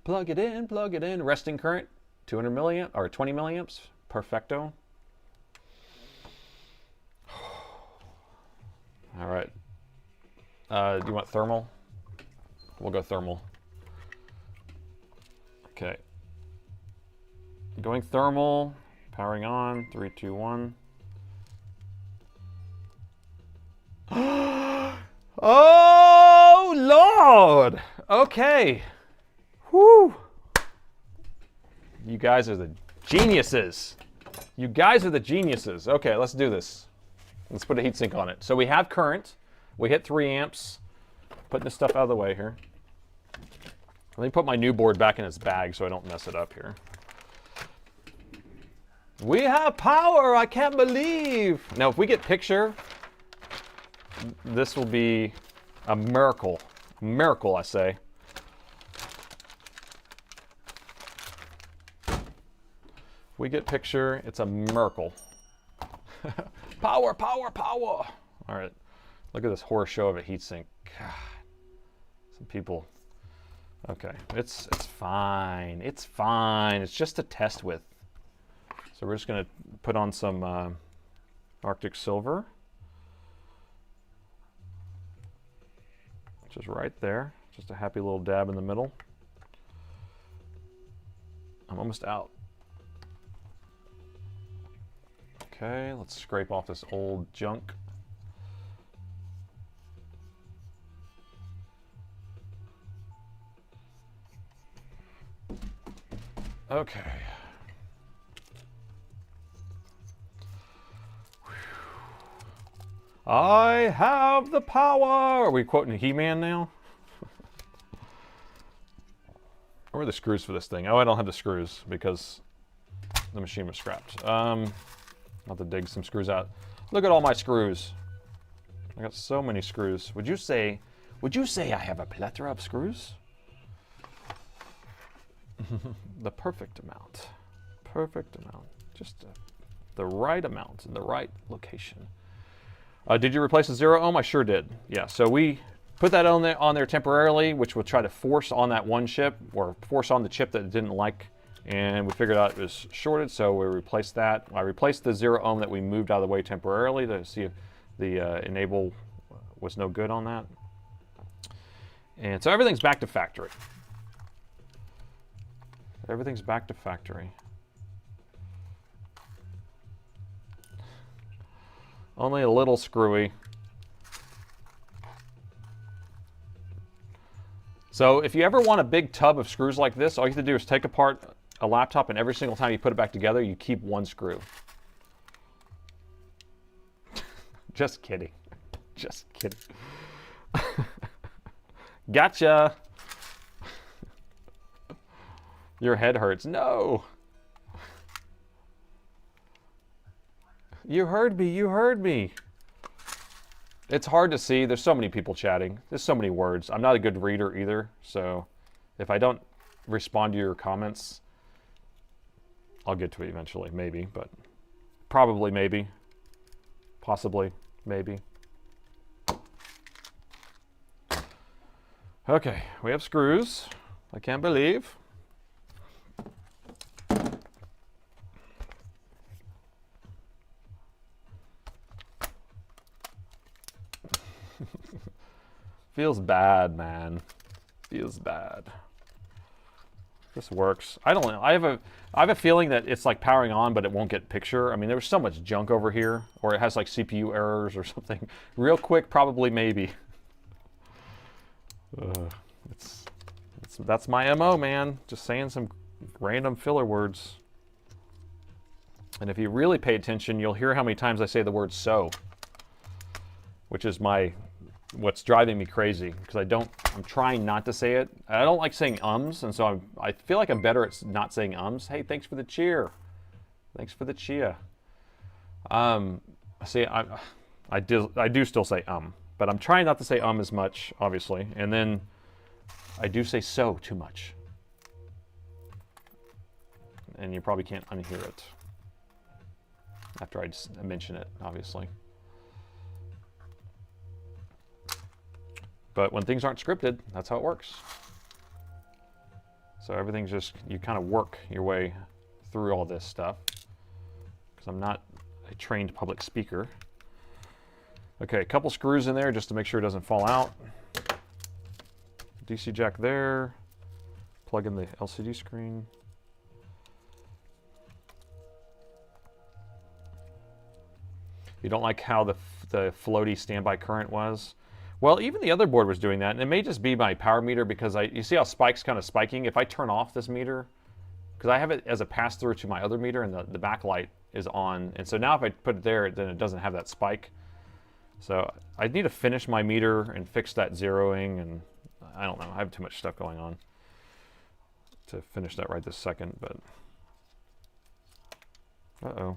Plug it in, plug it in. Resting current, 200 milliamp or 20 milliamps. Perfecto. All right. Do you want thermal? We'll go thermal. Okay. Going thermal. Powering on. 3, 2, 1. Oh, Lord. Okay. Whew. You guys are the geniuses. You guys are the geniuses. Okay, let's do this. Let's put a heatsink on it. So we have current. We hit 3 amps. Putting this stuff out of the way here. Let me put my new board back in its bag so I don't mess it up here. We have power, I can't believe. Now, if we get picture, this will be a miracle. Miracle, I say. If we get picture, it's a miracle. Power, power, power. All right, look at this horror show of a heatsink. God, some people. Okay, it's fine. It's fine. It's just a test with. So we're just going to put on some Arctic Silver, which is right there. Just a happy little dab in the middle. I'm almost out. Okay, let's scrape off this old junk. Okay. I have the power. Are we quoting He-Man now? Where are the screws for this thing? Oh, I don't have the screws because the machine was scrapped. I'll have to dig some screws out. Look at all my screws. I got so many screws. Would you say I have a plethora of screws? The perfect amount. Perfect amount. Just the right amount in the right location. Did you replace the 0 ohm? I sure did. Yeah, so we put that on there temporarily, which will try to force on that one chip, or force on the chip that it didn't like, and we figured out it was shorted, so we replaced that. I replaced the 0 ohm that we moved out of the way temporarily to see if the enable was no good on that. And so everything's back to factory. Everything's back to factory. Only a little screwy. So if you ever want a big tub of screws like this, all you have to do is take apart a laptop, and every single time you put it back together, you keep one screw. Just kidding. Just kidding. Gotcha. Your head hurts. No. You heard me. You heard me. It's hard to see. There's so many people chatting. There's so many words. I'm not a good reader either. So if I don't respond to your comments, I'll get to it eventually. Maybe, but probably maybe. Possibly maybe. Okay, we have screws. I can't believe. Feels bad, man. Feels bad. This works. I don't know. I have a feeling that it's like powering on, but it won't get picture. I mean, there was so much junk over here, or it has like CPU errors or something. Real quick, probably, maybe. That's my MO, man. Just saying some random filler words. And if you really pay attention, you'll hear how many times I say the word "so," which is what's driving me crazy, because I'm trying not to say it. I don't like saying ums, and so I feel like I'm better at not saying ums. Hey, thanks for the cheer. Thanks for the cheer. See, I do still say but I'm trying not to say as much, obviously, and then I do say so too much. And you probably can't unhear it after I just mention it, obviously. But when things aren't scripted, that's how it works. So everything's just, you kind of work your way through all this stuff, because I'm not a trained public speaker. Okay, a couple screws in there just to make sure it doesn't fall out. DC jack there. Plug in the LCD screen. You don't like how the floaty standby current was? Well, even the other board was doing that, and it may just be my power meter, because you see how spike's kind of spiking? If I turn off this meter, because I have it as a pass-through to my other meter, and the backlight is on, and so now if I put it there, then it doesn't have that spike. So I need to finish my meter and fix that zeroing, and I don't know, I have too much stuff going on to finish that right this second, but uh-oh.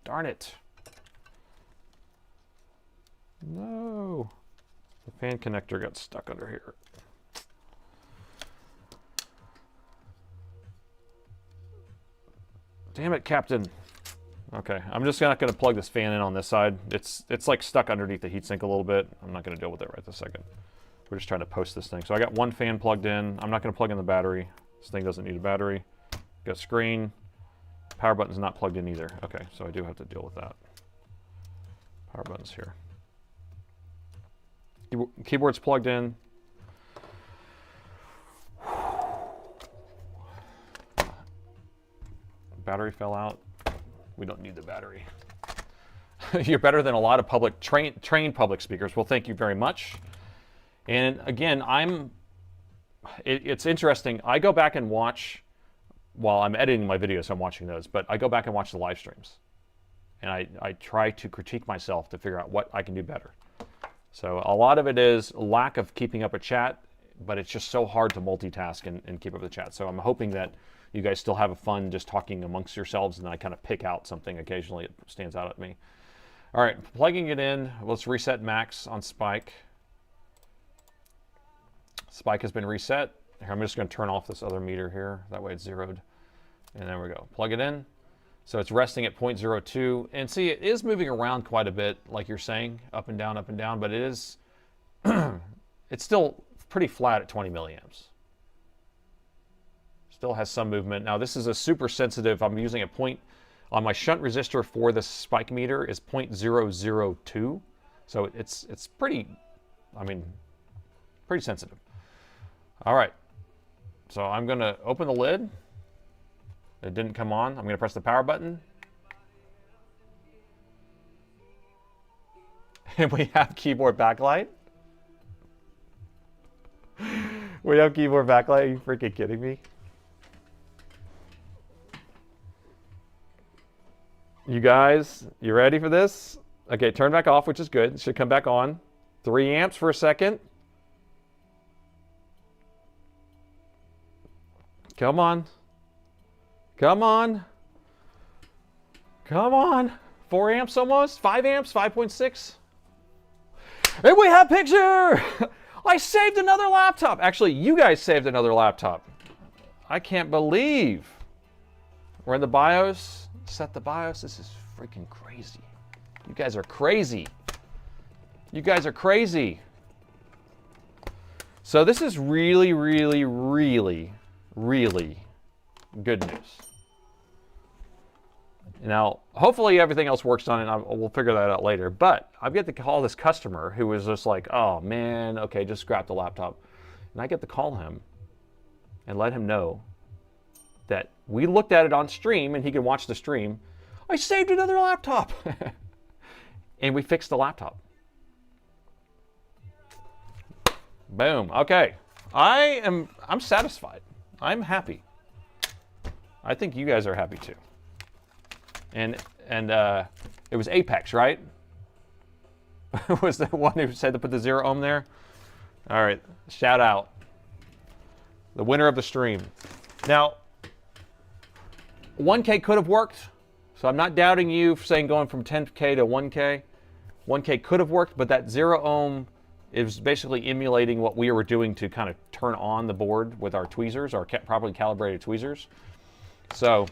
Darn it. No. The fan connector got stuck under here. Damn it, Captain. Okay, I'm just not going to plug this fan in on this side. It's like stuck underneath the heatsink a little bit. I'm not going to deal with it right this second. We're just trying to post this thing. So I got one fan plugged in. I'm not going to plug in the battery. This thing doesn't need a battery. Got a screen. Power button's not plugged in either. Okay, so I do have to deal with that. Power button's here. Keyboard's plugged in. Battery fell out. We don't need the battery. You're better than a lot of trained public speakers. Well, thank you very much. And again, it's interesting. I go back and watch, while I'm editing my videos, so I'm watching those, but I go back and watch the live streams. And I try to critique myself to figure out what I can do better. So a lot of it is lack of keeping up a chat, but it's just so hard to multitask and keep up with the chat. So I'm hoping that you guys still have fun just talking amongst yourselves, and then I kind of pick out something occasionally that stands out at me. All right, plugging it in. Let's reset max on Spike. Spike has been reset. Here, I'm just going to turn off this other meter here. That way it's zeroed. And there we go. Plug it in. So it's resting at 0.02. And see, it is moving around quite a bit, like you're saying, up and down, but it is, it's still pretty flat at 20 milliamps. Still has some movement. Now this is a super sensitive, I'm using a point, on my shunt resistor for the Spike meter is 0.002. So it's pretty, I mean, pretty sensitive. All right, so I'm gonna open the lid. It didn't come on. I'm gonna press the power button. And we have keyboard backlight. We have keyboard backlight, are you freaking kidding me? You guys, you ready for this? Okay, turn back off, which is good. It should come back on. 3 amps for a second. Come on. Come on. Come on. 4 amps almost. 5 amps, 5.6. And we have picture! I saved another laptop. Actually, you guys saved another laptop. I can't believe. We're in the BIOS. Set the BIOS. This is freaking crazy. You guys are crazy. You guys are crazy. So this is really, really, really, really good news. Now, hopefully everything else works on it, and we'll figure that out later. But I've got to call this customer who was just like, oh man, okay, just scrap the laptop. And I get to call him and let him know that we looked at it on stream and he could watch the stream. I saved another laptop. And we fixed the laptop. Boom. Okay. I'm satisfied. I'm happy. I think you guys are happy too. And it was Apex, right? Was the one who said to put the 0 ohm there? All right, shout out. The winner of the stream. Now, 1K could have worked, so I'm not doubting you for saying going from 10K to 1K. 1K could have worked, but that 0 ohm is basically emulating what we were doing to kind of turn on the board with our tweezers, our properly calibrated tweezers. So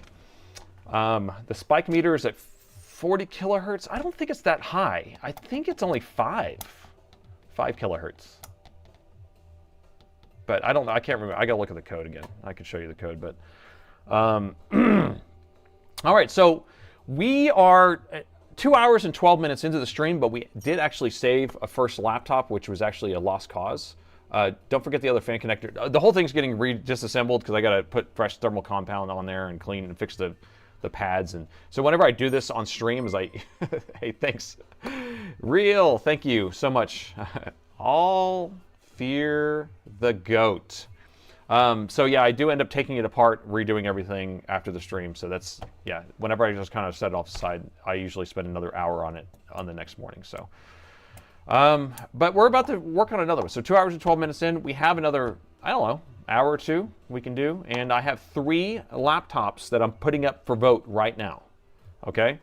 the Spike meter is at 40 kilohertz. I don't think it's that high. I think it's only 5 kilohertz. But I don't know. I can't remember. I got to look at the code again. I could show you the code, but all right. So we are 2 hours and 12 minutes into the stream, but we did actually save a first laptop, which was actually a lost cause. Don't forget the other fan connector. The whole thing's getting disassembled because I got to put fresh thermal compound on there and clean and fix the pads. And so whenever I do this on stream, is like, hey, thanks. Real, thank you so much. All fear the goat. So yeah, I do end up taking it apart, redoing everything after the stream. So that's, yeah, whenever I just kind of set it off the side, I usually spend another hour on it on the next morning. So, but we're about to work on another one. So 2 hours and 12 minutes in, we have another, I don't know, hour or two we can do. And I have 3 laptops that I'm putting up for vote right now. Okay.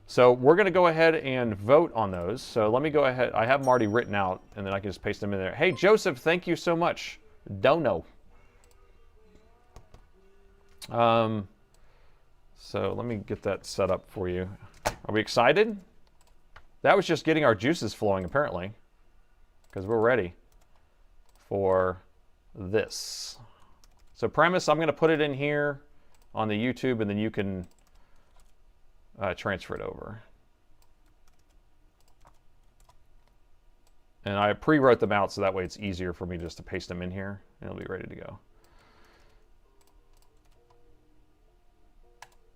So we're going to go ahead and vote on those. So let me go ahead. I have them already written out, and then I can just paste them in there. Hey, Joseph, thank you so much. Dono. So let me get that set up for you. Are we excited? That was just getting our juices flowing, apparently, because we're ready for this. So premise, I'm going to put it in here on the YouTube, and then you can transfer it over. And I pre-wrote them out so that way it's easier for me just to paste them in here, and it'll be ready to go.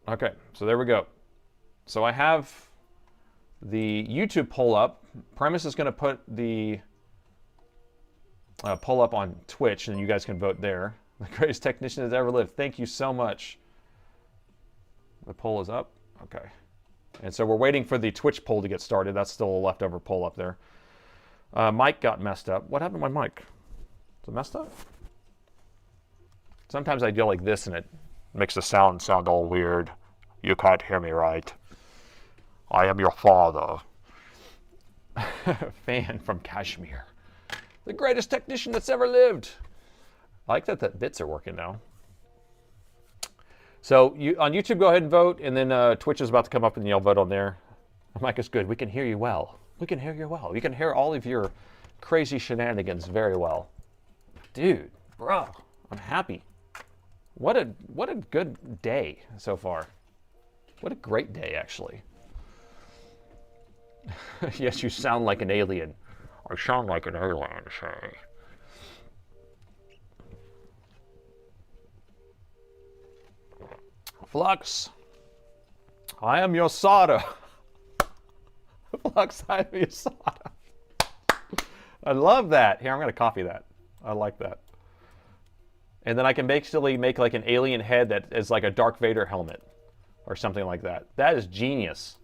Okay, so there we go. So I have the YouTube poll up. Premise is going to put the poll up on Twitch, and you guys can vote there. The greatest technician that's ever lived. Thank you so much. The poll is up. Okay. And so we're waiting for the Twitch poll to get started. That's still a leftover poll up there. Mic got messed up. What happened to my mic? Is it messed up? Sometimes I go like this and it makes the sound all weird. You can't hear me right. I am your father. Fan from Kashmir. The greatest technician that's ever lived. I like that the bits are working now. So on YouTube, go ahead and vote, and then Twitch is about to come up and you'll vote on there. Mic is good. We can hear you well. We can hear you well. You can hear all of your crazy shenanigans very well. Dude, bro, I'm happy. What a good day so far. What a great day, actually. Yes, you sound like an alien. I sound like an alien, say. Flux, I am your solder. Flux, I am your solder. I love that. Here, I'm going to copy that. I like that. And then I can basically make like an alien head that is like a Darth Vader helmet or something like that. That is genius.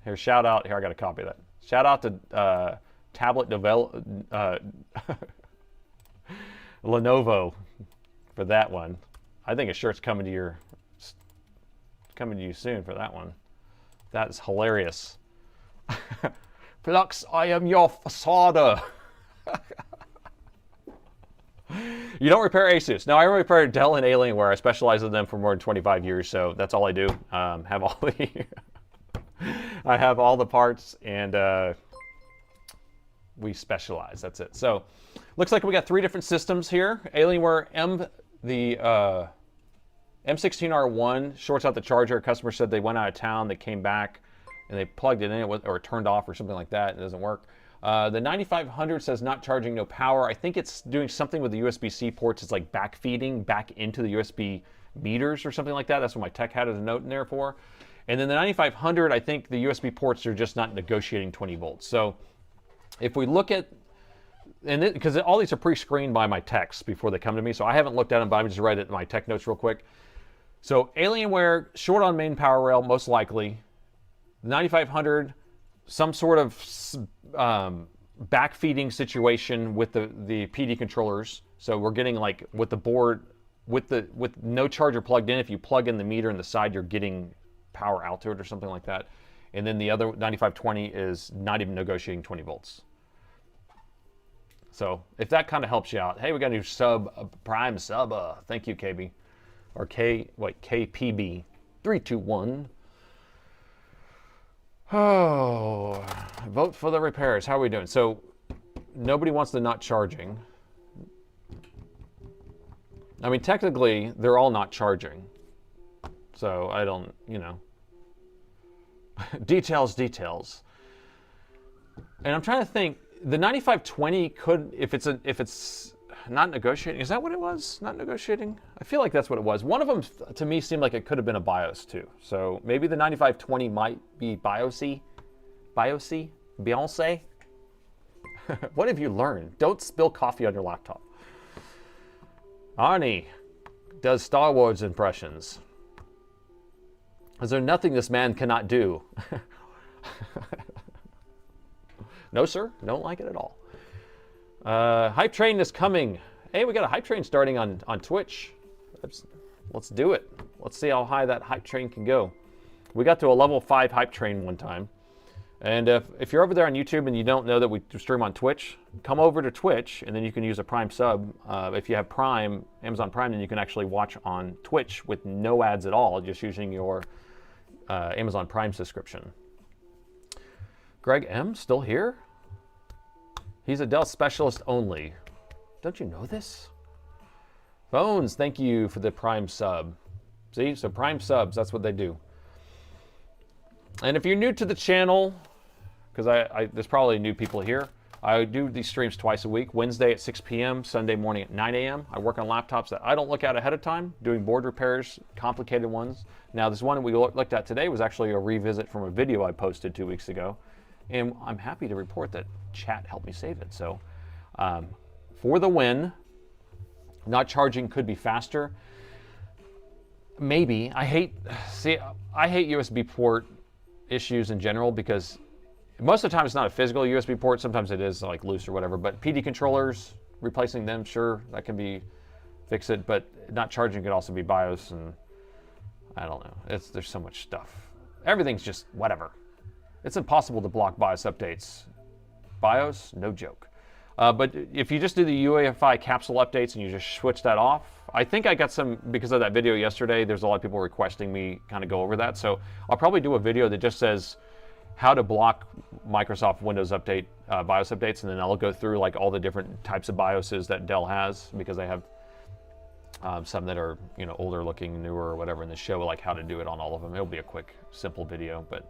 Here, shout out. Here, I got to copy that. Shout out to Tablet Lenovo for that one. I think a shirt's coming to you soon for that one. That's hilarious. Flux, I am your solder. You don't repair Asus. No, I repair Dell and Alienware. I specialize in them for more than 25 years, so that's all I do. Have all the I have all the parts, and we specialize. That's it. So, looks like we got 3 different systems here. Alienware M16R1 shorts out the charger. A customer said they went out of town, they came back, and they plugged it in, or it turned off or something like that. It doesn't work. The 9500 says not charging, no power. I think it's doing something with the USB-C ports. It's like backfeeding back into the USB meters or something like that. That's what my tech had as a note in there for. And then the 9500, I think the USB ports are just not negotiating 20 volts. So if we look at, and because all these are pre-screened by my techs before they come to me, so I haven't looked at them, but I'm just writing it in my tech notes real quick. So Alienware, short on main power rail, most likely. 9500, some sort of backfeeding situation with the PD controllers. So we're getting like with the board, with no charger plugged in. If you plug in the meter in the side, you're getting power out to it or something like that. And then the other 9520 is not even negotiating 20 volts. So if that kind of helps you out, hey, we got a new sub, prime sub. Thank you, KB. Or KPB 321. Oh, vote for the repairs. How are we doing? So nobody wants the not charging. I mean, technically, they're all not charging. So I don't, details. And I'm trying to think, the 9520 could, if it's not negotiating, is that what it was? Not negotiating? I feel like that's what it was. One of them, to me, seemed like it could have been a BIOS, too. So maybe the 9520 might be BIOS-y? Beyonce? What have you learned? Don't spill coffee on your laptop. Arnie does Star Wars impressions. Is there nothing this man cannot do? No, sir. Don't like it at all. Hype train is coming. Hey, we got a hype train starting on Twitch. Let's do it. Let's see how high that hype train can go. We got to a level 5 hype train one time. And if you're over there on YouTube and you don't know that we stream on Twitch, come over to Twitch, and then you can use a Prime sub. If you have Prime, Amazon Prime, then you can actually watch on Twitch with no ads at all, just using your Amazon Prime subscription. Greg M. still here? He's a Dell specialist only. Don't you know this? Phones, thank you for the Prime sub. See, so Prime subs, that's what they do. And if you're new to the channel, because there's probably new people here, I do these streams twice a week, Wednesday at 6 p.m., Sunday morning at 9 a.m. I work on laptops that I don't look at ahead of time, doing board repairs, complicated ones. Now, this one that we looked at today was actually a revisit from a video I posted 2 weeks ago. And I'm happy to report that chat helped me save it. So for the win, not charging could be faster. Maybe. I hate USB port issues in general, because most of the time it's not a physical USB port. Sometimes it is like loose or whatever, but PD controllers, replacing them, sure, that can be fix it, but not charging could also be BIOS, and I don't know. There's so much stuff. Everything's just whatever. It's impossible to block BIOS updates. BIOS, no joke. But if you just do the UEFI capsule updates and you just switch that off, I think I got some, because of that video yesterday, there's a lot of people requesting me kind of go over that. So I'll probably do a video that just says how to block Microsoft Windows Update BIOS updates, and then I'll go through like all the different types of BIOSes that Dell has, because they have some that are, you know, older looking, newer or whatever, and they show like how to do it on all of them. It'll be a quick, simple video, but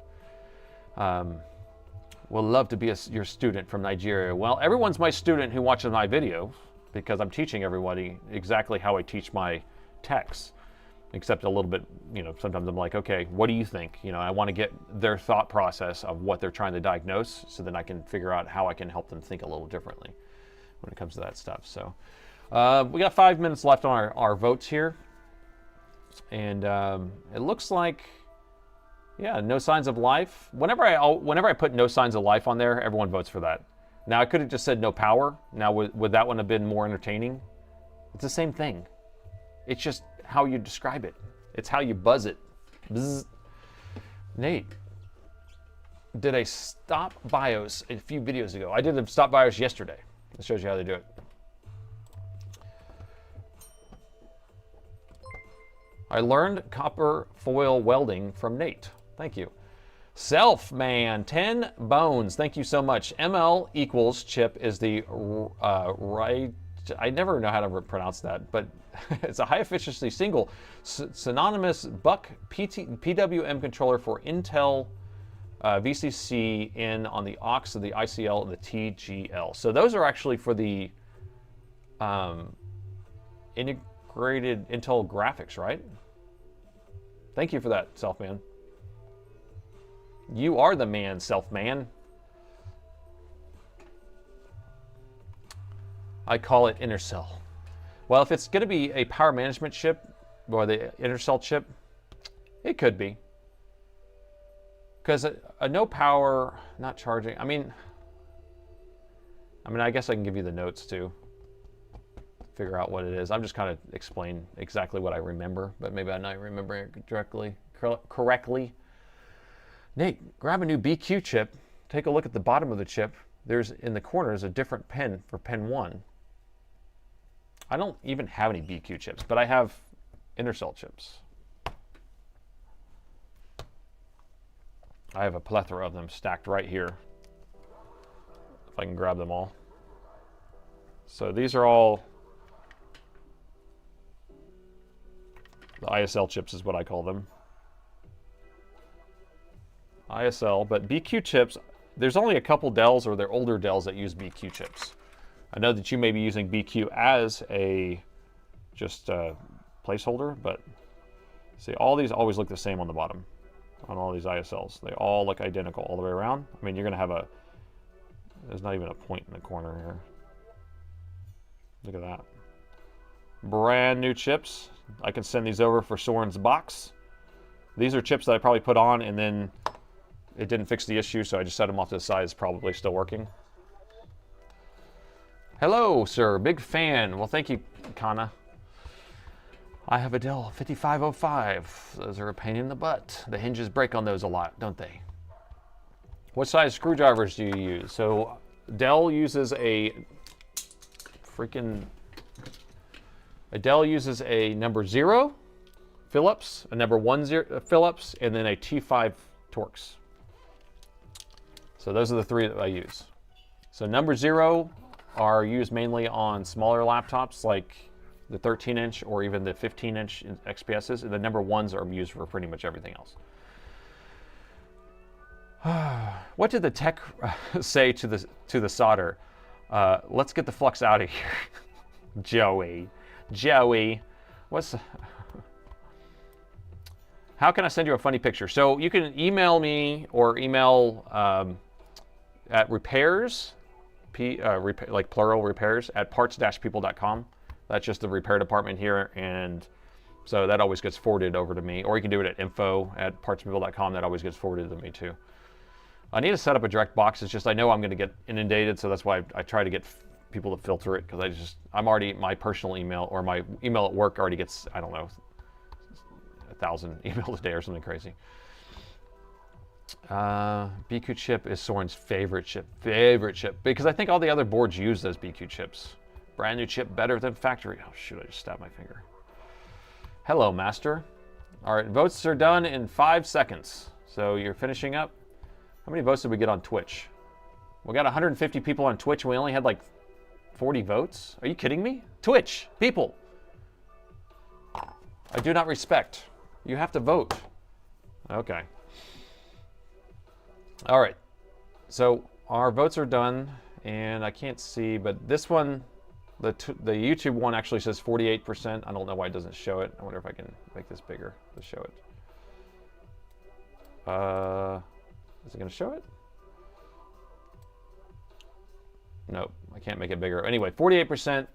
we'll love to be your student from Nigeria. Well, everyone's my student who watches my video, because I'm teaching everybody exactly how I teach my techs, except a little bit, you know, sometimes I'm like, okay, what do you think? You know, I want to get their thought process of what they're trying to diagnose, so then I can figure out how I can help them think a little differently when it comes to that stuff. So we got 5 minutes left on our votes here. And it looks like, yeah, no signs of life. Whenever I put no signs of life on there, everyone votes for that. Now, I could have just said no power. Now, would that one have been more entertaining? It's the same thing. It's just how you describe it. It's how you buzz it. Bzz. Nate, did I stop BIOS a few videos ago? I did a stop BIOS yesterday. It shows you how they do it. I learned copper foil welding from Nate. Thank you. Self-man, 10 bones. Thank you so much. ML equals chip is the right. I never know how to pronounce that, but it's a high efficiency single synonymous buck PWM controller for Intel VCC in on the aux of the ICL and the TGL. So those are actually for the integrated Intel graphics, right? Thank you for that, Self-man. You are the man, Self-man. I call it intercell. Well, if it's going to be a power management chip, or the intercell chip, it could be. Because a no power, not charging, I mean, I guess I can give you the notes too. Figure out what it is. I'm just kind of explain exactly what I remember, but maybe I'm not remembering it correctly. Nate, grab a new BQ chip. Take a look at the bottom of the chip. There's in the corner is a different pin for pin 1. I don't even have any BQ chips, but I have intercell chips. I have a plethora of them stacked right here. If I can grab them all. So these are all the ISL chips is what I call them. ISL, but BQ chips, there's only a couple Dells, or they're older Dells, that use BQ chips. I know that you may be using BQ as a just a placeholder, but see, all these always look the same on the bottom on all these ISLs. They all look identical all the way around. I mean, you're gonna have there's not even a point in the corner here. Look at that. brand new chips. I can send these over for Soren's box. These are chips that I probably put on and then it didn't fix the issue, so I just set them off to the side. It's probably still working. Hello, sir. Big fan. Well, thank you, Kana. I have a Dell 5505. Those are a pain in the butt. The hinges break on those a lot, don't they? What size screwdrivers do you use? So Dell uses a number 0 Phillips, a number 10 Phillips, and then a T5 Torx. So those are the 3 that I use. So number 0 are used mainly on smaller laptops like the 13-inch or even the 15-inch XPSs, and the number 1s are used for pretty much everything else. What did the tech say to the solder? Let's get the flux out of here. Joey, how can I send you a funny picture? So you can email me or email at repairs, like plural repairs, at parts-people.com. That's just the repair department here, and so that always gets forwarded over to me. Or you can do it at info@partspeople.com. That always gets forwarded to me too. I need to set up a direct box. It's just I know I'm going to get inundated, so that's why I try to get people to filter it, because I'm already, my personal email or my email at work already gets, I don't know, 1,000 emails a day or something crazy. BQ chip is Soren's favorite chip, because I think all the other boards use those BQ chips. Brand new chip, better than factory. Oh shoot, I just stabbed my finger. Hello, master. All right, votes are done in 5 seconds. So you're finishing up. How many votes did we get on Twitch? We got 150 people on Twitch and we only had like 40 votes? Are you kidding me? Twitch, people. I do not respect. You have to vote. Okay. All right. So our votes are done and I can't see, but this one, the YouTube one actually says 48%. I don't know why it doesn't show it. I wonder if I can make this bigger to show it. Is it going to show it? Nope, I can't make it bigger. Anyway, 48%,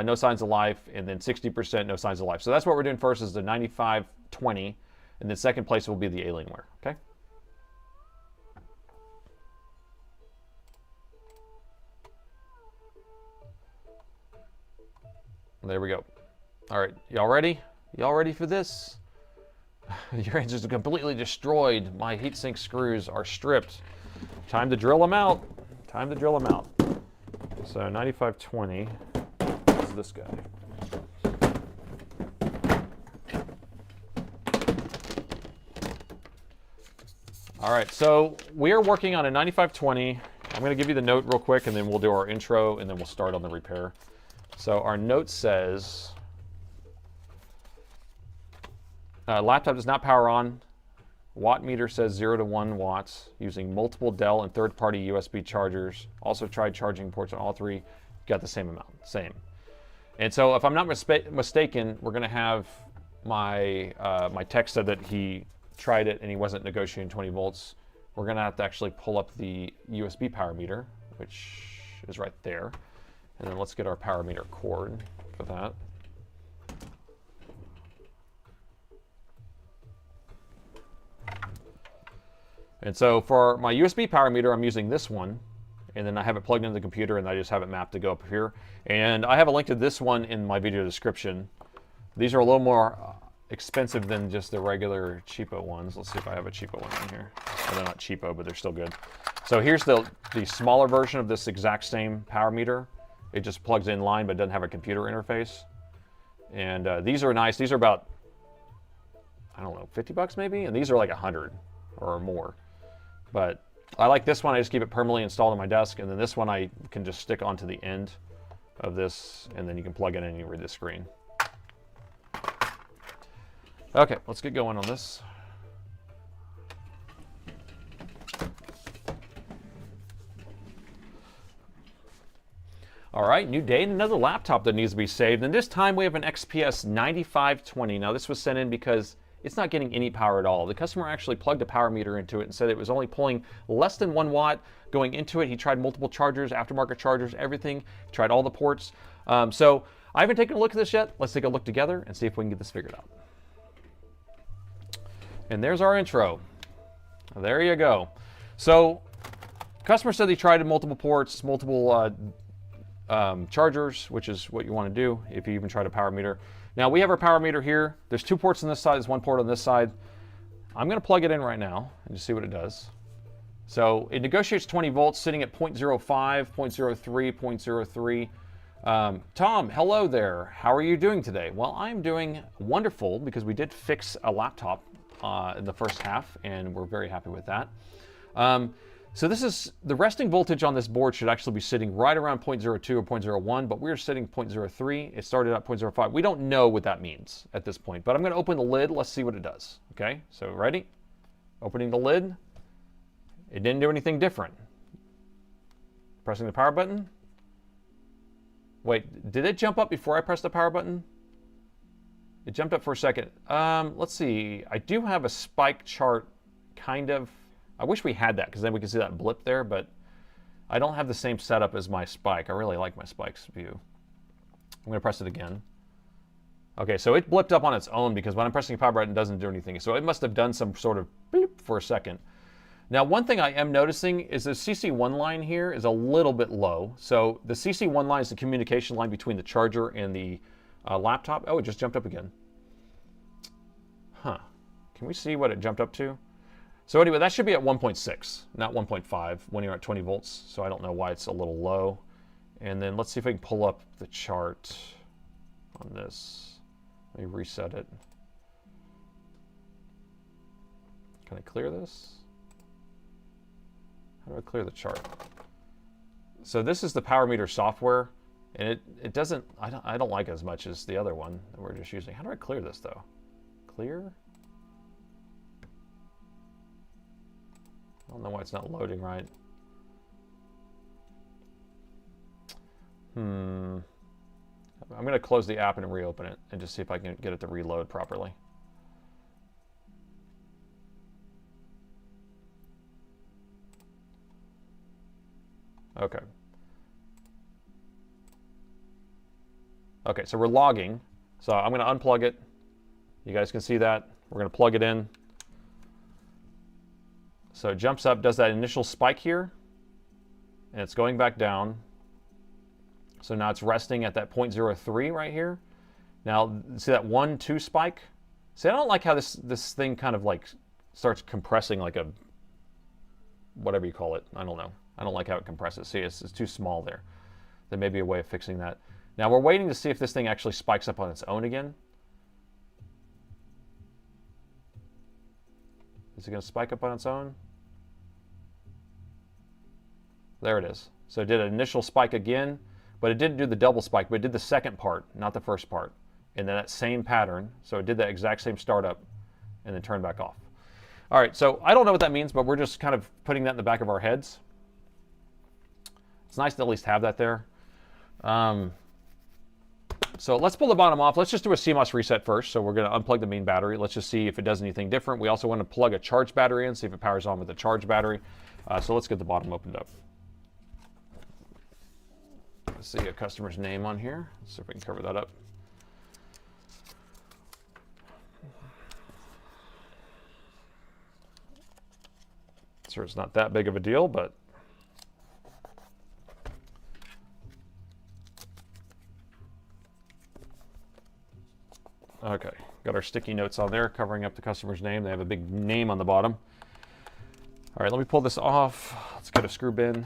no signs of life, and then 60% no signs of life. So that's what we're doing first, is the 9520, and then second place will be the Alienware, okay? There we go. All right, y'all ready? Y'all ready for this? Your engines are completely destroyed. My heatsink screws are stripped. Time to drill them out. Time to drill them out. So 9520 is this guy. All right, so we are working on a 9520. I'm going to give you the note real quick, and then we'll do our intro, and then we'll start on the repair. So our note says, laptop does not power on. Watt meter says 0 to 1 watts using multiple Dell and third-party USB chargers. Also tried charging ports on all 3. Got the same amount, same. And so if I'm not mistaken, we're going to have my my tech said that he tried it and he wasn't negotiating 20 volts. We're going to have to actually pull up the USB power meter, which is right there. And then let's get our power meter cord for that. And so for my USB power meter, I'm using this one, and then I have it plugged into the computer, and I just have it mapped to go up here. And I have a link to this one in my video description. These are a little more expensive than just the regular cheapo ones. Let's see if I have a cheapo one in here. Well, they're not cheapo, but they're still good. So here's the smaller version of this exact same power meter. It just plugs in line, but doesn't have a computer interface. And these are nice. These are about, I don't know, 50 bucks maybe? And these are like 100 or more. But I like this one. I just keep it permanently installed on my desk. And then this one I can just stick onto the end of this, and then you can plug it in and you read the screen. Okay, let's get going on this. All right, new day and another laptop that needs to be saved. And this time we have an XPS 9520. Now this was sent in because it's not getting any power at all. The customer actually plugged a power meter into it and said it was only pulling less than 1 watt going into it. He tried multiple chargers, aftermarket chargers, everything. He tried all the ports. So I haven't taken a look at this yet. Let's take a look together and see if we can get this figured out. And there's our intro. There you go. So, customer said they tried multiple ports, multiple chargers, which is what you want to do if you even try to power meter. Now, we have our power meter here. There's 2 ports on this side. There's 1 port on this side. I'm going to plug it in right now and just see what it does. So, it negotiates 20 volts, sitting at 0.05, 0.03, 0.03. Tom, hello there. How are you doing today? Well, I'm doing wonderful because we did fix a laptop in the first half, and we're very happy with that. So this is, the resting voltage on this board should actually be sitting right around 0.02 or 0.01, but we're sitting 0.03. It started at 0.05. We don't know what that means at this point, but I'm going to open the lid. Let's see what it does. Okay, so ready? Opening the lid. It didn't do anything different. Pressing the power button. Wait, did it jump up before I pressed the power button? It jumped up for a second. Let's see. I do have a spike chart, kind of. I wish we had that, because then we could see that blip there, but I don't have the same setup as my spike. I really like my spikes view. I'm going to press it again. Okay, so it blipped up on its own, because when I'm pressing the power button, it doesn't do anything. So it must have done some sort of beep for a second. Now, one thing I am noticing is the CC1 line here is a little bit low. So the CC1 line is the communication line between the charger and the laptop. Oh, it just jumped up again. Huh. Can we see what it jumped up to? So anyway, that should be at 1.6, not 1.5 when you're at 20 volts. So I don't know why it's a little low. And then let's see if we can pull up the chart on this. Let me reset it. Can I clear this? How do I clear the chart? So this is the power meter software, and it doesn't, I don't like it as much as the other one that we're just using. How do I clear this though? Clear? I don't know why it's not loading right. I'm going to close the app and reopen it and just see if I can get it to reload properly. Okay. Okay, so we're logging. So I'm going to unplug it. You guys can see that. We're going to plug it in. So it jumps up, does that initial spike here, and it's going back down. So now it's resting at that 0.03 right here. Now, see that 1-2 spike? See, I don't like how this thing kind of like starts compressing like a, whatever you call it. I don't know. I don't like how it compresses. See, it's too small there. There may be a way of fixing that. Now we're waiting to see if this thing actually spikes up on its own again. Is it going to spike up on its own? There it is. So it did an initial spike again, but it didn't do the double spike, but it did the second part, not the first part. And then that same pattern, so it did that exact same startup and then turned back off. All right, so I don't know what that means, but we're just kind of putting that in the back of our heads. It's nice to at least have that there. So let's pull the bottom off. Let's just do a CMOS reset first. So we're going to unplug the main battery. Let's just see if it does anything different. We also want to plug a charge battery in, see if it powers on with a charge battery. So let's get the bottom opened up. Let's see a customer's name on here. Let's see if we can cover that up. Sure, it's not that big of a deal, but okay, got our sticky notes on there covering up the customer's name. They have a big name on the bottom. All right, let me pull this off. Let's get a screw bin.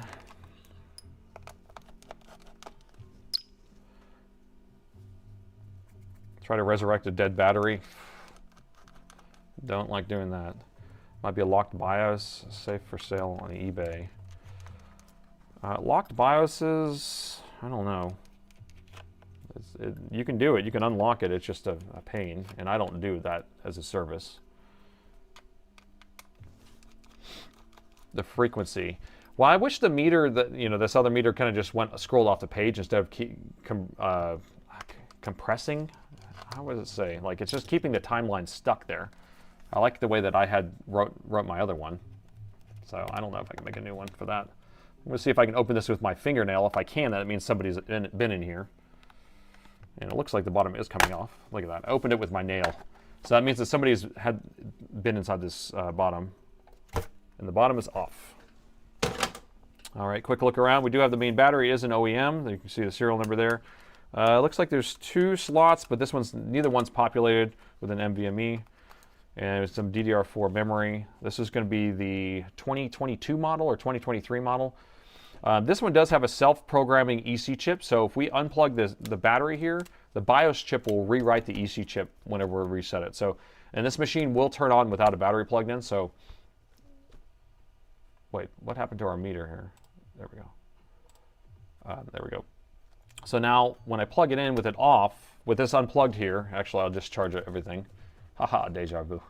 Try to resurrect a dead battery. Don't like doing that. Might be a locked BIOS, safe for sale on eBay. Locked BIOSes, I don't know. You can do it, you can unlock it, it's just a pain, and I don't do that as a service. The frequency. Well, I wish the meter, that this other meter kind of just scrolled off the page instead of compressing. How does it say? Like, it's just keeping the timeline stuck there. I like the way that I had wrote my other one. So I don't know if I can make a new one for that. I'm going to see if I can open this with my fingernail. If I can, that means somebody's been in here. And it looks like the bottom is coming off. Look at that. I opened it with my nail. So that means that somebody's been inside this bottom. And the bottom is off. All right, quick look around. We do have the main battery. It is an OEM. You can see the serial number there. It looks like there's 2 slots, but neither one's populated with an NVMe. And some DDR4 memory. This is going to be the 2022 model or 2023 model. This one does have a self-programming EC chip, so if we unplug the battery here, the BIOS chip will rewrite the EC chip whenever we reset it. So, and this machine will turn on without a battery plugged in. So, wait, what happened to our meter here? There we go. There we go. So now, when I plug it in with it off, with this unplugged here, actually I'll discharge everything. Haha, deja vu.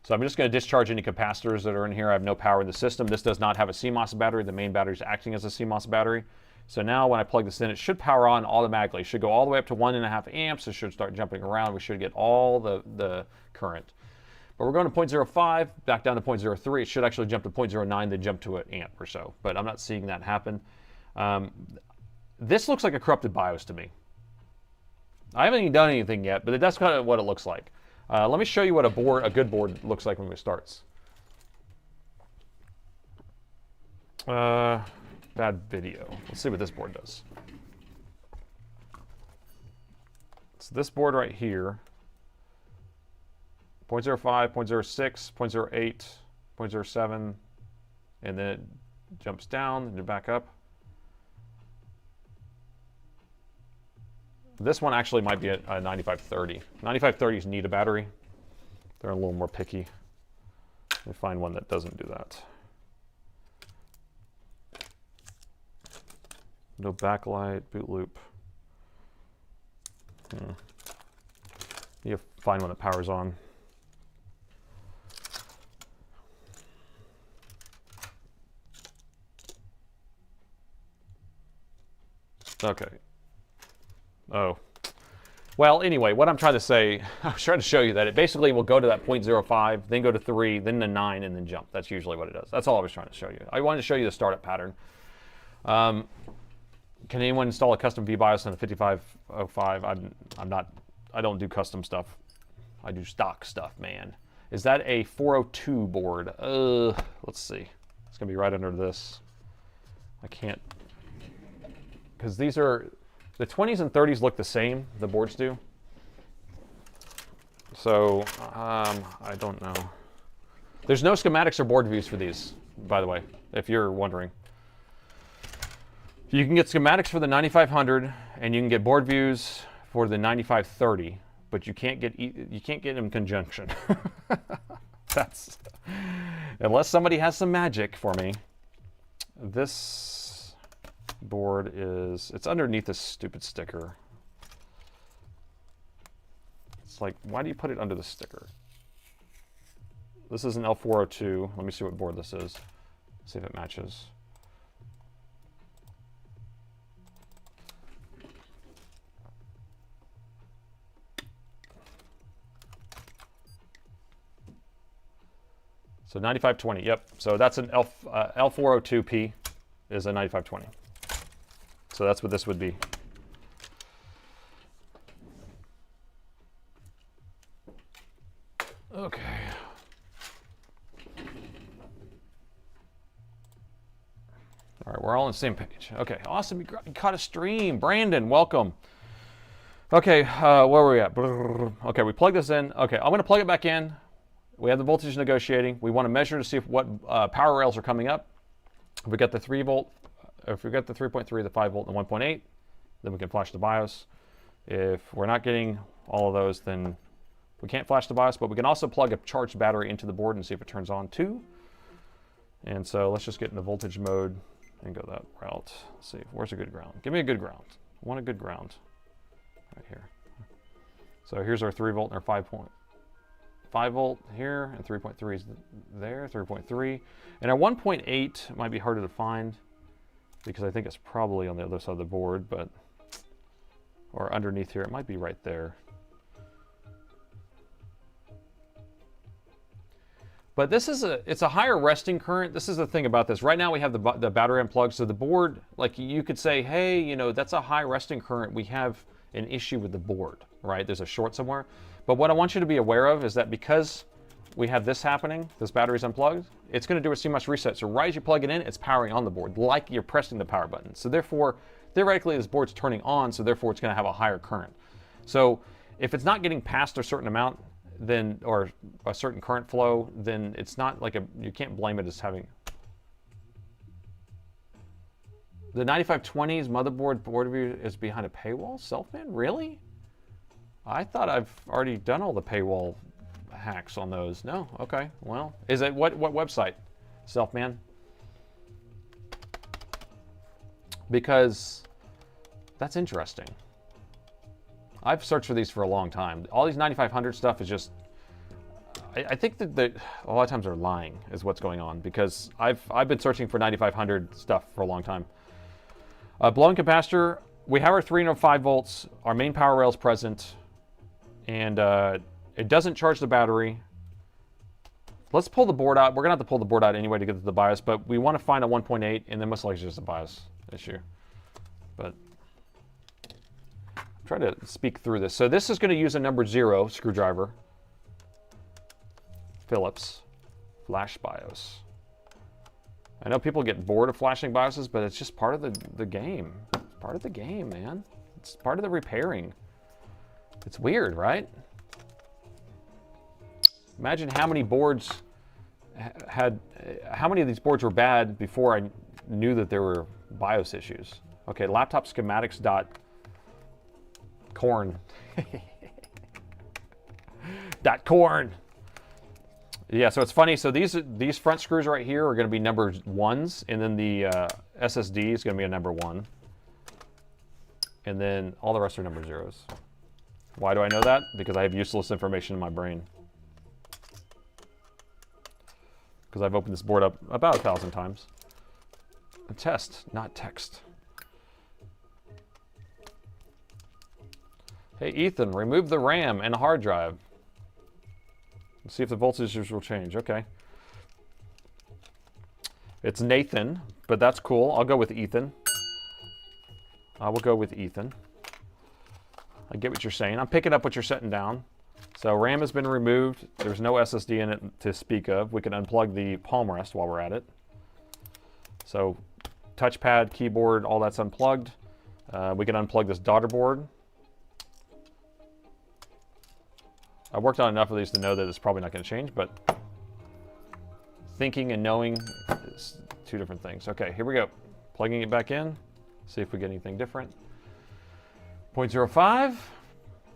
So I'm just going to discharge any capacitors that are in here. I have no power in the system. This does not have a CMOS battery. The main battery is acting as a CMOS battery. So now when I plug this in, it should power on automatically. It should go all the way up to 1.5 amps. It should start jumping around. We should get all the current. But we're going to 0.05, back down to 0.03. It should actually jump to 0.09, then jump to an amp or so. But I'm not seeing that happen. This looks like a corrupted BIOS to me. I haven't even done anything yet, but that's kind of what it looks like. Let me show you what a good board looks like when it starts. Bad video. Let's see what this board does. It's this board right here. 0.05, 0.06, 0.08, 0.07, and then it jumps down and back up. This one actually might be a 9530. 9530s need a battery. They're a little more picky. Let me find one that doesn't do that. No backlight, boot loop. You find one that powers on. Okay. Oh. Well, anyway, what I'm trying to say, I was trying to show you that it basically will go to that 0.05, then go to 3, then to 9, and then jump. That's usually what it does. That's all I was trying to show you. I wanted to show you the startup pattern. Can anyone install a custom VBIOS on the 5505? I don't do custom stuff. I do stock stuff, man. Is that a 402 board? Let's see. It's going to be right under this. I can't, because these are, the 20s and 30s look the same, the boards do. So, I don't know. There's no schematics or board views for these, by the way, if you're wondering. You can get schematics for the 9500, and you can get board views for the 9530, but you can't get them in conjunction. That's, unless somebody has some magic for me. This board is, it's underneath this stupid sticker. It's like, why do you put it under the sticker? This is an L402. Let me see what board this is. See if it matches. So 9520, yep. So that's an L402P is a 9520. So that's what this would be. Okay. All right, we're all on the same page. Okay, awesome. You caught a stream. Brandon, welcome. Okay, where were we at? Okay, we plug this in. Okay, I'm going to plug it back in. We have the voltage negotiating. We want to measure to see if what power rails are coming up. If we got the 3 volt, if we got the 3.3, the 5 volt, and the 1.8, then we can flash the BIOS. If we're not getting all of those, then we can't flash the BIOS, but we can also plug a charged battery into the board and see if it turns on too. And so let's just get into voltage mode and go that route. Let's see, where's a good ground? Give me a good ground. I want a good ground right here. So here's our 3 volt and our 5 volt here, and 3.3 is there, 3.3. And our 1.8 might be harder to find because I think it's probably on the other side of the board, but, or underneath here, it might be right there. But this is it's a higher resting current. This is the thing about this. Right now we have the battery unplugged, so the board, like you could say, hey, you know, that's a high resting current. We have an issue with the board, right? There's a short somewhere. But what I want you to be aware of is that because we have this happening, this battery's unplugged, it's going to do a CMOS reset. So right as you plug it in, it's powering on the board, like you're pressing the power button. So therefore, theoretically, this board's turning on, so therefore it's going to have a higher current. So if it's not getting past a certain amount, then, or a certain current flow, then it's not like you can't blame it as having. The 9520's motherboard board review is behind a paywall? Selfman? Really? I thought I've already done all the paywall hacks on those. No? Okay. Well, is it what website? Selfman? Because that's interesting. I've searched for these for a long time. All these 9500 stuff is just, I think that a lot of times they're lying is what's going on, because I've been searching for 9500 stuff for a long time. Blowing capacitor, we have our 305 volts, our main power rail is present, and it doesn't charge the battery. Let's pull the board out. We're gonna have to pull the board out anyway to get to the BIOS, but we want to find a 1.8, and then most likely it's just a BIOS issue. But try to speak through this. So this is going to use a number 0 screwdriver, Phillips, flash BIOS. I know people get bored of flashing BIOSes, but it's just part of the game. It's part of the game, man. It's part of the repairing. It's weird, right? Imagine how many boards how many of these boards were bad before I knew that there were BIOS issues. Okay, laptop schematics dot corn. .corn. Yeah, so it's funny. So these front screws right here are going to be number 1s, and then the SSD is going to be a number 1, and then all the rest are number 0s. Why do I know that? Because I have useless information in my brain. Because I've opened this board up about 1,000 times. A test, not text. Hey, Ethan, remove the RAM and a hard drive. Let's see if the voltages will change. Okay. It's Nathan, but that's cool. I'll go with Ethan. I will go with Ethan. I get what you're saying. I'm picking up what you're setting down. So RAM has been removed. There's no SSD in it to speak of. We can unplug the palm rest while we're at it. So touchpad, keyboard, all that's unplugged. We can unplug this daughter board. I worked on enough of these to know that it's probably not going to change, but thinking and knowing is two different things. Okay, here we go. Plugging it back in. See if we get anything different. 0.05,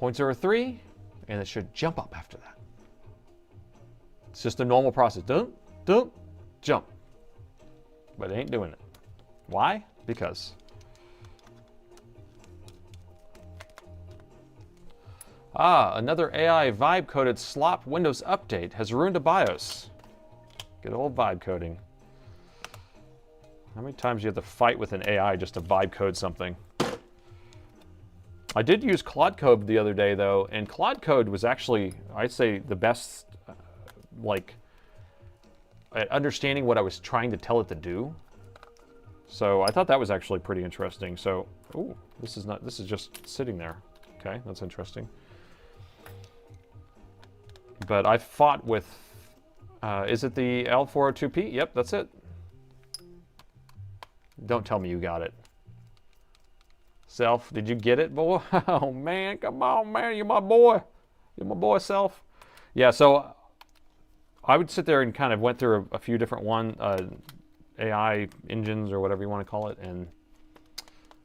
0.03, and it should jump up after that. It's just a normal process. Don't, jump. But it ain't doing it. Why? Because. Another AI vibe-coded slop Windows update has ruined a BIOS. Good old vibe coding. How many times do you have to fight with an AI just to vibe code something? I did use Claude Code the other day, though, and Claude Code was actually, I'd say, the best, at understanding what I was trying to tell it to do. So I thought that was actually pretty interesting. So, ooh, this is just sitting there. Okay, that's interesting. But I fought with, is it the L402P? Yep, that's it. Don't tell me you got it. Self, did you get it, boy? Oh, man, come on, man, you're my boy. You're my boy, Self. Yeah, so I would sit there and kind of went through a few different AI engines or whatever you want to call it, and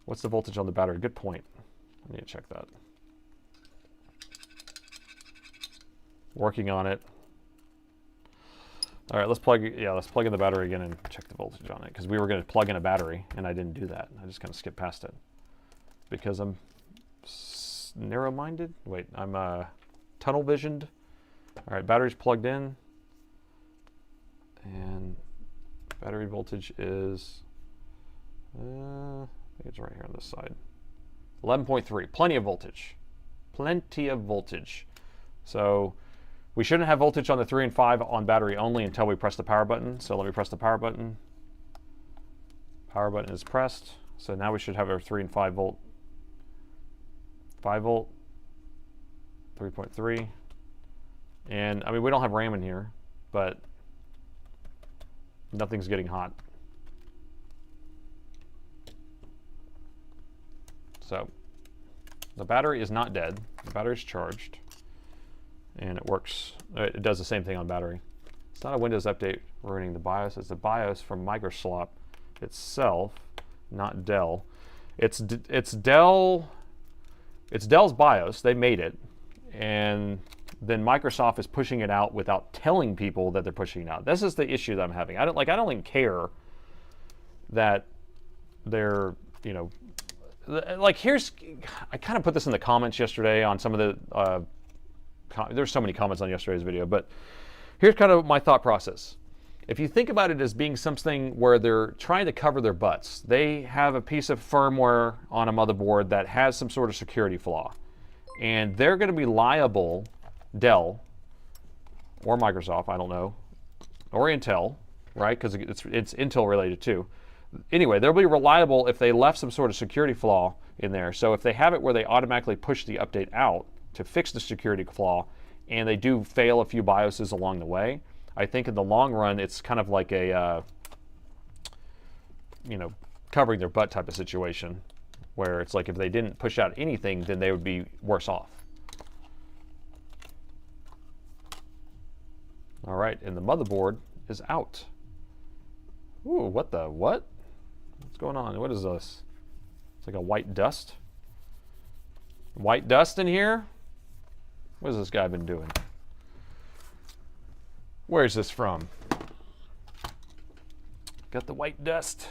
what's the voltage on the battery? Good point. I need to check that. Working on it. All right, let's plug in the battery again and check the voltage on it, because we were going to plug in a battery, and I didn't do that. I just kind of skipped past it because I'm narrow-minded. Wait, I'm tunnel-visioned. All right, battery's plugged in, and battery voltage is, I think it's right here on this side. 11.3, plenty of voltage. Plenty of voltage. So we shouldn't have voltage on the 3 and 5 on battery only until we press the power button. So let me press the power button. Power button is pressed. So now we should have our 3 and 5 volt 5 volt, 3.3. And I mean, we don't have RAM in here, but nothing's getting hot. So the battery is not dead. The battery's charged, and it works. It does the same thing on battery. It's not a Windows update ruining the BIOS. It's the BIOS from Microsoft itself, not Dell. It's Dell. It's Dell's BIOS. They made it, and then Microsoft is pushing it out without telling people that they're pushing it out. This is the issue that I'm having. I don't even care that they're, you know, like I kind of put this in the comments yesterday on some of the, there's so many comments on yesterday's video, but here's kind of my thought process. If you think about it as being something where they're trying to cover their butts, they have a piece of firmware on a motherboard that has some sort of security flaw, and they're going to be liable, Dell or Microsoft, I don't know, or Intel, right? Because it's Intel related too. Anyway, they'll be reliable if they left some sort of security flaw in there. So if they have it where they automatically push the update out to fix the security flaw, and they do fail a few BIOSes along the way, I think in the long run, it's kind of like a, you know, covering their butt type of situation, where it's like if they didn't push out anything, then they would be worse off. All right, and the motherboard is out. Ooh, what the what? What's going on? What is this? It's like a white dust. White dust in here? What has this guy been doing? Where's this from? Got the white dust.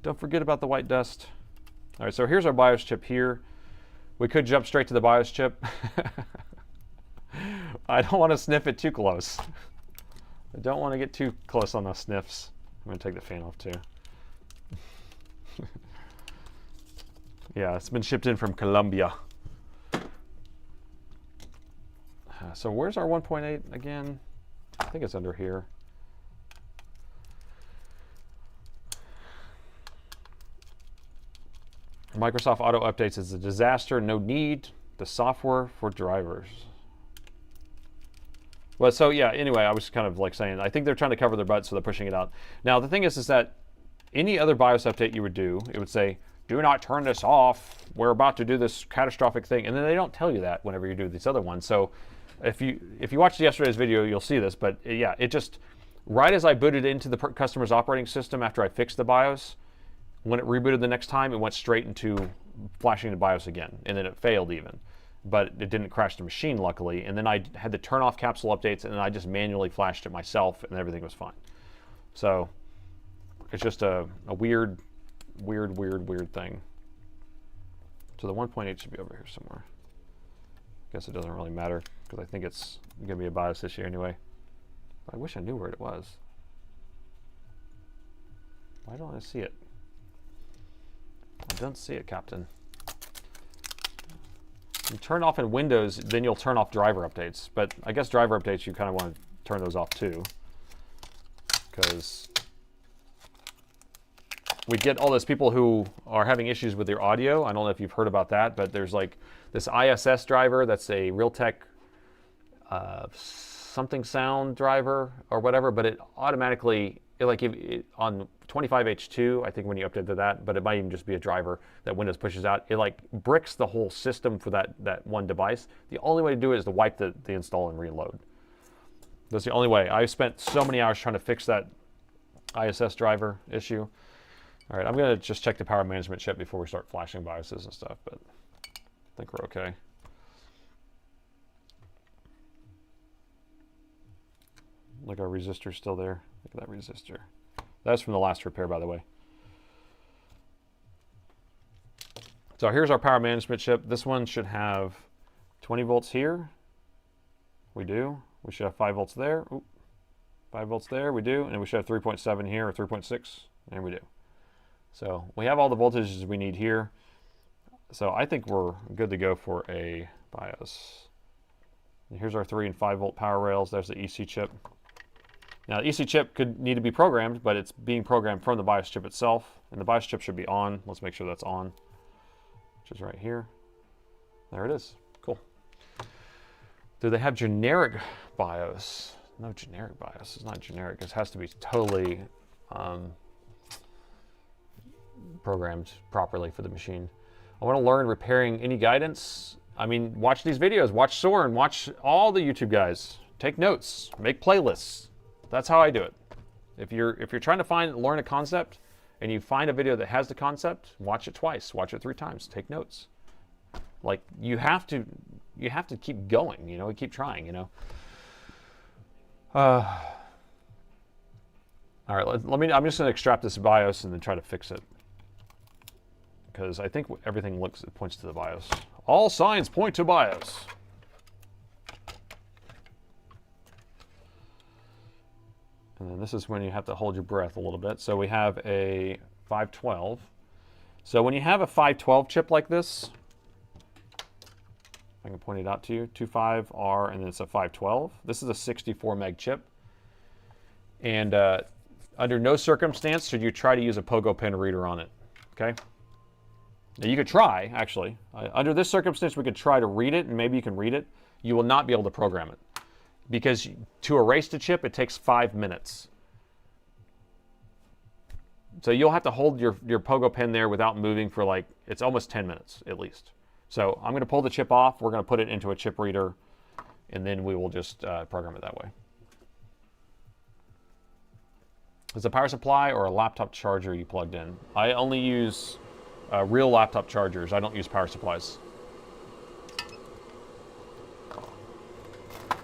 Don't forget about the white dust. All right, so here's our BIOS chip here. We could jump straight to the BIOS chip. I don't want to sniff it too close. I don't want to get too close on those sniffs. I'm going to take the fan off too. Yeah, it's been shipped in from Colombia. So where's our 1.8 again? I think it's under here. Microsoft Auto Updates is a disaster. No need. The software for drivers. Well, so yeah, anyway, I was kind of like saying, I think they're trying to cover their butts, so they're pushing it out. Now, the thing is that any other BIOS update you would do, it would say, do not turn this off. We're about to do this catastrophic thing. And then they don't tell you that whenever you do these other ones. So if you watched yesterday's video, you'll see this. But yeah, it just, right as I booted into the customer's operating system after I fixed the BIOS, when it rebooted the next time, it went straight into flashing the BIOS again. And then it failed even. But it didn't crash the machine, luckily. And then I had to turn off capsule updates, and then I just manually flashed it myself, and everything was fine. So it's just a weird thing. So the 1.8 should be over here somewhere. Guess it doesn't really matter, because I think it's going to be a BIOS issue anyway. But I wish I knew where it was. Why don't I see it? I don't see it, Captain. You turn off in Windows, then you'll turn off driver updates. But I guess driver updates, you kind of want to turn those off too, because we get all those people who are having issues with their audio. I don't know if you've heard about that, but there's like this ISS driver that's a Realtek something sound driver or whatever, but it automatically, on 25H2, I think when you update to that, but it might even just be a driver that Windows pushes out. It like bricks the whole system for that one device. The only way to do it is to wipe the install and reload. That's the only way. I've spent so many hours trying to fix that ISS driver issue. All right, I'm going to just check the power management chip before we start flashing BIOSes and stuff, but I think we're okay. Look, our resistor's still there. Look at that resistor. That's from the last repair, by the way. So here's our power management chip. This one should have 20 volts here. We do. We should have 5 volts there. Oop. 5 volts there. We do. And we should have 3.7 here or 3.6. And we do. So we have all the voltages we need here. So I think we're good to go for a BIOS. And here's our 3 and 5 volt power rails. There's the EC chip. Now, the EC chip could need to be programmed, but it's being programmed from the BIOS chip itself. And the BIOS chip should be on. Let's make sure that's on, which is right here. There it is. Cool. Do they have generic BIOS? No generic BIOS. It's not generic. It has to be totally programmed properly for the machine. I want to learn repairing. Any guidance? I mean, watch these videos. Watch Soren. Watch all the YouTube guys. Take notes. Make playlists. That's how I do it. If you're trying to learn a concept, and you find a video that has the concept, watch it twice. Watch it 3 times. Take notes. Like you have to keep going. You know, keep trying. You know. All right. I'm just going to extract this BIOS and then try to fix it, because I think everything points to the BIOS. All signs point to BIOS. And then this is when you have to hold your breath a little bit. So we have a 512. So when you have a 512 chip like this, I can point it out to you, 25R, and then it's a 512. This is a 64 meg chip. And under no circumstance should you try to use a pogo pen reader on it, okay? Now you could try, actually. Under this circumstance, we could try to read it, and maybe you can read it. You will not be able to program it, because to erase the chip, it takes 5 minutes. So you'll have to hold your pogo pen there without moving for like, it's almost 10 minutes at least. So I'm going to pull the chip off. We're going to put it into a chip reader, and then we will just program it that way. Is it a power supply or a laptop charger you plugged in? I only use real laptop chargers. I don't use power supplies.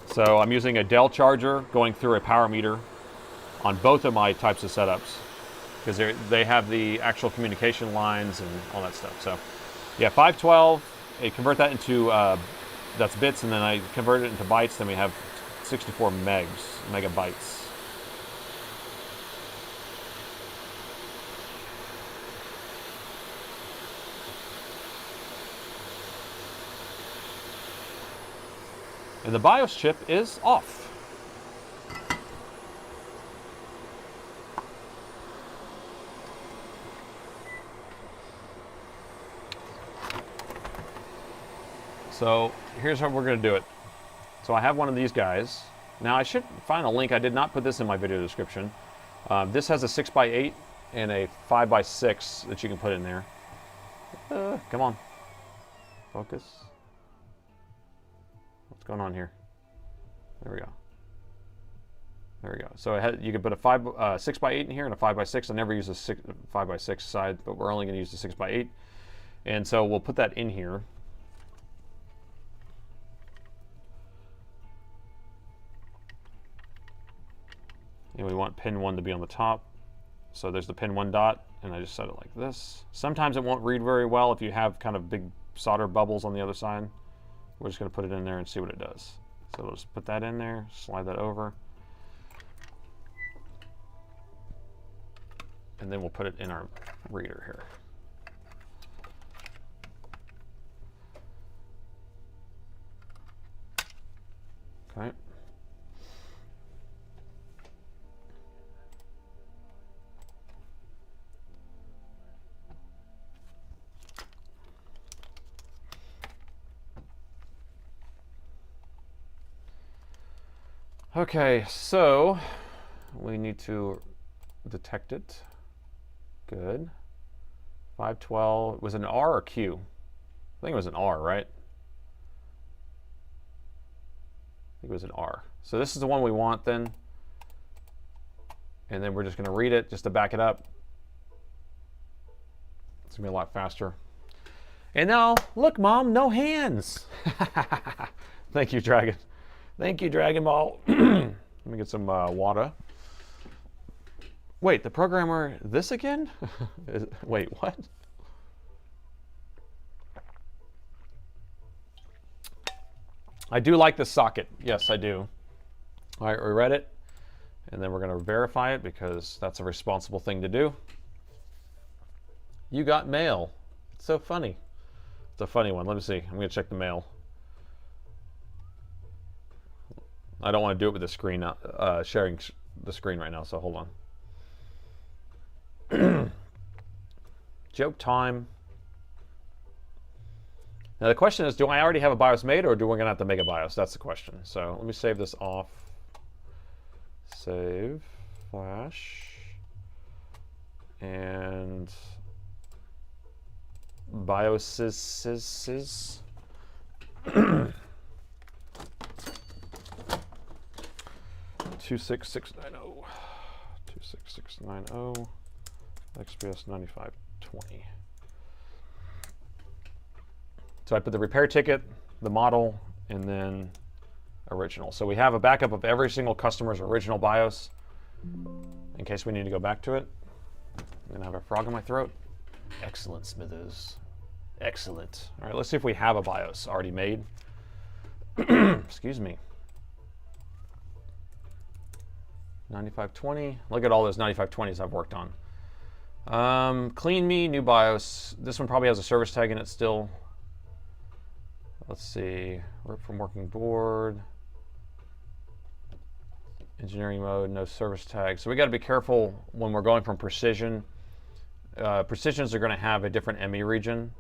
So I'm using a Dell charger going through a power meter on both of my types of setups, because they have the actual communication lines and all that stuff. So yeah, 512, I convert that into, that's bits, and then I convert it into bytes, then we have 64 megabytes. And the BIOS chip is off. So here's how we're going to do it. So I have one of these guys. Now I should find a link. I did not put this in my video description. This has a 6x8 and a 5x6 that you can put in there. Come on. Focus. What's going on here? There we go. There we go. So you can put a 6x8 in here and a 5x6. I never use a 5x6 side, but we're only going to use the 6x8. And so we'll put that in here. And we want pin 1 to be on the top. So there's the pin 1 dot, and I just set it like this. Sometimes it won't read very well if you have kind of big solder bubbles on the other side. We're just going to put it in there and see what it does. So we'll just put that in there, slide that over. And then we'll put it in our reader here. Okay. Okay, so we need to detect it. Good. 512, was it an R or Q? I think it was an R, right? I think it was an R. So this is the one we want then. And then we're just going to read it just to back it up. It's going to be a lot faster. And now, look, Mom, no hands. Thank you, Dragon. Thank you, Dragon Ball. Let me get some water. Wait, the programmer, this again? Wait, what? I do like this socket. Yes, I do. All right, we read it. And then we're going to verify it because that's a responsible thing to do. You got mail. It's so funny. It's a funny one. Let me see. I'm going to check the mail. I don't want to do it with the screen, sharing the screen right now, so hold on. Joke time. Now the question is, do I already have a BIOS made, or do we going to have to make a BIOS? That's the question. So let me save this off. Save, flash, and BIOSes. 26690, 26690, XPS 9520. So I put the repair ticket, the model, and then original. So we have a backup of every single customer's original BIOS in case we need to go back to it. I'm gonna have a frog in my throat. Excellent, Smithers. Excellent. All right, let's see if we have a BIOS already made. Excuse me. 9520. Look at all those 9520s I've worked on. Clean Me, new BIOS. This one probably has a service tag in it still. Let's see. Rip from working board. Engineering mode, no service tag. So we got to be careful when we're going from precision. Precisions are going to have a different ME region.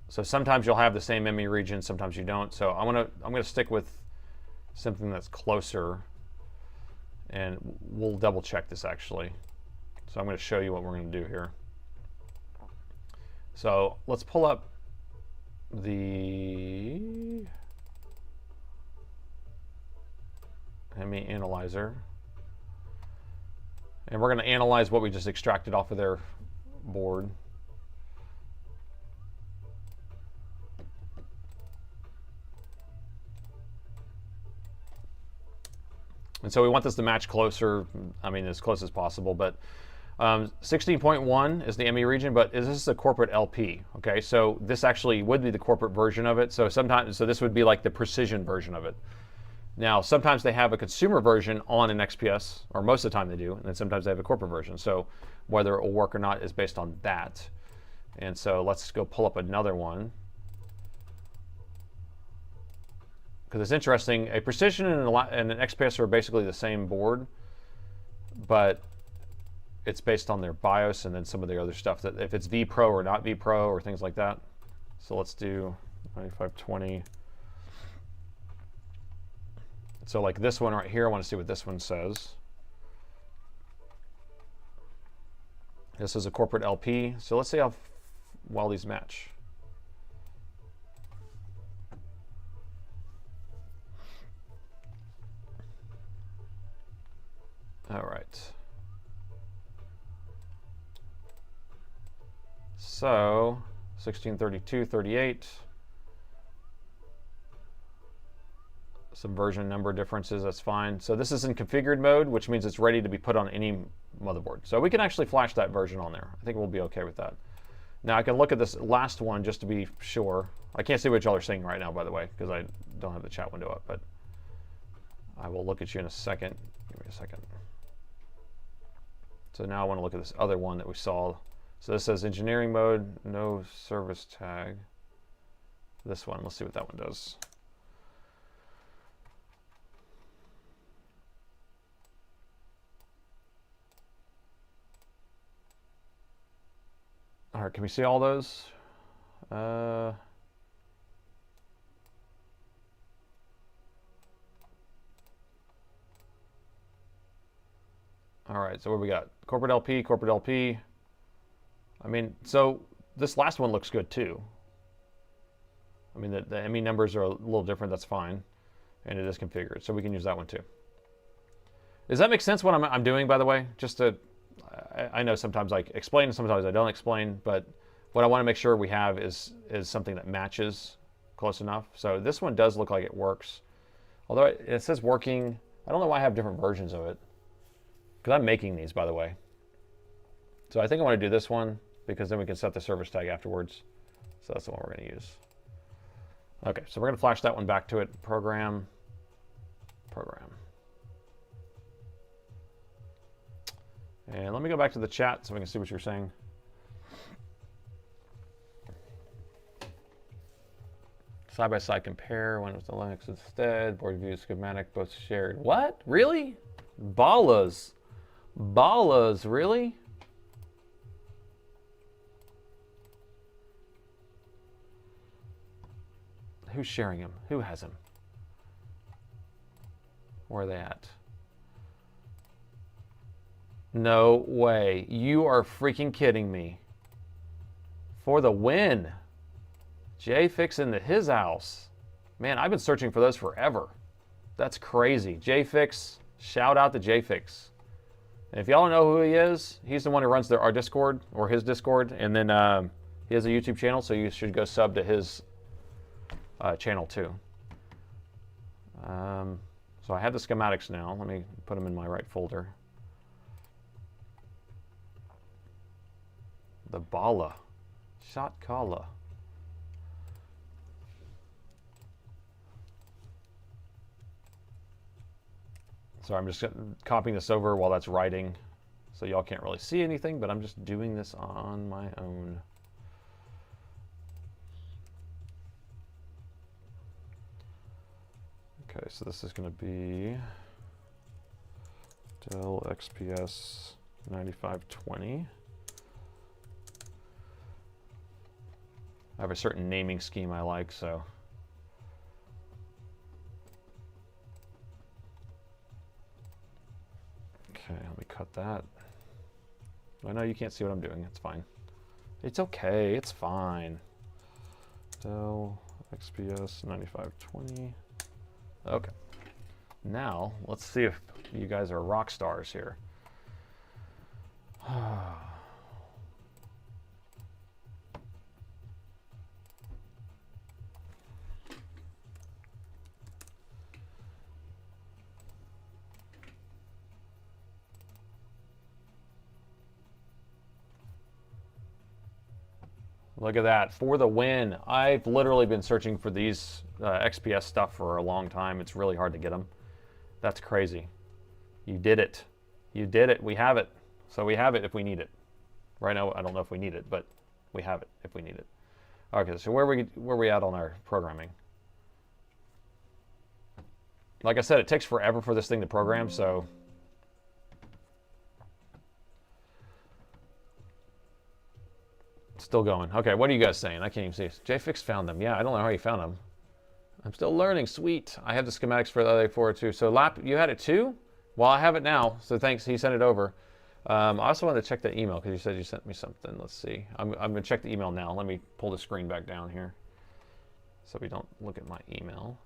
So sometimes you'll have the same ME region, sometimes you don't. So I'm gonna stick with something that's closer, and we'll double check this actually. So I'm going to show you what we're going to do here. So let's pull up the ME analyzer, and we're going to analyze what we just extracted off of their board. And so we want this to match closer, I mean as close as possible, but 16.1 is the ME region, but this is a corporate LP, okay? So this actually would be the corporate version of it. So this would be like the precision version of it. Now, sometimes they have a consumer version on an XPS, or most of the time they do, and then sometimes they have a corporate version. So whether it will work or not is based on that. And so let's go pull up another one. Because it's interesting, a precision and an XPS are basically the same board, but it's based on their BIOS and then some of the other stuff, that if it's vPro or not vPro or things like that. So let's do 9520. So like this one right here, I want to see what this one says. This is a corporate LP. So let's see how well these match. All right. So 1632.38. Some version number differences, that's fine. So this is in configured mode, which means it's ready to be put on any motherboard. So we can actually flash that version on there. I think we'll be okay with that. Now I can look at this last one just to be sure. I can't see what y'all are seeing right now, by the way, because I don't have the chat window up, but I will look at you in a second. Give me a second. So now I want to look at this other one that we saw. So this says engineering mode, no service tag. This one, let's see what that one does. All right, can we see all those? All right, so what do we got? Corporate LP, corporate LP. I mean, so this last one looks good too. I mean, the ME numbers are a little different, that's fine. And it is configured, so we can use that one too. Does that make sense what I'm doing, by the way? Just to, I know sometimes I explain, sometimes I don't explain, but what I want to make sure we have is something that matches close enough. So this one does look like it works. Although it says working, I don't know why I have different versions of it. Because I'm making these, by the way. So I think I want to do this one, because then we can set the service tag afterwards. So that's the one we're going to use. Okay, so we're going to flash that one back to it. Program. And let me go back to the chat so we can see what you're saying. Side-by-side compare, one with the Linux instead, board view, schematic, both shared. What? Really? Ballas. Ballas, really? Who's sharing him? Who has him? Where are they at? No way. You are freaking kidding me. For the win. JFix into his house. Man, I've been searching for those forever. That's crazy. JFix, shout out to JFix. And if y'all don't know who he is, he's the one who runs our Discord, or his Discord, and then he has a YouTube channel, so you should go sub to his channel too. So I have the schematics now. Let me put them in my right folder. The Bala. Shot Kala. So I'm just copying this over while that's writing. So y'all can't really see anything, but I'm just doing this on my own. Okay, so this is going to be Dell XPS 9520. I have a certain naming scheme I like, so. Okay, let me cut that. I know you can't see what I'm doing, it's fine. It's okay, it's fine. Dell XPS 9520. Okay. Now, let's see if you guys are rock stars here. Look at that, for the win. I've literally been searching for these XPS stuff for a long time. It's really hard to get them. That's crazy. You did it. You did it. We have it. So we have it if we need it. Right now, I don't know if we need it, but we have it if we need it. Okay, so where are we at on our programming? Like I said, it takes forever for this thing to program, so. Still going. Okay, what are you guys saying? I can't even see. JFix found them. Yeah, I don't know how you found them. I'm still learning. Sweet. I have the schematics for the other 402. So Lap, you had it too? Well, I have it now. So thanks. He sent it over. I also wanted to check the email because you said you sent me something. Let's see. I'm going to check the email now. Let me pull the screen back down here so we don't look at my email.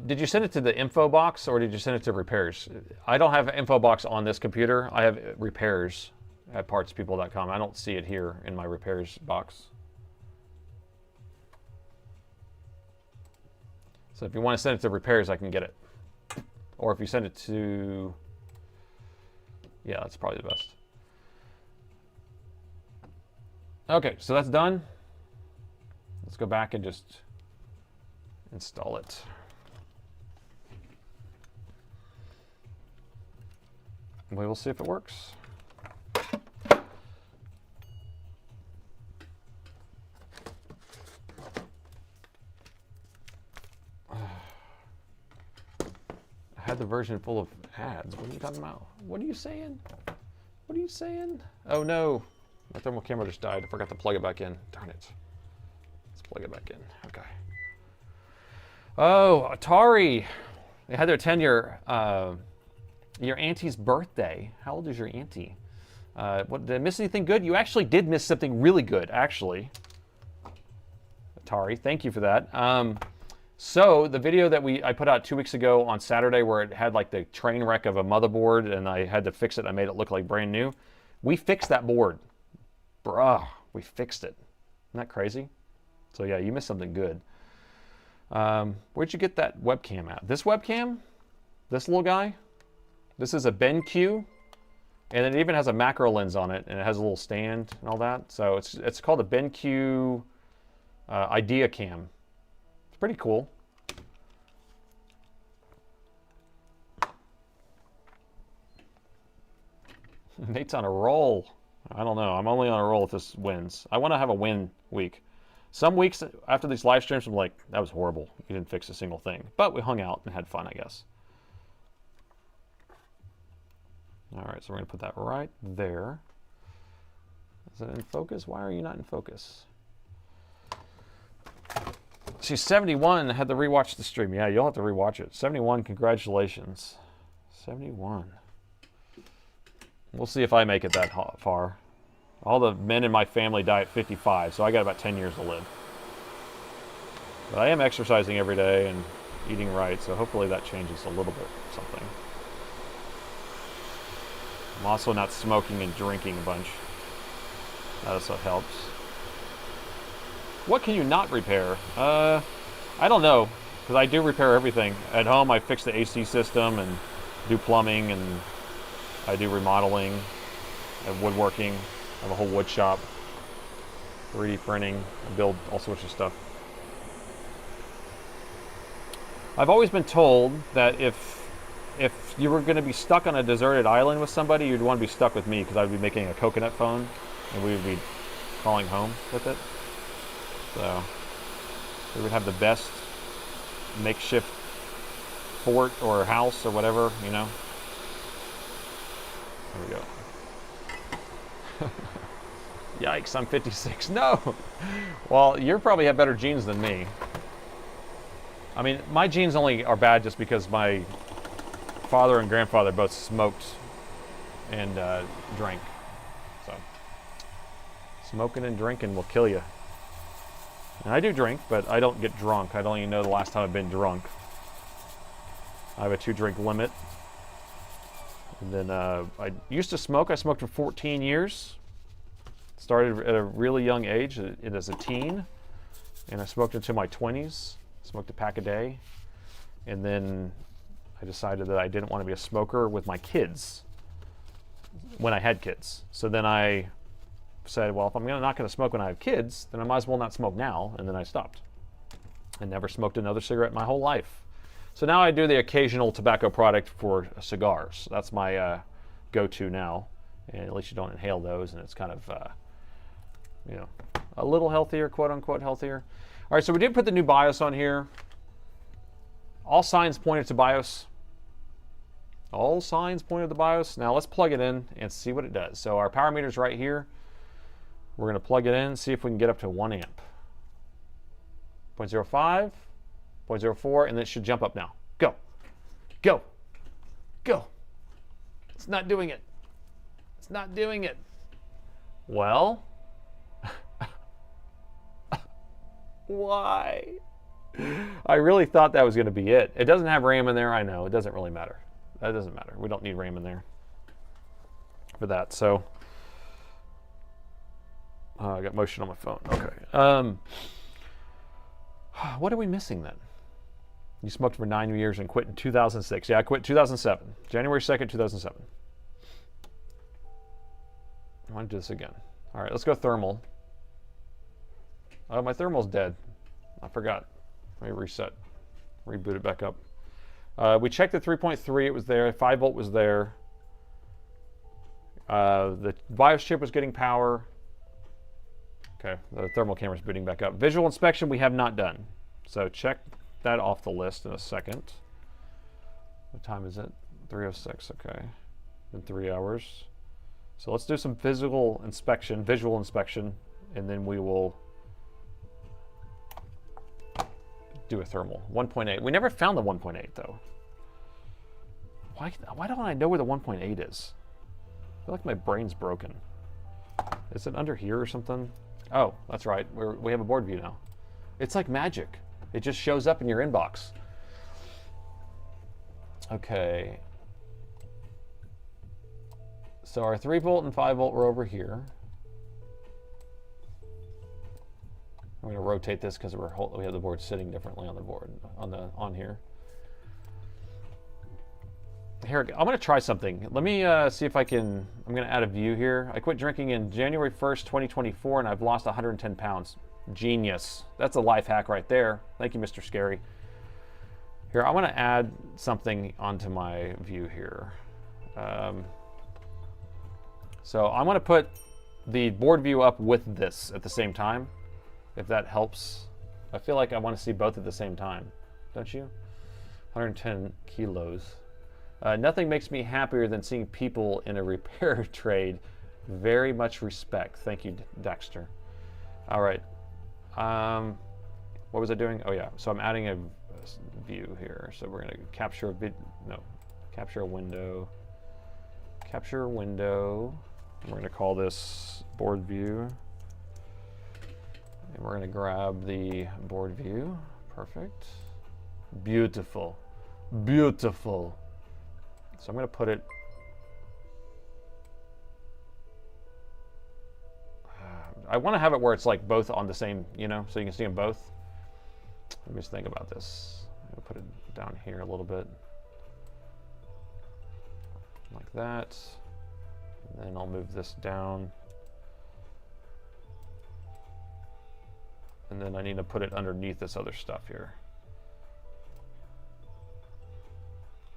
Did you send it to the info box or did you send it to repairs? I don't have info box on this computer. I have repairs at partspeople.com. I don't see it here in my repairs box. So if you want to send it to repairs, I can get it. Or if you send it to, yeah, that's probably the best. Okay, so that's done. Let's go back and just install it. We will see if it works. I had the version full of ads. What are you talking about? What are you saying? What are you saying? Oh no, my thermal camera just died. I forgot to plug it back in. Darn it. Let's plug it back in. Okay. Oh, Atari. They had to attend your auntie's birthday. How old is your auntie? What, did I miss anything good? You actually did miss something really good, actually. Atari, thank you for that. So the video that I put out 2 weeks ago on Saturday where it had like the train wreck of a motherboard and I had to fix it. I made it look like brand new. We fixed that board. Bruh, we fixed it. Isn't that crazy? So yeah, you missed something good. Where'd you get that webcam at? This webcam? This little guy? This is a BenQ, and it even has a macro lens on it, and it has a little stand and all that. So it's called a BenQ Idea Cam. It's pretty cool. Nate's on a roll. I don't know. I'm only on a roll if this wins. I want to have a win week. Some weeks after these live streams, I'm like, that was horrible. You didn't fix a single thing. But we hung out and had fun, I guess. All right, so we're going to put that right there. Is it in focus? Why are you not in focus? She's 71. I had to rewatch the stream. Yeah, you'll have to rewatch it. 71, congratulations. 71. We'll see if I make it that far. All the men in my family die at 55, so I got about 10 years to live. But I am exercising every day and eating right, so hopefully that changes a little bit something. I'm also not smoking and drinking a bunch. That also helps. What can you not repair? I don't know, because I do repair everything. At home, I fix the AC system and do plumbing, and I do remodeling and woodworking. I have a whole wood shop, 3D printing, I build all sorts of stuff. I've always been told that if you were going to be stuck on a deserted island with somebody, you'd want to be stuck with me, because I would be making a coconut phone, and we would be calling home with it. So we would have the best makeshift fort or house or whatever, you know. There we go. Yikes, I'm 56. No! Well, you probably have better genes than me. I mean, my genes only are bad just because my father and grandfather both smoked and drank. So, smoking and drinking will kill you. And I do drink, but I don't get drunk. I don't even know the last time I've been drunk. I have a 2-drink limit. And then I used to smoke. I smoked for 14 years. Started at a really young age, as a teen. And I smoked until my 20s. Smoked a pack a day. And then I decided that I didn't want to be a smoker with my kids when I had kids. So then I said, well, if I'm not going to smoke when I have kids, then I might as well not smoke now. And then I stopped. I never smoked another cigarette my whole life. So now I do the occasional tobacco product for cigars. That's my go-to now. And at least you don't inhale those, and it's kind of, you know, a little healthier, quote-unquote healthier. All right, so we did put the new BIOS on here. All signs pointed to BIOS. All signs pointed to BIOS. Now let's plug it in and see what it does. So our power meter's right here. We're going to plug it in, see if we can get up to 1 amp. 0.05, 0.04, and it should jump up now. Go. Go. Go. It's not doing it. It's not doing it. Well, why? I really thought that was going to be it. It doesn't have RAM in there. I know. It doesn't really matter. That doesn't matter. We don't need RAM in there for that. So I got motion on my phone. Okay. What are we missing then? You smoked for 9 years and quit in 2006. Yeah, I quit 2007. January 2nd, 2007. I want to do this again. All right, let's go thermal. Oh, my thermal's dead. I forgot. Let me reset. Reboot it back up. We checked the 3.3. It was there. 5 volt was there. The BIOS chip was getting power. Okay, the thermal camera's booting back up. Visual inspection we have not done. So check that off the list in a second. What time is it? 3:06, okay. In 3 hours. So let's do some visual inspection, and then we will do a thermal. 1.8. We never found the 1.8 though. Why don't I know where the 1.8 is? I feel like my brain's broken. Is it under here or something? Oh, that's right. We have a board view now. It's like magic. It just shows up in your inbox. Okay. So our 3 volt and 5 volt were over here. I'm going to rotate this because we have the board sitting differently on the board on here. Here, I'm going to try something. Let me see if I can. I'm going to add a view here. I quit drinking in January 1st, 2024, and I've lost 110 pounds. Genius. That's a life hack right there. Thank you, Mr. Scary. Here, I want to add something onto my view here. So I'm going to put the board view up with this at the same time, if that helps. I feel like I want to see both at the same time, don't you? 110 kilos. Nothing makes me happier than seeing people in a repair trade. Very much respect. Thank you, Dexter. All right. What was I doing? Oh yeah. So I'm adding a view here. So we're going to capture a capture a window. Capture a window. We're going to call this board view. And we're going to grab the board view. Perfect. Beautiful. Beautiful. So I'm going to put it. I want to have it where it's like both on the same, you know, so you can see them both. Let me just think about this. I'm going to put it down here a little bit. Like that. And then I'll move this down. And then I need to put it underneath this other stuff here.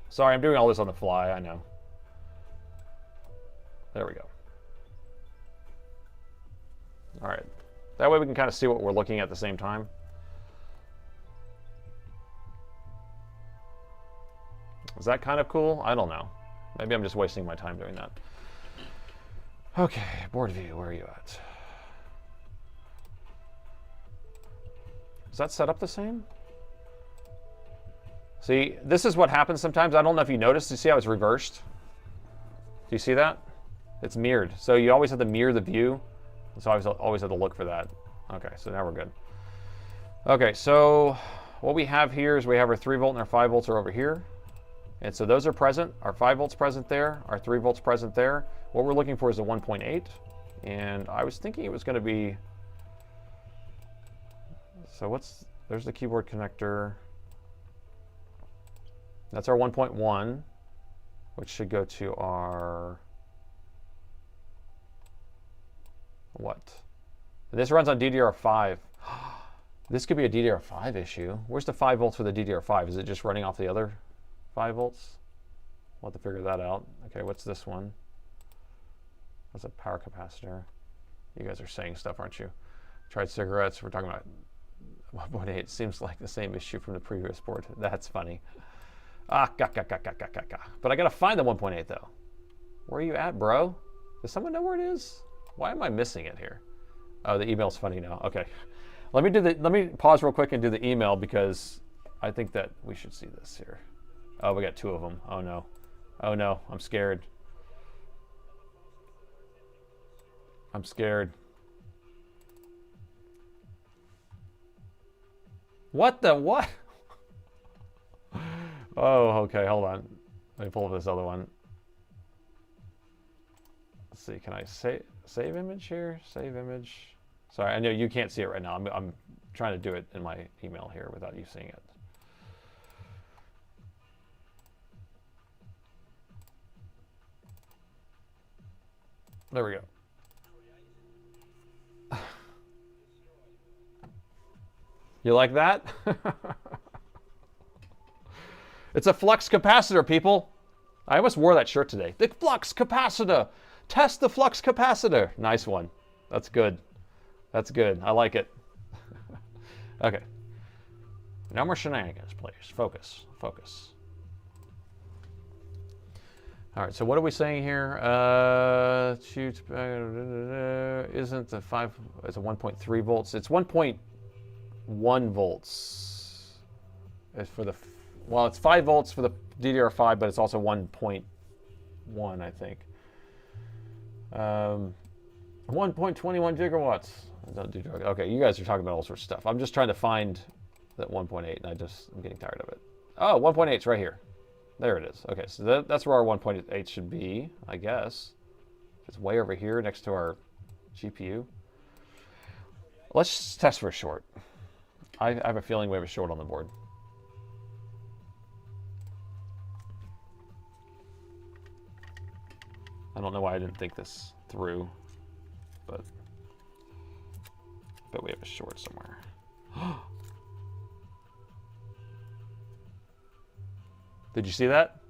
Sorry, I'm doing all this on the fly, I know. There we go. All right. That way we can kind of see what we're looking at the same time. Is that kind of cool? I don't know. Maybe I'm just wasting my time doing that. Okay, board view, where are you at? Is that set up the same? See, this is what happens sometimes. I don't know if you noticed. You see how it's reversed? Do you see that? It's mirrored. So you always have to mirror the view. So I always have to look for that. Okay, so now we're good. Okay, so what we have here is we have our 3 volt and our 5 volts are over here. And so those are present. Our 5 volts present there. Our 3 volts present there. What we're looking for is a 1.8. And I was thinking it was going to be... So there's the keyboard connector. That's our 1.1, which should go to our... What? This runs on DDR5. This could be a DDR5 issue. Where's the 5 volts for the DDR5? Is it just running off the other 5 volts? We'll have to figure that out. Okay, what's this one? That's a power capacitor. You guys are saying stuff, aren't you? Tried cigarettes. We're talking about 1.8. Seems like the same issue from the previous board. That's funny. But I gotta find the 1.8 though. Where are you at, bro? Does someone know where it is? Why am I missing it here? Oh, the email's funny now. Okay. Let me pause real quick and do the email because I think that we should see this here. Oh, we got 2 of them. Oh no. Oh no, I'm scared. I'm scared. What the what? Oh, okay, hold on. Let me pull up this other one. Let's see, can I save image here? Save image. Sorry, I know you can't see it right now. I'm trying to do it in my email here without you seeing it. There we go. You like that? It's a flux capacitor, people. I almost wore that shirt today. The flux capacitor. Test the flux capacitor. Nice one. That's good. That's good. I like it. Okay. No more shenanigans, please. Focus. Focus. All right, so what are we saying here? Isn't the 5, it's a 1.3 volts. It's 1.1 volts. It's for the, well, it's 5 volts for the DDR5, but it's also 1.1, I think. 1.21 gigawatts. Okay, you guys are talking about all sorts of stuff. I'm just trying to find that 1.8, and I'm getting tired of it. Oh, 1.8 is right here. There it is. Okay, so that's where our 1.8 should be, I guess. It's way over here next to our GPU. Let's just test for a short. I have a feeling we have a short on the board. I don't know why I didn't think this through, but we have a short somewhere. Did you see that?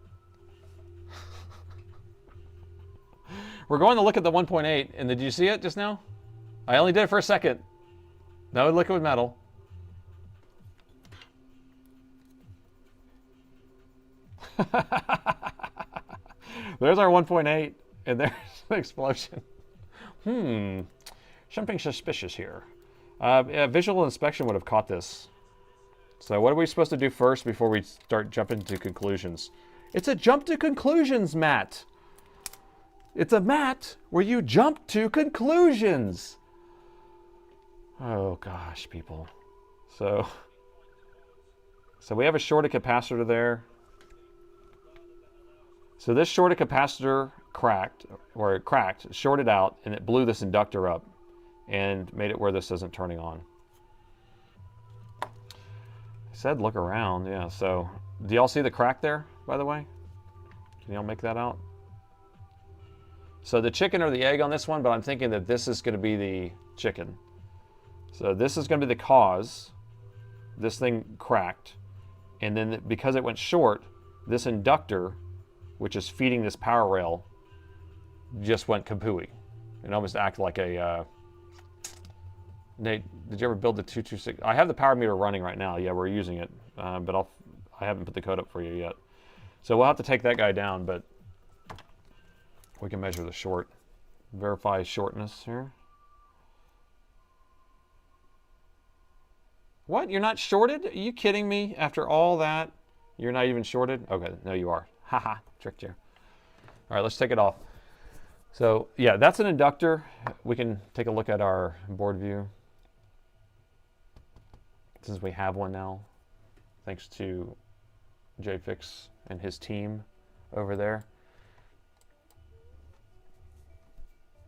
We're going to look at the 1.8, and did you see it just now? I only did it for a second. No liquid metal. There's our 1.8, and there's the explosion. Something suspicious here. Yeah, visual inspection would have caught this. So what are we supposed to do first before we start jumping to conclusions? It's a jump to conclusions, Matt. It's a mat where you jump to conclusions. Oh gosh, people. So we have a shorted capacitor there. So this shorted capacitor cracked, or it cracked, shorted out, and it blew this inductor up and made it where this isn't turning on. I said look around, yeah. So do y'all see the crack there, by the way? Can y'all make that out? So the chicken or the egg on this one, but I'm thinking that this is going to be the chicken. So this is going to be the cause. This thing cracked. And then because it went short, this inductor, which is feeding this power rail, just went kapooey. It almost acted like a... Nate, did you ever build the 226? I have the power meter running right now. Yeah, we're using it. But I haven't put the code up for you yet. So we'll have to take that guy down, but we can measure the short. Verify shortness here. What? You're not shorted? Are you kidding me? After all that, you're not even shorted? Okay, no, you are. Haha, tricked you. All right, let's take it off. So, yeah, that's an inductor. We can take a look at our board view. Since we have one now, thanks to JFix and his team over there.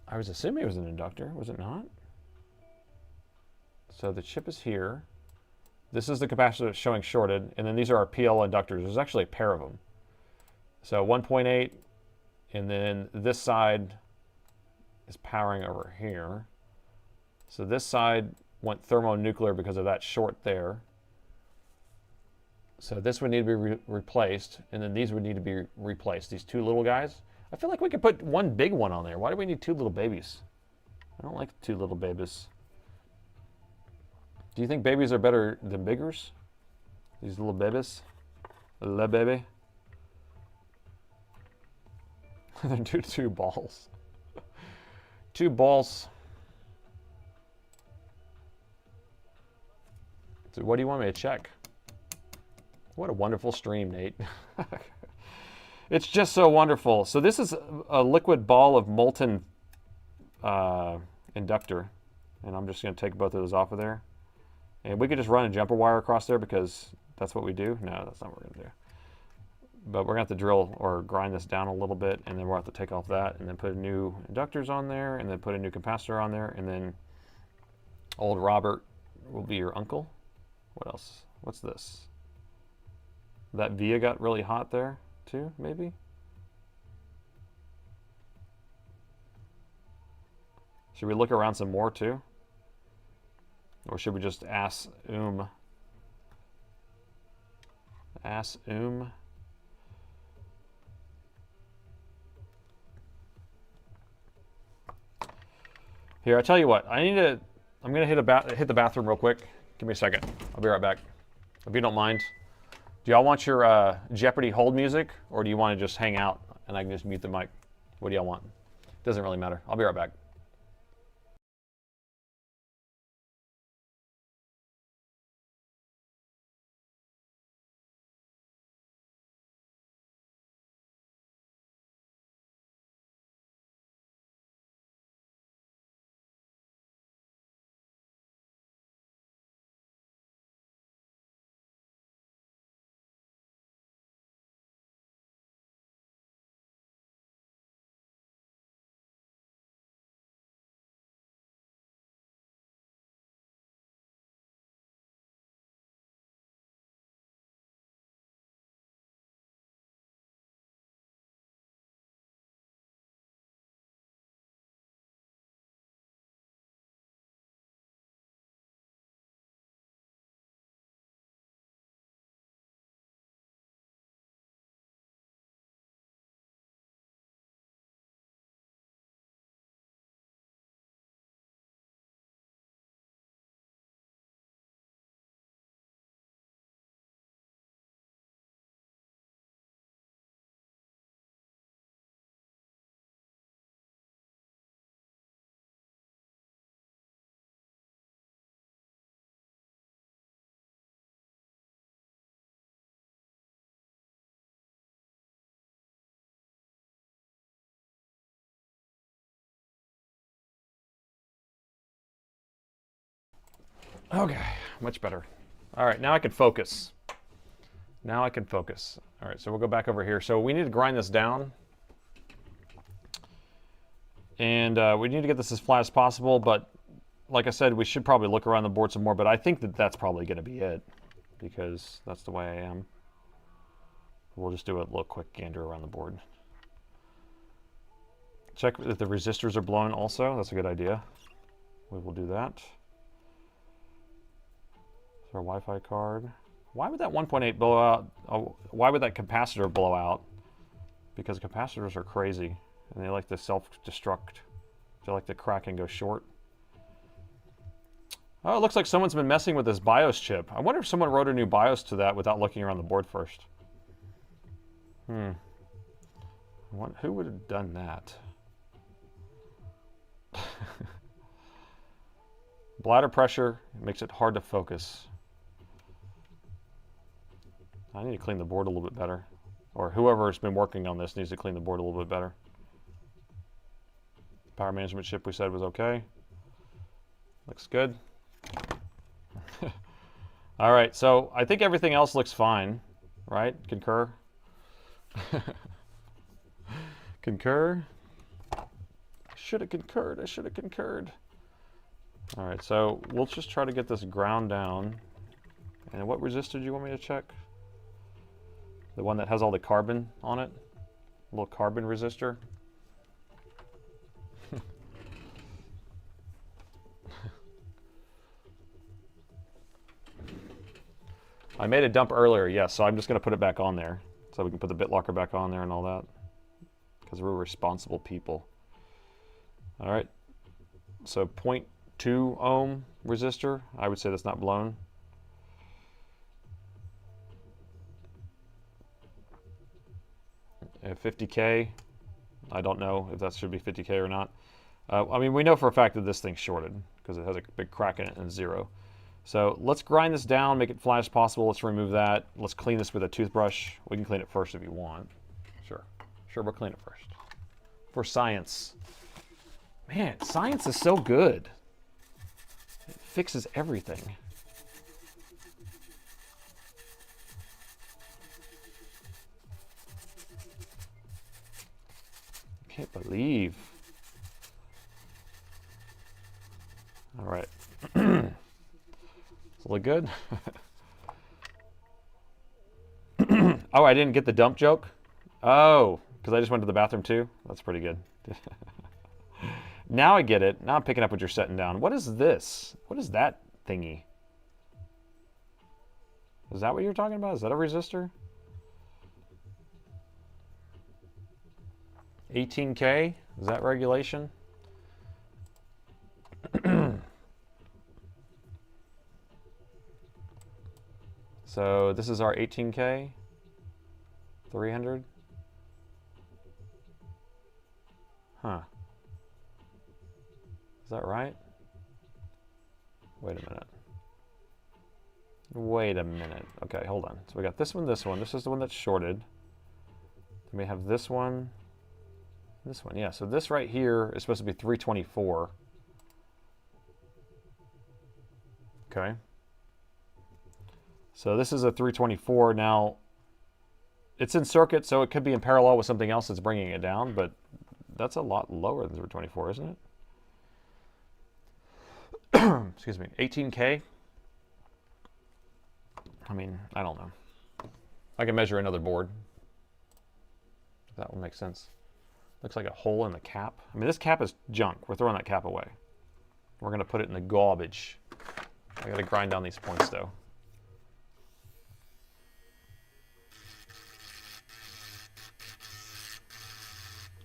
I was assuming it was an inductor, was it not? So the chip is here. This is the capacitor that's showing shorted, and then these are our PL inductors. There's actually a pair of them. So 1.8, and then this side is powering over here. So this side went thermonuclear because of that short there. So this would need to be replaced, and then these would need to be replaced. These two little guys. I feel like we could put one big one on there. Why do we need two little babies? I don't like two little babies. Do you think babies are better than biggers? These little babies? Little baby? They're two balls. Two balls. So what do you want me to check? What a wonderful stream, Nate. It's just so wonderful. So this is a liquid ball of molten inductor. And I'm just going to take both of those off of there. And we could just run a jumper wire across there because that's what we do. No, that's not what we're going to do. But we're going to have to drill or grind this down a little bit, and then we'll have to take off that and then put new inductors on there and then put a new capacitor on there, and then old Robert will be your uncle. What else? What's this? That via got really hot there too, maybe? Should we look around some more too? Or should we just ask Ask Here, I tell you what, I'm gonna hit the bathroom real quick. Give me a second. I'll be right back. If you don't mind. Do y'all want your Jeopardy hold music, or do you want to just hang out and I can just mute the mic? What do y'all want? Doesn't really matter. I'll be right back. Okay, much better. All right, now I can focus. Now I can focus. All right, so we'll go back over here. So we need to grind this down. And we need to get this as flat as possible, but like I said, we should probably look around the board some more, but I think that that's probably going to be it, because that's the way I am. We'll just do a little quick gander around the board. Check if the resistors are blown also. That's a good idea. We will do that. Is our Wi-Fi card? Why would that 1.8 blow out? Oh, why would that capacitor blow out? Because capacitors are crazy, and they like to self-destruct. They like to crack and go short. Oh, it looks like someone's been messing with this BIOS chip. I wonder if someone wrote a new BIOS to that without looking around the board first. Who would have done that? Bladder pressure makes it hard to focus. I need to clean the board a little bit better. Or whoever's been working on this needs to clean the board a little bit better. Power management chip we said was okay. Looks good. All right, so I think everything else looks fine, right? Concur? Concur? I should have concurred. I should have concurred. All right, so we'll just try to get this ground down. And what resistor do you want me to check? The one that has all the carbon on it? A little carbon resistor? I made a dump earlier, yes, so I'm just going to put it back on there. So we can put the BitLocker back on there and all that. Because we're responsible people. All right. So 0.2 ohm resistor. I would say that's not blown. At 50K. I don't know if that should be 50K or not. I mean, we know for a fact that this thing's shorted because it has a big crack in it and 0. So let's grind this down, make it flat as possible. Let's remove that. Let's clean this with a toothbrush. We can clean it first if you want. Sure. Sure, we'll clean it first. For science. Man, science is so good. It fixes everything. I can't believe. All right. Does it look good? Oh, I didn't get the dump joke? Oh, because I just went to the bathroom too? That's pretty good. Now I get it. Now I'm picking up what you're setting down. What is this? What is that thingy? Is that what you're talking about? Is that a resistor? 18K? Is that regulation? So this is our 18K, 300. Huh. Is that right? Wait a minute. Wait a minute. Okay, hold on. So we got this one, this one. This is the one that's shorted. Then we have this one. This one, yeah. So this right here is supposed to be 324. Okay. So this is a 324. Now, it's in circuit, so it could be in parallel with something else that's bringing it down, but that's a lot lower than 324, isn't it? Excuse me. 18K? I mean, I don't know. I can measure another board. That will make sense. Looks like a hole in the cap. I mean, this cap is junk. We're throwing that cap away. We're going to put it in the garbage. I got to grind down these points, though.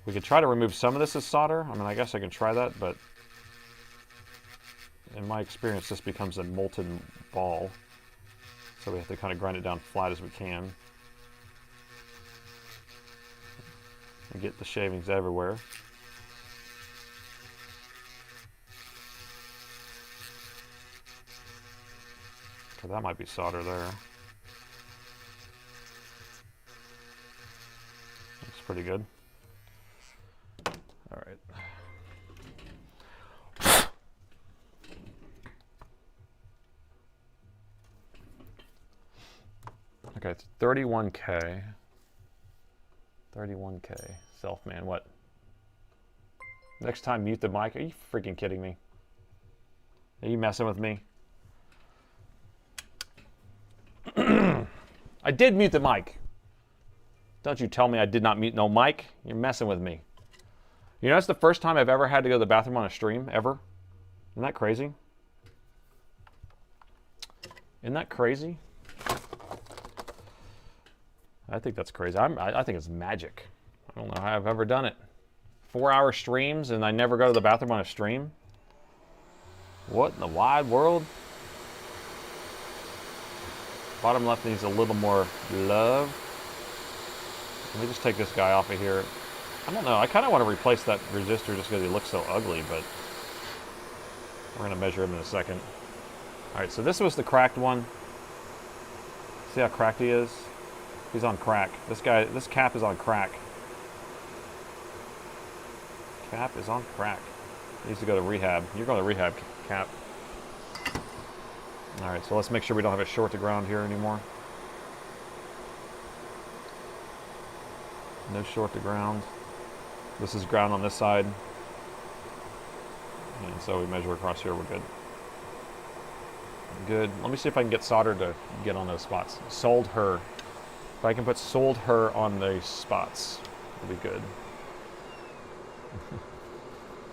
We could try to remove some of this as solder. I mean, I guess I can try that, but in my experience, this becomes a molten ball. So we have to kind of grind it down flat as we can. And get the shavings everywhere. So that might be solder there. Looks pretty good. All right. 31K. 31K. Self-man, what? Next time, mute the mic. Are you freaking kidding me? Are you messing with me? I did mute the mic. Don't you tell me I did not mute no mic. You're messing with me. You know, it's the first time I've ever had to go to the bathroom on a stream, ever. Isn't that crazy? Isn't that crazy? I think that's crazy. I think it's magic. I don't know how I've ever done it. 4-hour streams and I never go to the bathroom on a stream? What in the wide world? Bottom left needs a little more love. Let me just take this guy off of here. I don't know. I kind of want to replace that resistor just because he looks so ugly, but we're going to measure him in a second. All right, so this was the cracked one. See how cracked he is? He's on crack. This cap is on crack. Cap is on crack. He needs to go to rehab. You're going to rehab, Cap. All right, so let's make sure we don't have a short to ground here anymore. No short to ground. This is ground on this side. And so we measure across here, we're good. Good. Let me see if I can get solder to get on those spots. Sold her. If I can put sold her on those spots, it'll be good.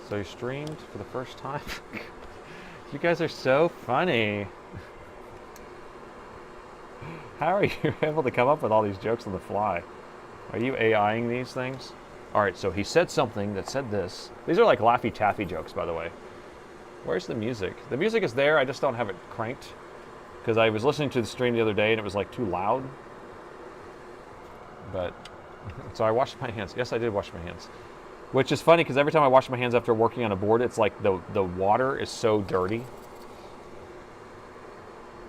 So you streamed for the first time? You guys are so funny. How are you able to come up with all these jokes on the fly? Are you AIing these things? All right, so he said something that said this. These are like Laffy Taffy jokes, by the way. Where's the music? The music is there, I just don't have it cranked. Because I was listening to the stream the other day and it was like too loud. But, so I washed my hands. Yes, I did wash my hands. Which is funny because every time I wash my hands after working on a board, it's like the water is so dirty.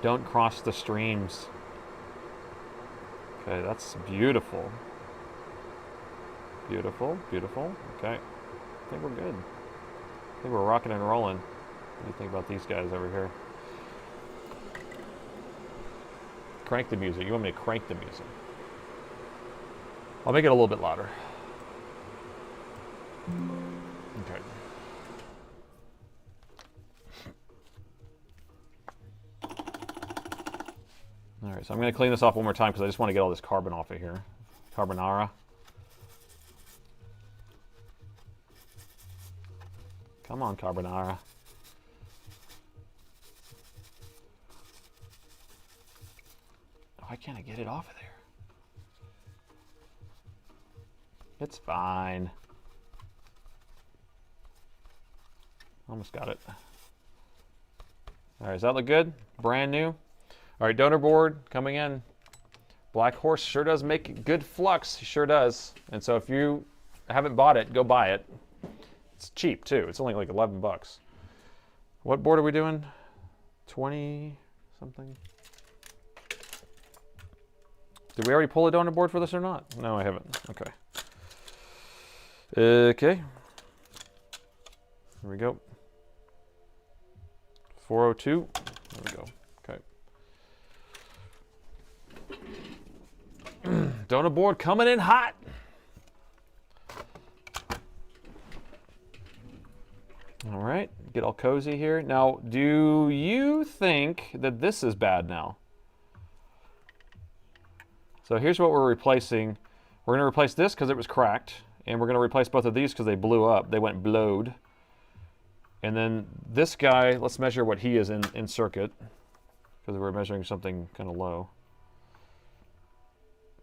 Don't cross the streams. Okay, that's beautiful. Beautiful, beautiful. Okay, I think we're good. I think we're rocking and rolling. What do you think about these guys over here? Crank the music. You want me to crank the music? I'll make it a little bit louder. Okay. All right, so I'm going to clean this off one more time because I just want to get all this carbon off of here. Carbonara. Come on, carbonara. Why can't I get it off of there? It's fine. Almost got it. All right, does that look good? Brand new. All right, donor board coming in. Black Horse sure does make good flux. He sure does. And so if you haven't bought it, go buy it. It's cheap too. It's only like 11 bucks. What board are we doing? 20 something? Did we already pull a donor board for this or not? No, I haven't. Okay. Okay. Here we go. 402. There we go. Okay. Donor board coming in hot. All right, get all cozy here. Now, do you think that this is bad now? So here's what we're replacing. We're gonna replace this because it was cracked, and we're gonna replace both of these because they blew up. They went blowed. And then this guy, let's measure what he is in circuit, because we're measuring something kind of low.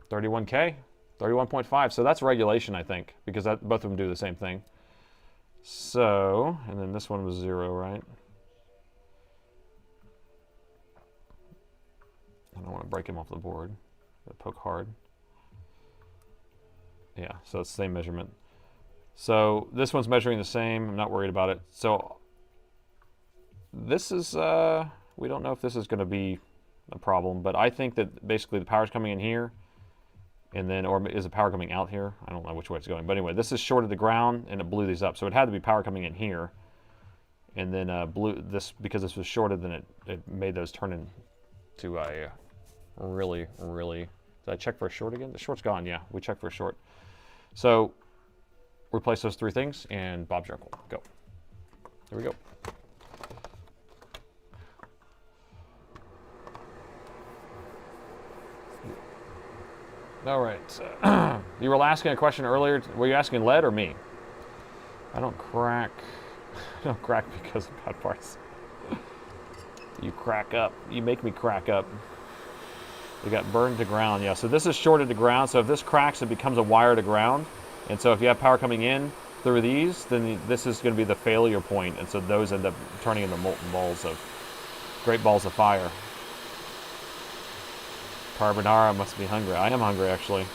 31K, 31.5, so that's regulation, I think, because both of them do the same thing. So, and then this one was 0, right? I don't want to break him off the board. Gotta poke hard. Yeah, so it's the same measurement. So this one's measuring the same. I'm not worried about it. So this is, we don't know if this is going to be a problem, but I think that basically the power's coming in here, and then, or is the power coming out here? I don't know which way it's going. But anyway, this is shorted the ground, and it blew these up. So it had to be power coming in here, and then blew this, because this was shorted, then it made those turn into a really, really, is Did I check for a short again? The short's gone, yeah. We checked for a short. So replace those 3 things and Bob's your uncle. Go. Here we go. All right. You were asking a question earlier. Were you asking lead or me? I don't crack. I don't crack because of bad parts. You crack up. You make me crack up. We got burned to ground. Yeah, so this is shorted to ground. So if this cracks, it becomes a wire to ground. And so if you have power coming in through these, then this is going to be the failure point. And so those end up turning into molten balls of, great balls of fire. Carbonara must be hungry. I am hungry, actually.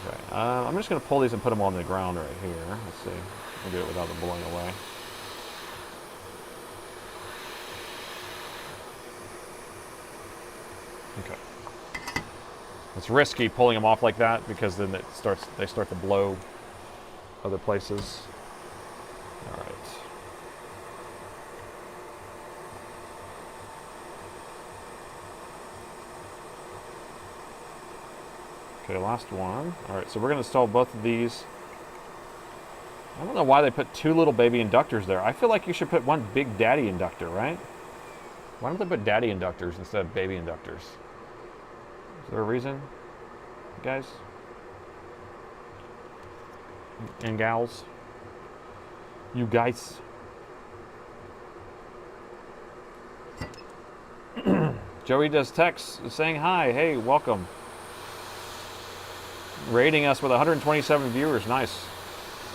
Okay. I'm just going to pull these and put them on the ground right here. Let's see. I'll do it without them blowing away. Okay. It's risky pulling them off like that because then they start to blow other places. All right. Okay, last one. All right, so we're going to install both of these. I don't know why they put 2 little baby inductors there. I feel like you should put one big daddy inductor, right? Why don't they put daddy inductors instead of baby inductors? Is there a reason, guys? And gals? You guys? Joey does text saying hi. Hey, welcome. Rating us with 127 viewers. Nice.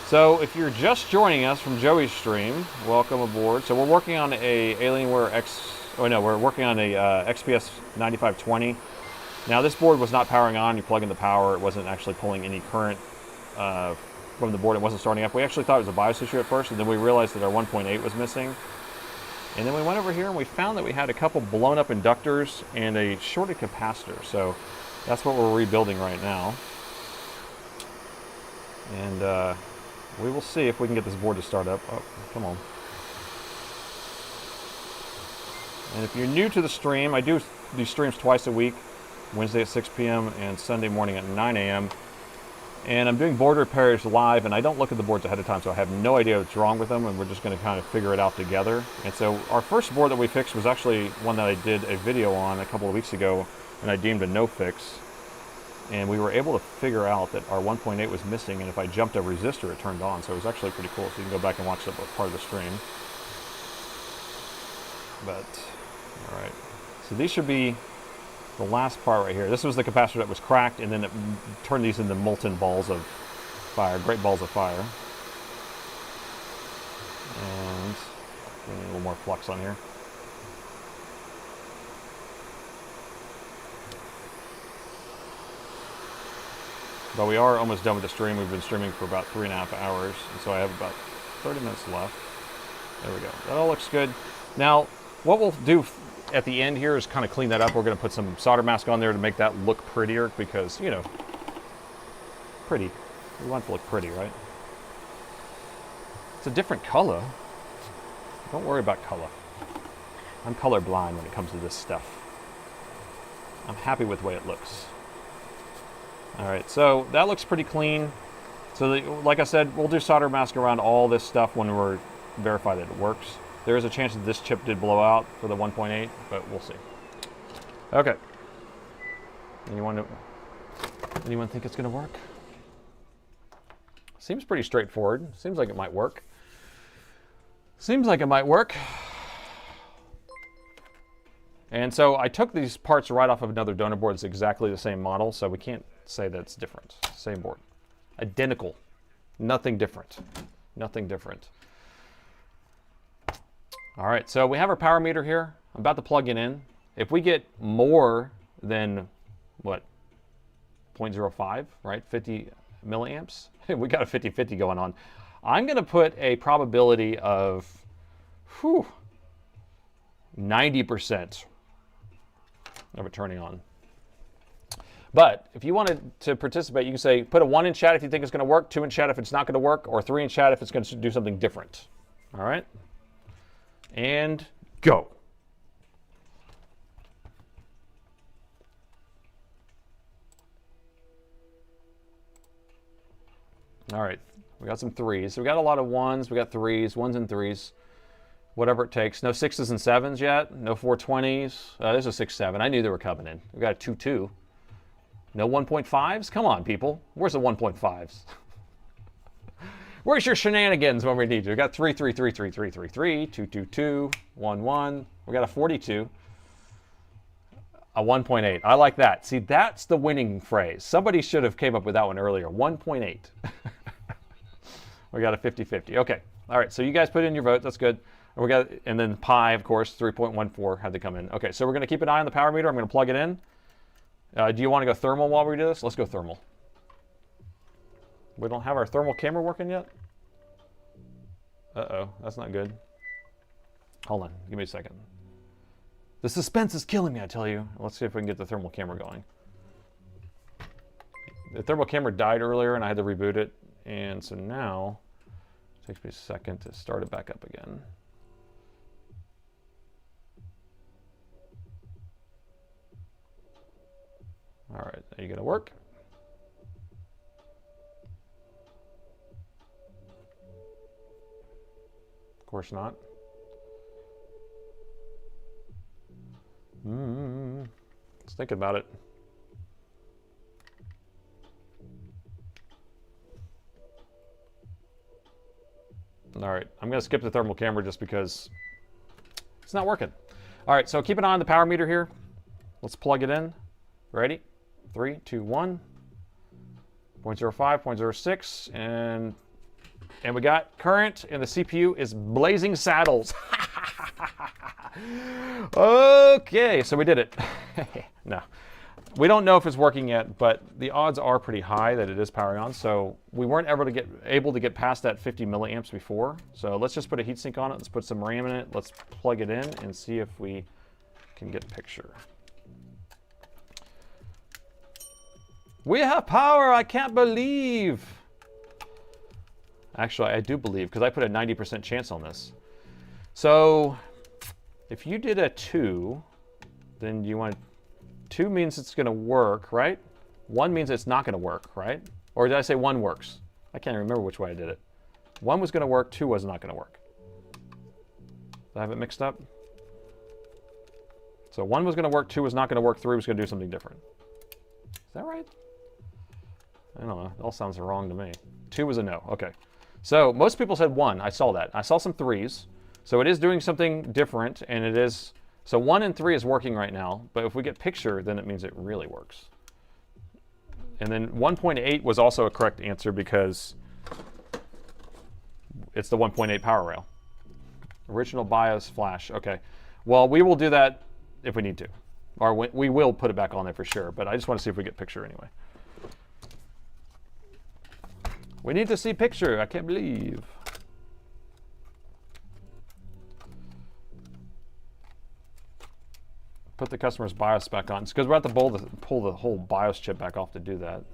So if you're just joining us from Joey's stream, welcome aboard. So we're working on a Alienware we're working on a XPS 9520. Now this board was not powering on. You plug in the power, it wasn't actually pulling any current from the board. It wasn't starting up. We actually thought it was a BIOS issue at first, and then we realized that our 1.8 was missing. And then we went over here and we found that we had a couple blown up inductors and a shorted capacitor. So that's what we're rebuilding right now. And we will see if we can get this board to start up. Oh, come on. And if you're new to the stream, I do these streams twice a week, Wednesday at 6 p.m. and Sunday morning at 9 a.m. And I'm doing board repairs live, and I don't look at the boards ahead of time, so I have no idea what's wrong with them, and we're just going to kind of figure it out together. And so our first board that we fixed was actually one that I did a video on a couple of weeks ago, and I deemed a no fix. And we were able to figure out that our 1.8 was missing, and if I jumped a resistor, it turned on. So it was actually pretty cool. So you can go back and watch that part of the stream. But, all right. So these should be the last part right here. This was the capacitor that was cracked, and then it turned these into molten balls of fire, great balls of fire. And we need a little more flux on here. But we are almost done with the stream. We've been streaming for about 3.5 hours, and so I have about 30 minutes left. There we go. That all looks good. Now, what we'll do at the end here is kind of clean that up. We're going to put some solder mask on there to make that look prettier because, you know, pretty. We want it to look pretty, right? It's a different color. Don't worry about color. I'm colorblind when it comes to this stuff. I'm happy with the way it looks. All right, so that looks pretty clean. So like I said, we'll do solder mask around all this stuff when we're verify that it works. There is a chance that this chip did blow out for the 1.8, but we'll see. Okay. Anyone think it's gonna work? Seems pretty straightforward. Seems like it might work. Seems like it might work. And so I took these parts right off of another donor board. It's exactly the same model, so we can't say that it's different. Same board. Identical. Nothing different. Nothing different. All right, so we have our power meter here. I'm about to plug it in. If we get more than, what, 0.05, right, 50 milliamps, we got a 50-50 going on. I'm going to put a probability of 90% of it turning on. But if you wanted to participate, you can say, put a 1 in chat if you think it's going to work, 2 in chat if it's not going to work, or 3 in chat if it's going to do something different. All right? And go. All right, we got some 3s. So we got a lot of 1s, we got 3s, 1s and 3s. Whatever it takes. No 6s and 7s yet. No 420s. There's a 6-7. I knew they were coming in. We got a 2-2. No 1.5s? Come on, people. Where's the 1.5s? Where's your shenanigans when we need you? We got 3, 3, 3, 3, 3, 3, 3, 2, 2, 2, 1, 1. We got a 42. A 1.8. I like that. See, that's the winning phrase. Somebody should have came up with that one earlier. 1.8. We got a 50-50. Okay. All right. So you guys put in your vote. That's good. We got, and then pi, of course, 3.14 had to come in. Okay, so we're going to keep an eye on the power meter. I'm going to plug it in. Do you want to go thermal while we do this? Let's go thermal. We don't have our thermal camera working yet? Uh-oh, that's not good. Hold on, give me a second. The suspense is killing me, I tell you. Let's see if we can get the thermal camera going. The thermal camera died earlier, and I had to reboot it. And so now, it takes me a second to start it back up again. All right, are you going to work? Of course not. Let's think about it. All right, I'm going to skip the thermal camera just because it's not working. All right, so keep an eye on the power meter here. Let's plug it in. Ready? 3, 2, 1. 0.05, 0.06, and we got current, and the CPU is blazing saddles. Okay, so we did it. No, we don't know if it's working yet, but the odds are pretty high that it is powering on. So we weren't able to get past that 50 milliamps before. So let's just put a heatsink on it. Let's put some RAM in it. Let's plug it in and see if we can get a picture. We have power, I can't believe. Actually, I do believe, because I put a 90% chance on this. So, if you did a 2, then you want, 2 means it's gonna work, right? 1 means it's not gonna work, right? Or did I say 1 works? I can't remember which way I did it. 1 was gonna work, 2 was not gonna work. Did I have it mixed up? So 1 was gonna work, 2 was not gonna work, 3 was gonna do something different. Is that right? I don't know, it all sounds wrong to me. 2 was a no, okay. So most people said 1, I saw that. I saw some 3s. So it is doing something different, and it is, so 1 and 3 is working right now, but if we get picture, then it means it really works. And then 1.8 was also a correct answer because it's the 1.8 power rail. Original BIOS flash, okay. Well, we will do that if we need to. Or we will put it back on there for sure, but I just want to see if we get picture anyway. We need to see picture, I can't believe. Put the customer's BIOS back on. It's because we're at to pull the whole BIOS chip back off to do that.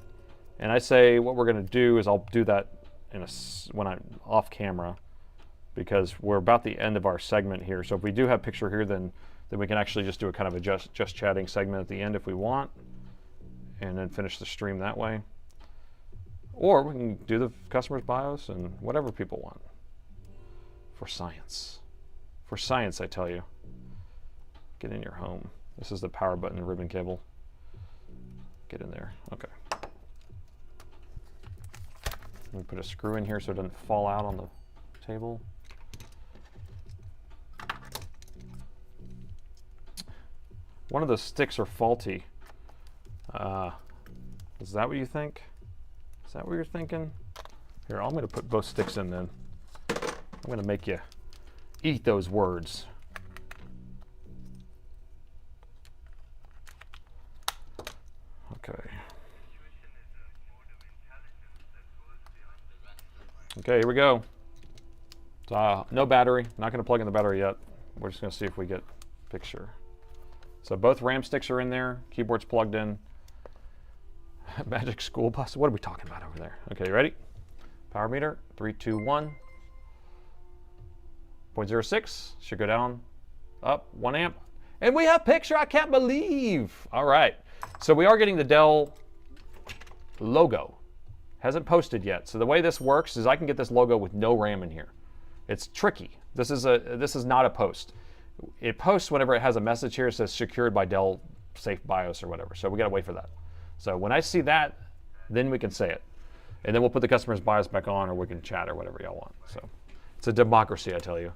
And I say what we're going to do is I'll do that when I'm off camera, because we're about the end of our segment here. So if we do have picture here, then we can actually just do a kind of a just chatting segment at the end if we want, and then finish the stream that way. Or we can do the customer's BIOS and whatever people want. For science. For science, I tell you. Get in your home. This is the power button ribbon cable. Get in there. Okay. Let me put a screw in here so it doesn't fall out on the table. One of the sticks are faulty. Is that what you think? Is that what you're thinking? Here, I'm going to put both sticks in then. I'm going to make you eat those words. Okay. Okay, here we go. No battery. Not going to plug in the battery yet. We're just going to see if we get picture. So both RAM sticks are in there. Keyboard's plugged in. Magic school bus. What are we talking about over there? Okay, you ready? Power meter. 3, 2, 1. 0.06. Should go down. Up. 1 amp. And we have picture. I can't believe. All right. So we are getting the Dell logo. Hasn't posted yet. So the way this works is I can get this logo with no RAM in here. It's tricky. This is not a post. It posts whenever it has a message here that says secured by Dell Safe BIOS or whatever. So we got to wait for that. So when I see that, then we can say it. And then we'll put the customer's BIOS back on, or we can chat or whatever y'all want. So it's a democracy, I tell you.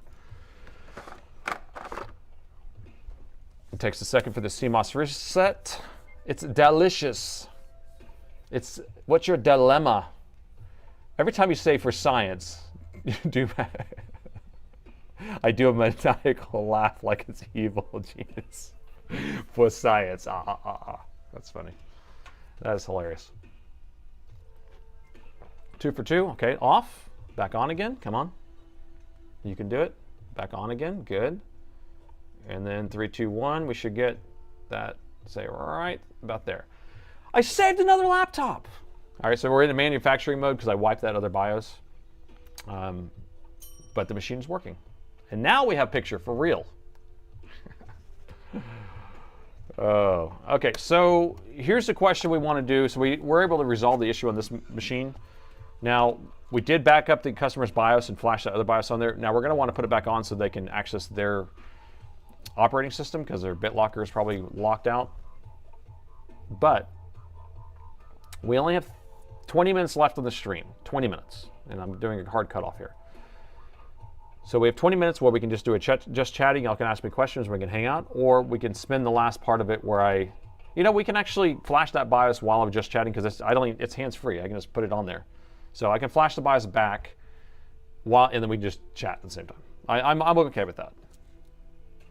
It takes a second for the CMOS reset. It's delicious. It's what's your dilemma? Every time you say for science, I do a maniacal laugh like it's evil genius. For science, That's funny. That is hilarious. 2 for 2. Okay, off. Back on again. Come on. You can do it. Back on again. Good. And then 3, 2, 1. We should get that. Say right about there. I saved another laptop. All right, so we're in the manufacturing mode because I wiped that other BIOS. But the machine's working. And now we have picture for real. Oh, okay, so here's the question we want to do. So we're able to resolve the issue on this machine. Now, we did back up the customer's BIOS and flash that other BIOS on there. Now we're going to want to put it back on so they can access their operating system because their BitLocker is probably locked out. But we only have 20 minutes left on the stream, 20 minutes. And I'm doing a hard cutoff here. So we have 20 minutes where we can just do just chatting. Y'all can ask me questions, we can hang out, or we can spend the last part of it where we can actually flash that BIOS while I'm just chatting because it's hands-free. I can just put it on there. So I can flash the BIOS back and then we can just chat at the same time. I'm okay with that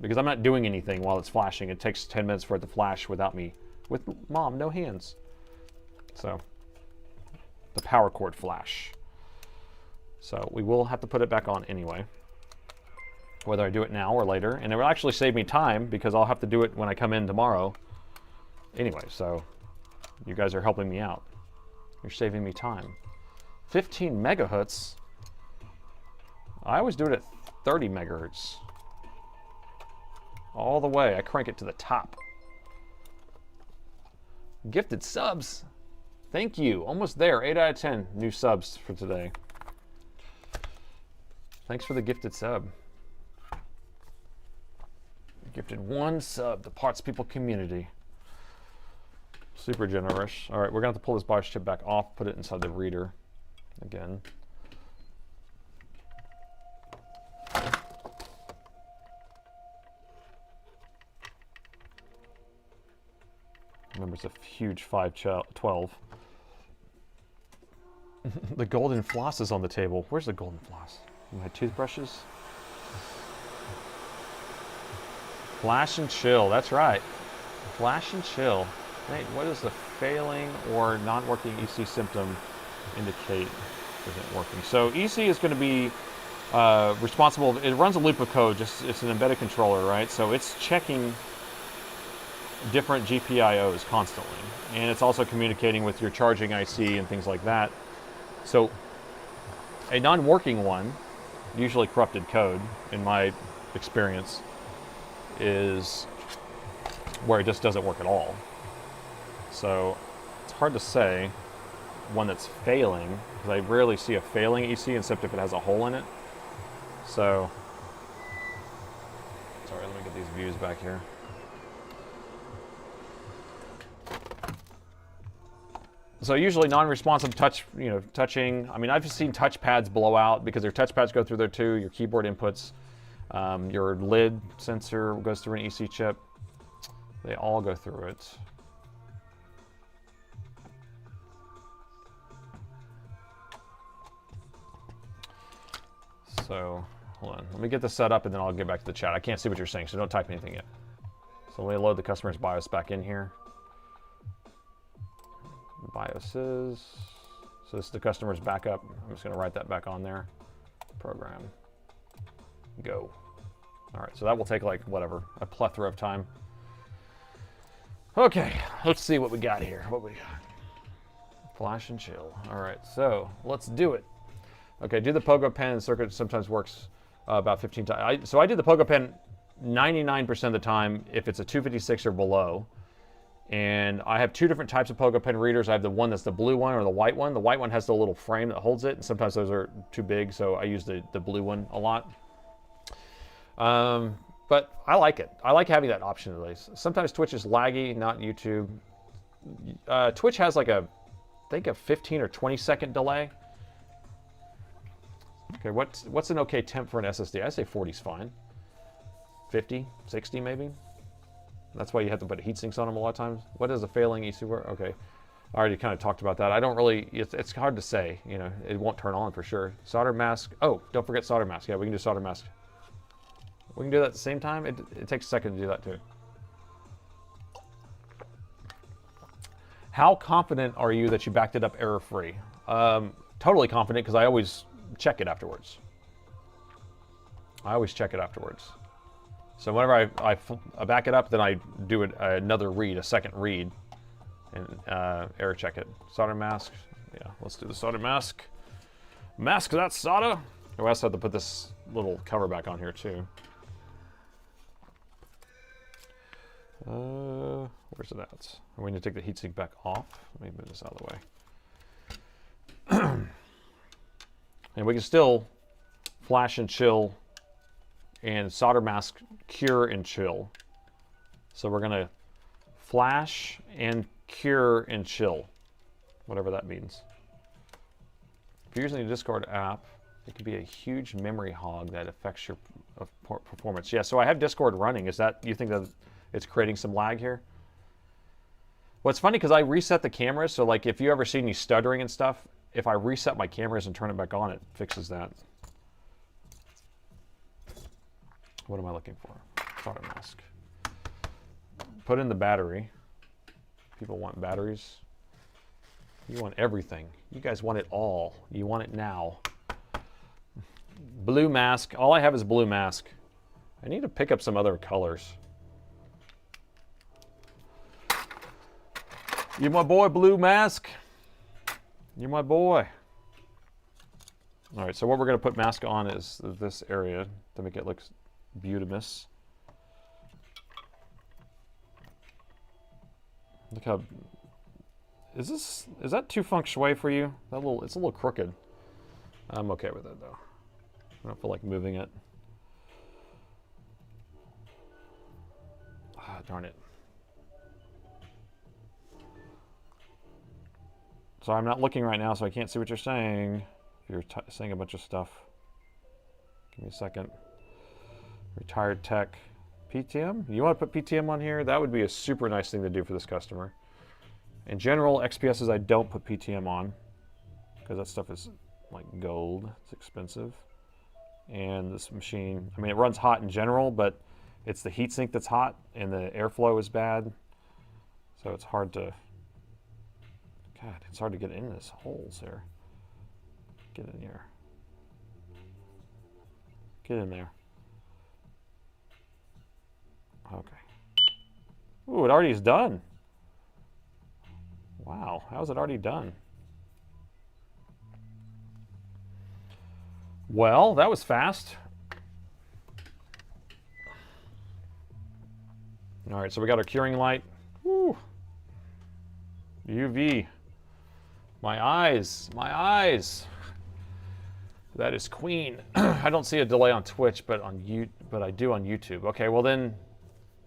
because I'm not doing anything while it's flashing. It takes 10 minutes for it to flash without me, with mom, no hands. So the power cord flash. So we will have to put it back on anyway, whether I do it now or later. And it will actually save me time because I'll have to do it when I come in tomorrow anyway. So you guys are helping me out. You're saving me time. 15 megahertz. I always do it at 30 megahertz. All the way. I crank it to the top. Gifted subs. Thank you. Almost there. 8 out of 10 new subs for today. Thanks for the gifted sub. Gifted 1 sub, the Parts People community. Super generous. All right, we're going to have to pull this BIOS chip back off, put it inside the reader again. Remember, it's a huge 512. The golden floss is on the table. Where's the golden floss? My toothbrushes? Flash and chill, that's right. Flash and chill. Hey, what does the failing or not working EC symptom indicate isn't working? So EC is going to be responsible. It runs a loop of code. It's an embedded controller, right? So it's checking different GPIOs constantly, and it's also communicating with your charging IC and things like that. So a non-working one, usually corrupted code, in my experience, is where it just doesn't work at all. So it's hard to say one that's failing, because I rarely see a failing EC except if it has a hole in it. So, sorry, let me get these views back here. So usually non-responsive touching. I mean, I've seen touchpads blow out because their touchpads go through there too. Your keyboard inputs, your lid sensor goes through an EC chip. They all go through it. So hold on, let me get this set up and then I'll get back to the chat. I can't see what you're saying, so don't type anything yet. So let me load the customer's BIOS back in here. BIOSes. So this is the customer's backup. I'm just going to write that back on there. Program. Go. All right, so that will take like whatever, a plethora of time. Okay, let's see what we got here. What we got? Flash and chill. All right, so let's do it. Okay, do the pogo pen circuit sometimes works about 15 times. So I did the pogo pen 99% of the time if it's a 256 or below. And I have two different types of pogo pen readers. I have the one that's the blue one or the white one. The white one has the little frame that holds it, and sometimes those are too big, so I use the blue one a lot. But I like it. I like having that option at least. Sometimes Twitch is laggy, not YouTube. Twitch has like I think a 15 or 20 second delay. Okay, what's an okay temp for an SSD? I say 40 is fine. 50, 60 maybe. That's why you have to put heat sinks on them a lot of times. What is a failing EC work? Okay, I already kind of talked about that. I don't really, it's hard to say, you know, it won't turn on for sure. Solder mask, oh, don't forget solder mask. Yeah, we can do solder mask. We can do that at the same time. It takes a second to do that too. How confident are you that you backed it up error-free? Totally confident because I always check it afterwards. I always check it afterwards. So whenever I back it up, then I do another read, a second read, and error check it. Solder mask. Yeah, let's do the solder mask. Mask that solder. We also have to put this little cover back on here too. Where's it at? We need to take the heatsink back off. Let me move this out of the way. And we can still flash and chill and solder mask cure and chill. So we're gonna flash and cure and chill, whatever that means. If you're using a Discord app, it could be a huge memory hog that affects your performance. Yeah, so I have Discord running. Is that, you think that it's creating some lag here? Well, it's funny because I reset the cameras, so like if you ever see me stuttering and stuff, if I reset my cameras and turn it back on, it fixes that. What am I looking for? Solder mask. Put in the battery. People want batteries. You want everything. You guys want it all. You want it now. Blue mask. All I have is blue mask. I need to pick up some other colors. You my boy, blue mask. You're my boy. All right, so what we're going to put mask on is this area to make it look beautimous. Look how, is that too feng shui for you? It's a little crooked. I'm okay with it though. I don't feel like moving it. Ah, darn it. So I'm not looking right now, so I can't see what you're saying. If you're saying a bunch of stuff. Give me a second. Retired tech. PTM? You want to put PTM on here? That would be a super nice thing to do for this customer. In general, XPSs I don't put PTM on because that stuff is like gold. It's expensive. And this machine, I mean, it runs hot in general, but it's the heatsink that's hot and the airflow is bad. So it's hard to, God, it's hard to get in this holes here. Get in here. Get in there. Okay. Ooh, it already is done. Wow, how is it already done? Well, that was fast. All right, so we got our curing light. Woo. UV. My eyes, my eyes. That is queen. I don't see a delay on Twitch, but I do on YouTube. Okay, well then,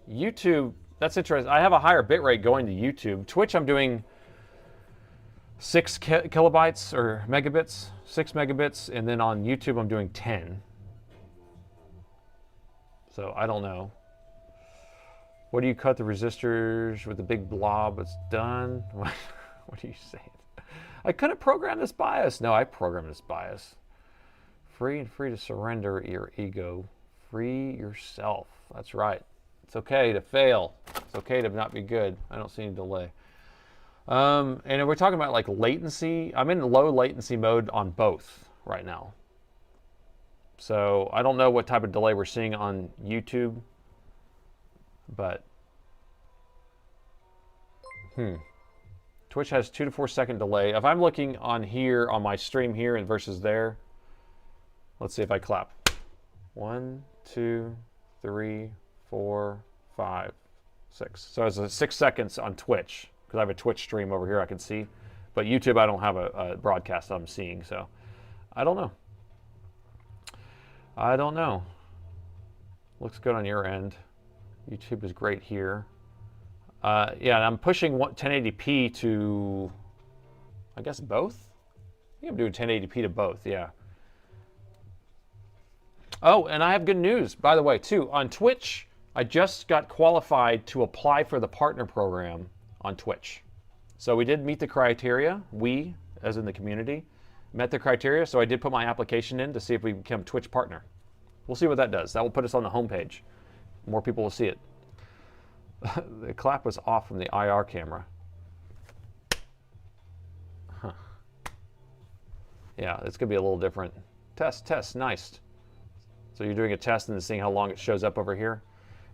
YouTube. That's interesting. I have a higher bitrate going to YouTube. Twitch, I'm doing 6 kilobytes or megabits, 6 megabits, and then on YouTube, I'm doing 10. So I don't know. What do you cut the resistors with the big blob? It's done. What are you saying? I couldn't program this bias. No, I programmed this bias. Free and free to surrender your ego. Free yourself. That's right. It's okay to fail. It's okay to not be good. I don't see any delay. And we're talking about like latency. I'm in low latency mode on both right now. So I don't know what type of delay we're seeing on YouTube, but Twitch has 2 to 4 second delay. If I'm looking on here on my stream here and versus there, let's see if I clap. 1, 2, 3, 4, 5. 6. So it's a 6 seconds on Twitch, because I have a Twitch stream over here I can see. But YouTube, I don't have a broadcast I'm seeing, so I don't know. I don't know. Looks good on your end. YouTube is great here. Yeah, I'm pushing 1080p to, I guess, both? I think I'm doing 1080p to both, yeah. Oh, and I have good news, by the way, too. On Twitch, I just got qualified to apply for the partner program on Twitch. So we did meet the criteria. We, as in the community, met the criteria. So I did put my application in to see if we become Twitch partner. We'll see what that does. That will put us on the homepage. More people will see it. The clap was off from the IR camera. Huh. Yeah, it's going to be a little different. Test, nice. So you're doing a test and then seeing how long it shows up over here.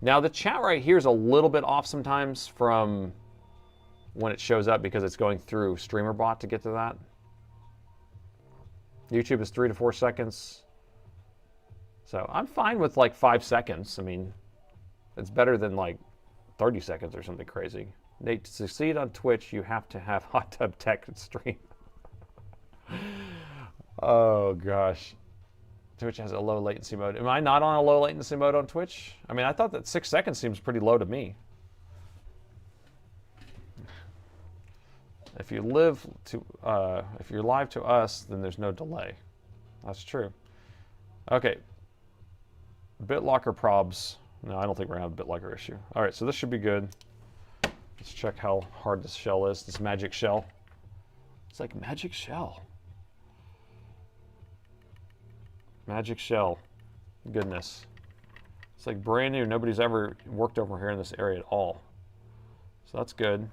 Now the chat right here is a little bit off sometimes from when it shows up because it's going through StreamerBot to get to that. YouTube is 3 to 4 seconds. So I'm fine with like 5 seconds. I mean, it's better than like 30 seconds or something crazy. Nate, to succeed on Twitch, you have to have Hot Tub Tech stream. Oh gosh. Twitch has a low latency mode. Am I not on a low latency mode on Twitch? I mean, I thought that 6 seconds seems pretty low to me. If you live to, if you're live to us, then there's no delay. That's true. Okay. BitLocker probs. No, I don't think we're gonna have a BitLocker issue. All right, so this should be good. Let's check how hard this shell is. This magic shell. It's like magic shell. Magic shell. Goodness. It's like brand new. Nobody's ever worked over here in this area at all. So that's good.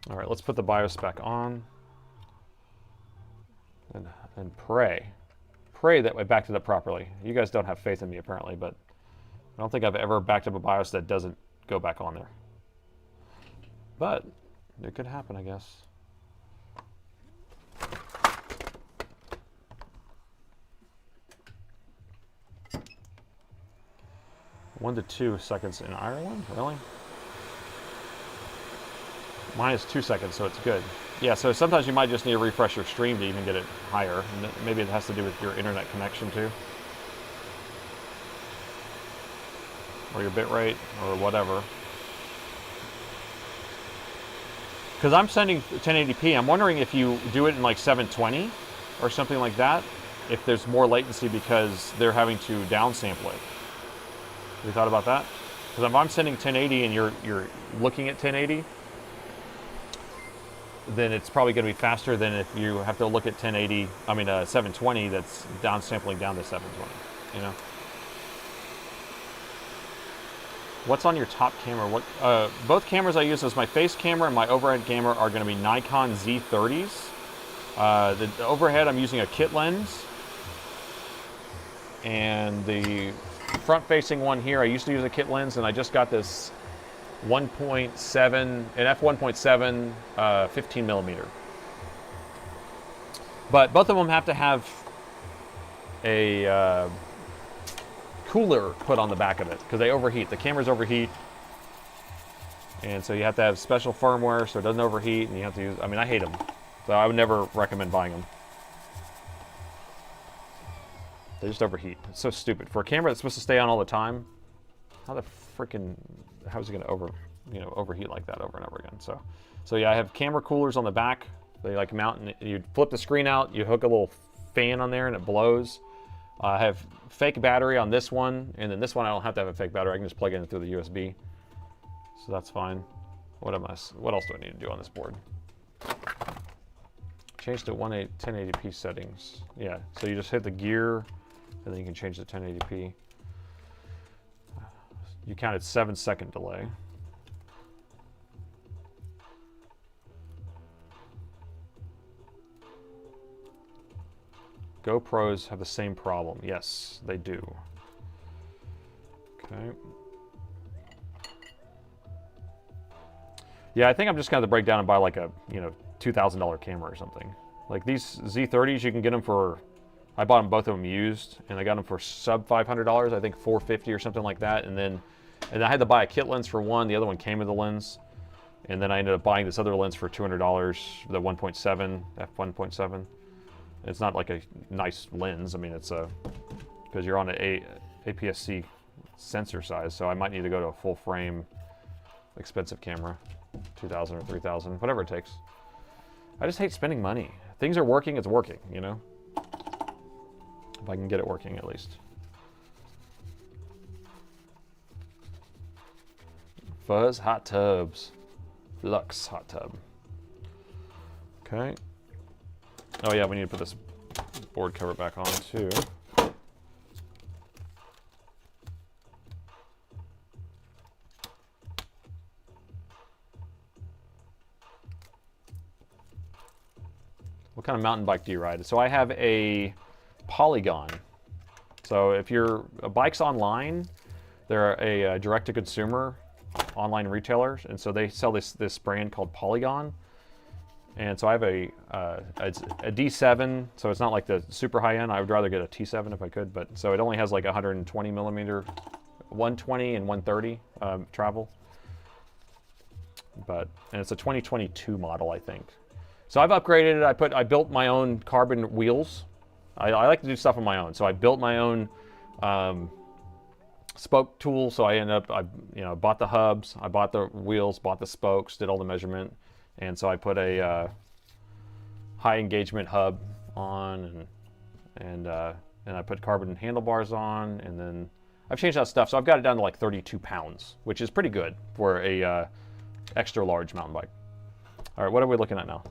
All right, let's put the BIOS back on. And pray. Pray that I backed it up properly. You guys don't have faith in me apparently, but I don't think I've ever backed up a BIOS that doesn't go back on there. But it could happen, I guess. One to 2 seconds in Ireland? Really? Mine is 2 seconds, so it's good. Yeah, so sometimes you might just need to refresh your stream to even get it higher. And maybe it has to do with your internet connection too. Or your bitrate, or whatever. Because I'm sending 1080p, I'm wondering if you do it in like 720 or something like that, if there's more latency because they're having to downsample it. Have you thought about that? Because if I'm sending 1080 and you're looking at 1080, then it's probably going to be faster than if you have to look at 1080, I mean 720 that's downsampling down to 720, you know? What's on your top camera? What? Both cameras I use as my face camera and my overhead camera are going to be Nikon Z30s. The overhead I'm using a kit lens. And the front-facing one here, I used to use a kit lens, and I just got this 1.7, an f1.7 15 millimeter. But both of them have to have a cooler put on the back of it because they overheat. The cameras overheat, and so you have to have special firmware so it doesn't overheat, and you have to use, I mean, I hate them, so I would never recommend buying them. They just overheat. It's so stupid. For a camera that's supposed to stay on all the time, how is it going to overheat like that over and over again? So yeah, I have camera coolers on the back. They like mount, and you flip the screen out, you hook a little fan on there and it blows. I have fake battery on this one, and then this one I don't have to have a fake battery. I can just plug it in through the USB. So that's fine. What else do I need to do on this board? Change to 1080p settings. Yeah, so you just hit the gear, and then you can change the 1080p. You counted 7-second delay. GoPros have the same problem. Yes, they do. Okay. Yeah, I think I'm just going to break down and buy like a, $2,000 camera or something. Like these Z30s, you can get them for, I bought them, both of them used, and I got them for sub $500, I think $450 or something like that. And then And I had to buy a kit lens for one. The other one came with a lens. And then I ended up buying this other lens for $200, the 1.7, f1.7. It's not like a nice lens. I mean, it's because you're on an APS-C sensor size, so I might need to go to a full frame, expensive camera, 2,000 or 3,000, whatever it takes. I just hate spending money. Things are working, it's working, you know? If I can get it working at least. Fuzz hot tubs. Lux hot tub. Okay. Oh yeah, we need to put this board cover back on too. What kind of mountain bike do you ride? So I have a Polygon. So if your bike's online, they're a direct-to-consumer online retailer, and so they sell this brand called Polygon. And so I have a D7, so it's not like the super high end. I would rather get a T7 if I could, but so it only has like 120 millimeter, 120 and 130 travel. And it's a 2022 model, I think. So I've upgraded it. I built my own carbon wheels. I like to do stuff on my own, so I built my own spoke tool. So I ended up, I bought the hubs, I bought the wheels, bought the spokes, did all the measurement. And so I put a high engagement hub on, and I put carbon handlebars on, and then I've changed that stuff. So I've got it down to like 32 pounds, which is pretty good for a extra large mountain bike. All right, what are we looking at now?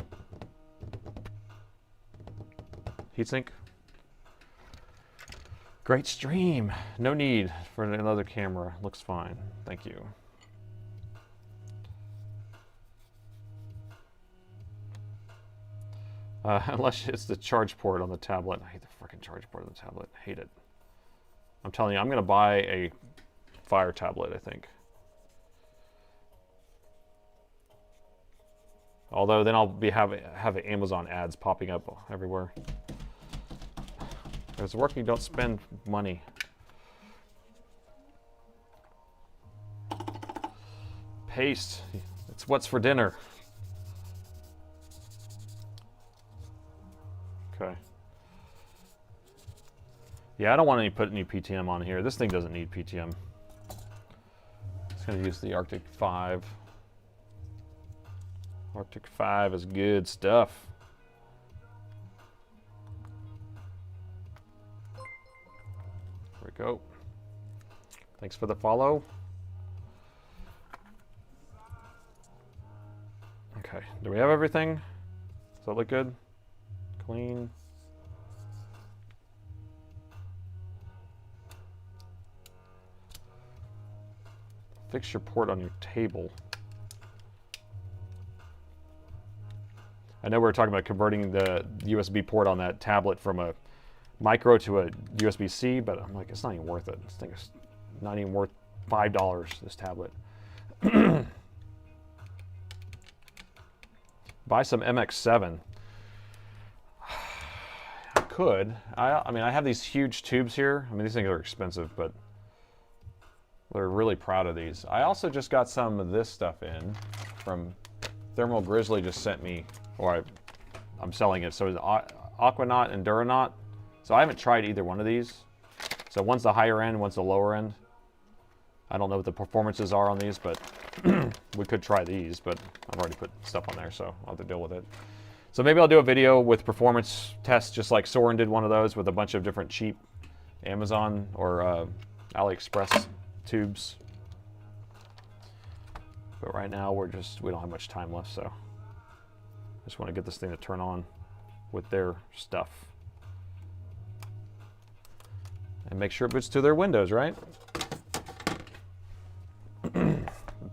Heatsink. Great stream. No need for another camera. Looks fine. Thank you. Unless it's the charge port on the tablet. I hate the freaking charge port on the tablet. I hate it. I'm telling you, I'm going to buy a Fire tablet, I think. Although then I'll be have Amazon ads popping up everywhere. If it's working, don't spend money. Paste. It's what's for dinner. Okay. Yeah, I don't want to put any PTM on here. This thing doesn't need PTM. It's going to use the Arctic 5. Arctic 5 is good stuff. There we go. Thanks for the follow. Okay, do we have everything? Does that look good? Clean. Fix your port on your table. I know we were talking about converting the USB port on that tablet from a micro to a USB-C, but I'm like, it's not even worth it. This thing is not even worth $5, this tablet. Buy some MX7. I could. I mean, I have these huge tubes here. I mean, these things are expensive, but they're really proud of these. I also just got some of this stuff in from Thermal Grizzly just sent me, or I'm selling it. So it's Aquanaut and Duranaut. So I haven't tried either one of these. So one's the higher end, one's the lower end. I don't know what the performances are on these, but we could try these, but I've already put stuff on there, so I'll have to deal with it. So maybe I'll do a video with performance tests, just like Soren did one of those with a bunch of different cheap Amazon or AliExpress tubes. But right now we don't have much time left, so I just want to get this thing to turn on with their stuff. And make sure it boots to their Windows, right?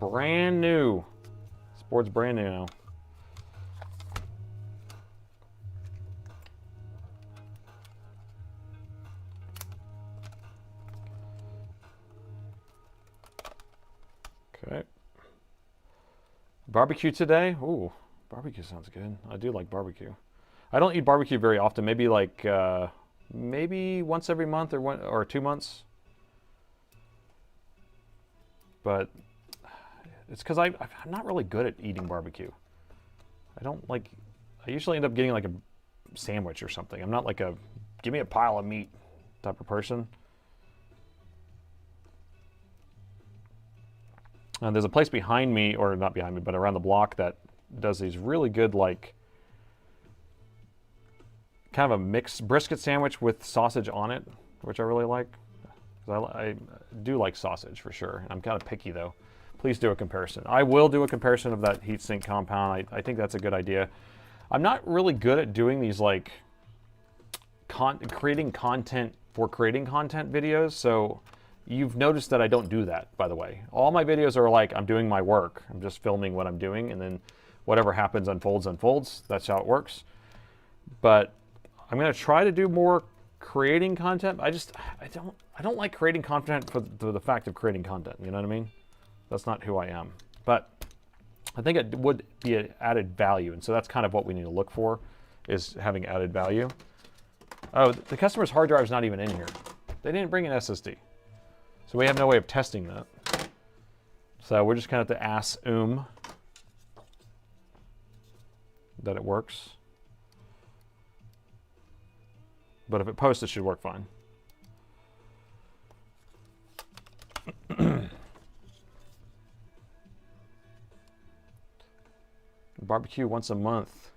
Brand new. This board's brand new now. Okay. Barbecue today? Ooh, barbecue sounds good. I do like barbecue. I don't eat barbecue very often. Maybe like maybe once every month or 2 months. but it's because I'm not really good at eating barbecue. I usually end up getting like a sandwich or something. I'm not like a, give me a pile of meat type of person. There's a place behind me, or not behind me, but around the block that does these really good, like, kind of a mixed brisket sandwich with sausage on it, which I really like. I do like sausage for sure. I'm kind of picky though. Please do a comparison. I will do a comparison of that heatsink compound. I think that's a good idea. I'm not really good at doing these like creating content for creating content videos, so you've noticed that I don't do that, by the way. All my videos are like, I'm doing my work. I'm just filming what I'm doing, and then whatever happens unfolds, unfolds. That's how it works. But I'm gonna try to do more creating content. I don't like creating content for the fact of creating content. You know what I mean? That's not who I am. But I think it would be an added value, and so that's kind of what we need to look for, is having added value. Oh, the customer's hard drive is not even in here. They didn't bring an SSD. So we have no way of testing that. So we're just kind of have to assume that it works. But if it posts, it should work fine. Barbecue once a month.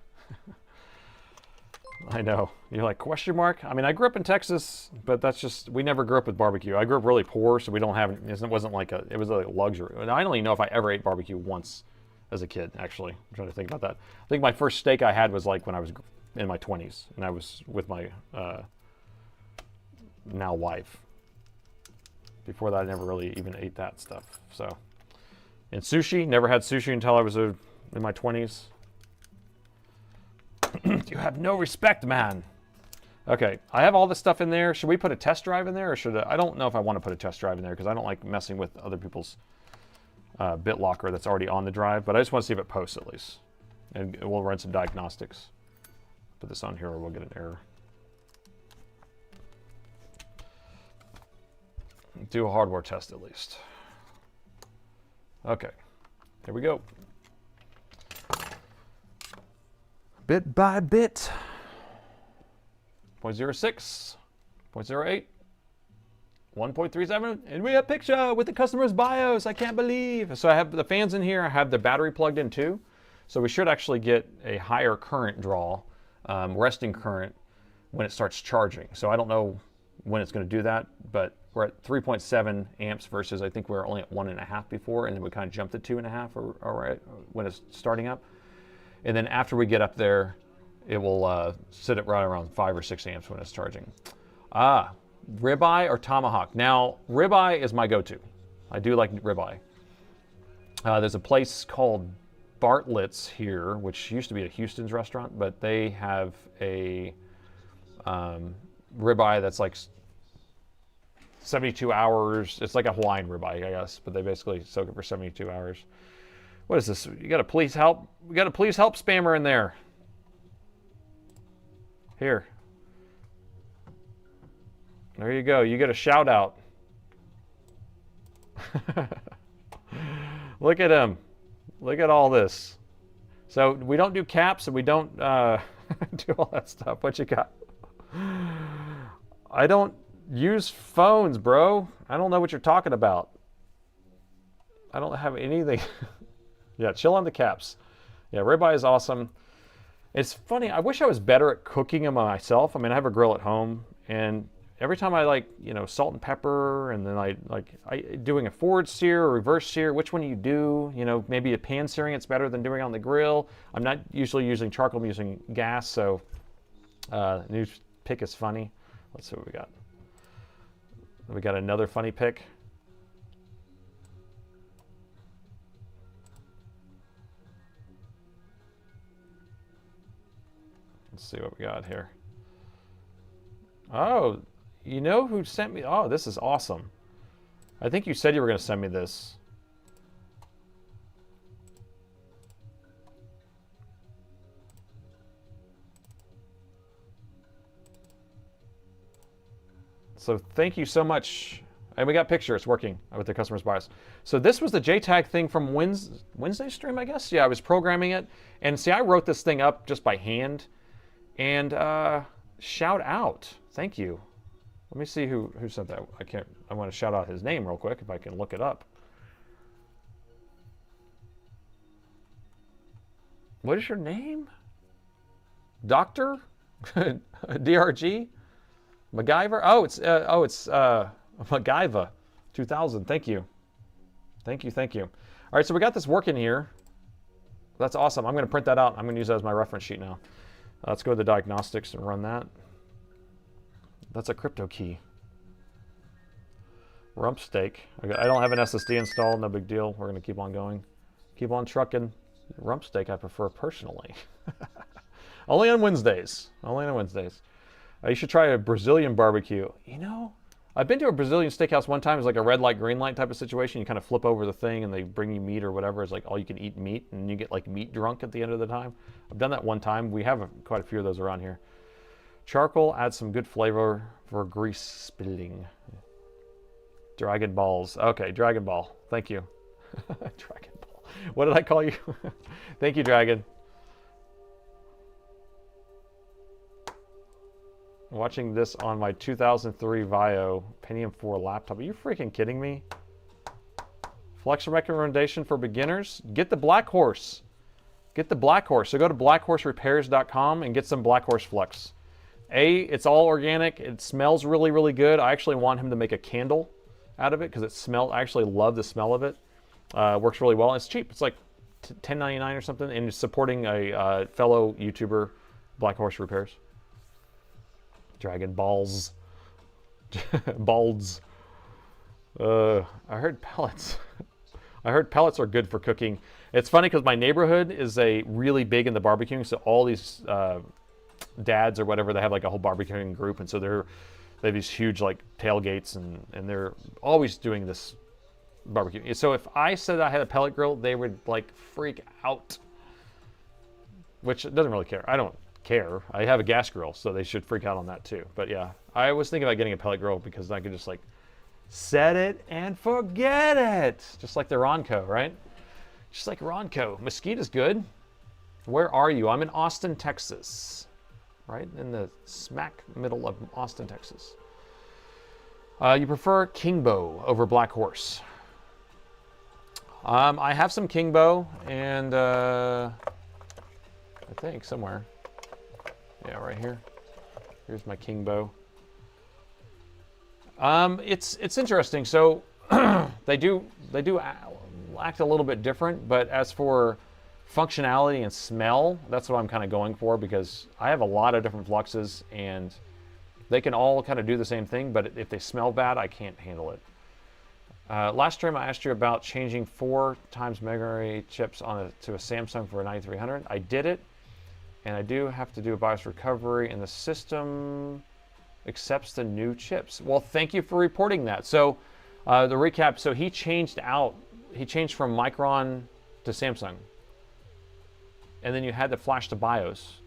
I know. You're like, question mark? I mean, I grew up in Texas, but that's just, we never grew up with barbecue. I grew up really poor, so we don't have, it wasn't like a, it was a luxury. And I don't even know if I ever ate barbecue once as a kid, actually. I'm trying to think about that. I think my first steak I had was like when I was in my 20s, and I was with my now wife. Before that, I never really even ate that stuff, so. And sushi, never had sushi until I was in my 20s. You have no respect, man. Okay, I have all this stuff in there. Should we put a test drive in there, or should I don't know if I want to put a test drive in there because I don't like messing with other people's BitLocker that's already on the drive, but I just want to see if it posts at least. And we'll run some diagnostics. Put this on here or we'll get an error. Do a hardware test at least. Okay, here we go. Bit by bit. 0.06, 0.08, 1.37, and we have a picture with the customer's BIOS. I can't believe. So I have the fans in here. I have the battery plugged in too. So we should actually get a higher current draw, resting current, when it starts charging. So I don't know when it's going to do that, but we're at 3.7 amps versus I think we were only at 1.5 before, and then we kind of jumped to 2.5 or when it's starting up. And then after we get up there, it will sit at right around 5 or 6 amps when it's charging. Ribeye or tomahawk? Now, ribeye is my go-to. I do like ribeye. There's a place called Bartlett's here, which used to be a Houston's restaurant, but they have a ribeye that's like 72 hours. It's like a Hawaiian ribeye, I guess, but they basically soak it for 72 hours. What is this? You got to please help. We got a please help spammer in there. Here. There you go. You get a shout out. Look at him. Look at all this. So we don't do caps and we don't do all that stuff. What you got? I don't use phones, bro. I don't know what you're talking about. I don't have anything. Yeah, chill on the caps. Yeah, ribeye is awesome. It's funny, I wish I was better at cooking them myself. I mean, I have a grill at home, and every time I like, you know, salt and pepper, and then I doing a forward sear or reverse sear, which one do you do? You know, maybe a pan searing, it's better than doing it on the grill. I'm not usually using charcoal, I'm using gas, so new pick is funny. Let's see what we got. We got another funny pick. Let's see what we got here. Oh, you know who sent me? Oh, this is awesome. I think you said you were going to send me this. So thank you so much. And we got pictures working with the customer's BIOS. So this was the JTAG thing from Wednesday stream, I guess? Yeah, I was programming it. And see, I wrote this thing up just by hand. And shout out. Thank you. Let me see who said that. I want to shout out his name real quick if I can look it up. What is your name? Doctor? DRG? MacGyver? Oh, it's MacGyver 2000. Thank you. Thank you. All right, so we got this working here. That's awesome. I'm going to print that out. I'm going to use that as my reference sheet now. Let's go to the diagnostics and run that. That's a crypto key. Rump steak. I don't have an SSD installed. No big deal. We're going to keep on going. Keep on trucking. Rump steak I prefer personally. Only on Wednesdays. Only on Wednesdays. You should try a Brazilian barbecue. You know, I've been to a Brazilian steakhouse one time. It's like a red light, green light type of situation. You kind of flip over the thing and they bring you meat or whatever. It's like all you can eat meat and you get like meat drunk at the end of the time. I've done that one time. We have quite a few of those around here. Charcoal adds some good flavor for grease spilling. Dragon balls. Okay, Dragon Ball. Thank you. Dragon Ball. What did I call you? Thank you, Dragon. Watching this on my 2003 Vio Pentium 4 laptop. Are you freaking kidding me? Flex recommendation for beginners? Get the Black Horse. Get the Black Horse. So go to blackhorserepairs.com and get some Black Horse Flex. It's all organic. It smells really, really good. I actually want him to make a candle out of it because I actually love the smell of it. Works really well. It's cheap. It's like $10.99 or something, and it's supporting a fellow YouTuber, Black Horse Repairs. Dragon Balls. Balds. I heard pellets. I heard pellets are good for cooking. It's funny because my neighborhood is really big in the barbecuing, so all these dads or whatever, they have like a whole barbecuing group, and so they have these huge like tailgates, and they're always doing this barbecue. So if I said I had a pellet grill, they would like freak out, which doesn't really care. I don't care. I have a gas grill, so they should freak out on that too. But yeah, I was thinking about getting a pellet grill because I could just like set it and forget it, just like the Ronco, right? Just like Ronco. Mesquite is good. Where are you? I'm in Austin, Texas, right in the smack middle of Austin, Texas. You prefer Kingbow over Black Horse? I have some Kingbow, and I think somewhere. Yeah, right here. Here's my Kingbow. It's interesting. So they do act a little bit different, but as for functionality and smell, that's what I'm kind of going for, because I have a lot of different fluxes and they can all kind of do the same thing, but if they smell bad, I can't handle it. Last stream I asked you about changing 4 times memory chips to a Samsung for a 9300. I did it, and I do have to do a BIOS recovery, and the system accepts the new chips. Well, thank you for reporting that. So the recap, so he changed from Micron to Samsung, and then you had to flash the BIOS,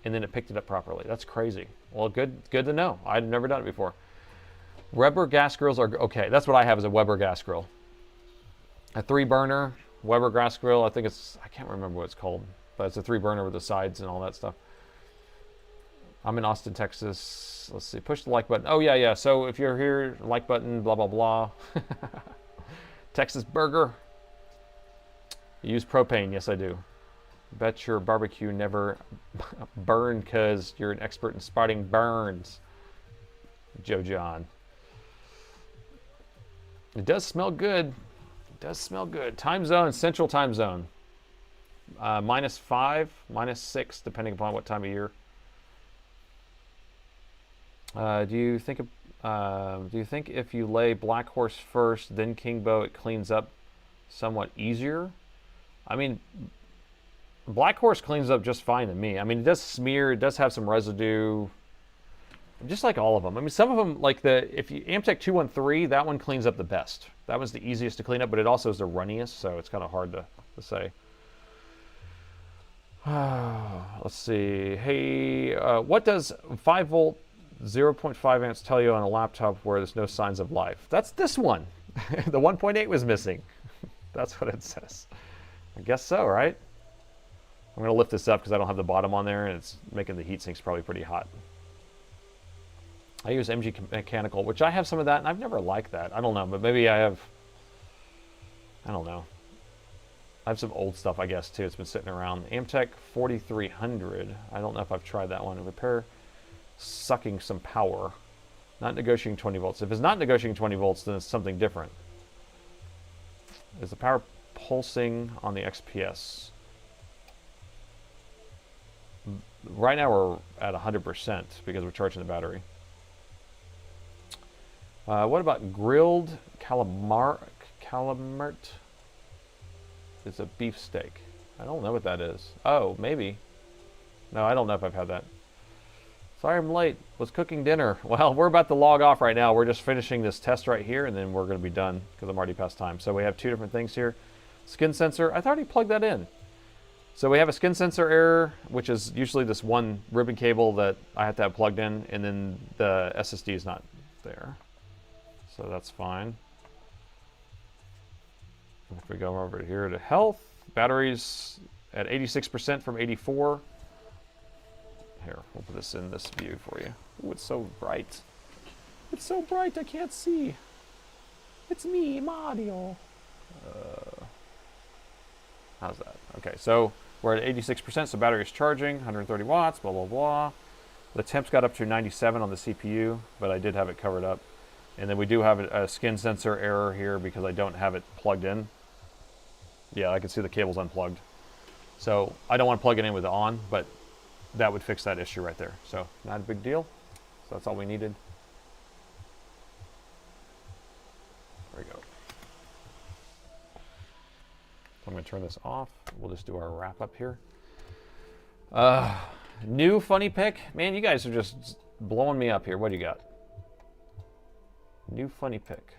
and then it picked it up properly. That's crazy. Well, good to know. I'd never done it before. Weber gas grills are okay. That's what I have, is a Weber gas grill. A 3-burner Weber gas grill. I can't remember what it's called, but it's a 3-burner with the sides and all that stuff. I'm in Austin, Texas. Let's see. Push the like button. Oh, yeah. So if you're here, like button, blah, blah, blah. Texas burger. You use propane. Yes, I do. Bet your barbecue never burned because you're an expert in spotting burns. Joe John. It does smell good. It does smell good. Time zone, central time zone. -5, -6, depending upon what time of year. Do you think if you lay Black Horse first, then Kingbow, it cleans up somewhat easier? I mean, Black Horse cleans up just fine to me. I mean, it does smear, it does have some residue, just like all of them. I mean, some of them, like if you Amtech 213, that one cleans up the best. That one's the easiest to clean up, but it also is the runniest, so it's kind of hard to say. Let's see. Hey, what does 5-volt 0.5 amps tell you on a laptop where there's no signs of life. That's this one. The 1.8 was missing. That's what it says. I guess so, right? I'm going to lift this up because I don't have the bottom on there, and it's making the heat sinks probably pretty hot. I use MG Mechanical, which I have some of that, and I've never liked that. I don't know, but maybe I have... I don't know. I have some old stuff, I guess, too. It's been sitting around. Amtech 4300. I don't know if I've tried that one. Repair sucking some power. Not negotiating 20 volts. If it's not negotiating 20 volts, then it's something different. Is the power pulsing on the XPS? Right now we're at 100% because we're charging the battery. What about grilled calamari? Calamart? It's a beef steak. I don't know what that is. Oh, maybe. No, I don't know if I've had that. Sorry I'm late. Was cooking dinner. Well, we're about to log off right now. We're just finishing this test right here, and then we're going to be done because I'm already past time. So we have two different things here. Skin sensor. I thought he plugged that in. So we have a skin sensor error, which is usually this one ribbon cable that I have to have plugged in, and then the SSD is not there. So that's fine. If we go over here to health, batteries at 86% from 84. Here, we'll put this in this view for you. Ooh, it's so bright. It's so bright I can't see. It's me, Mario. How's that? Okay, so we're at 86%, so battery is charging, 130 watts, blah, blah, blah. The temps got up to 97 on the CPU, but I did have it covered up. And then we do have a skin sensor error here because I don't have it plugged in. Yeah, I can see the cable's unplugged. So I don't want to plug it in with it on, but that would fix that issue right there. So not a big deal. So that's all we needed. There we go. So I'm going to turn this off. We'll just do our wrap up here. New funny pick. Man, you guys are just blowing me up here. What do you got? New funny pick.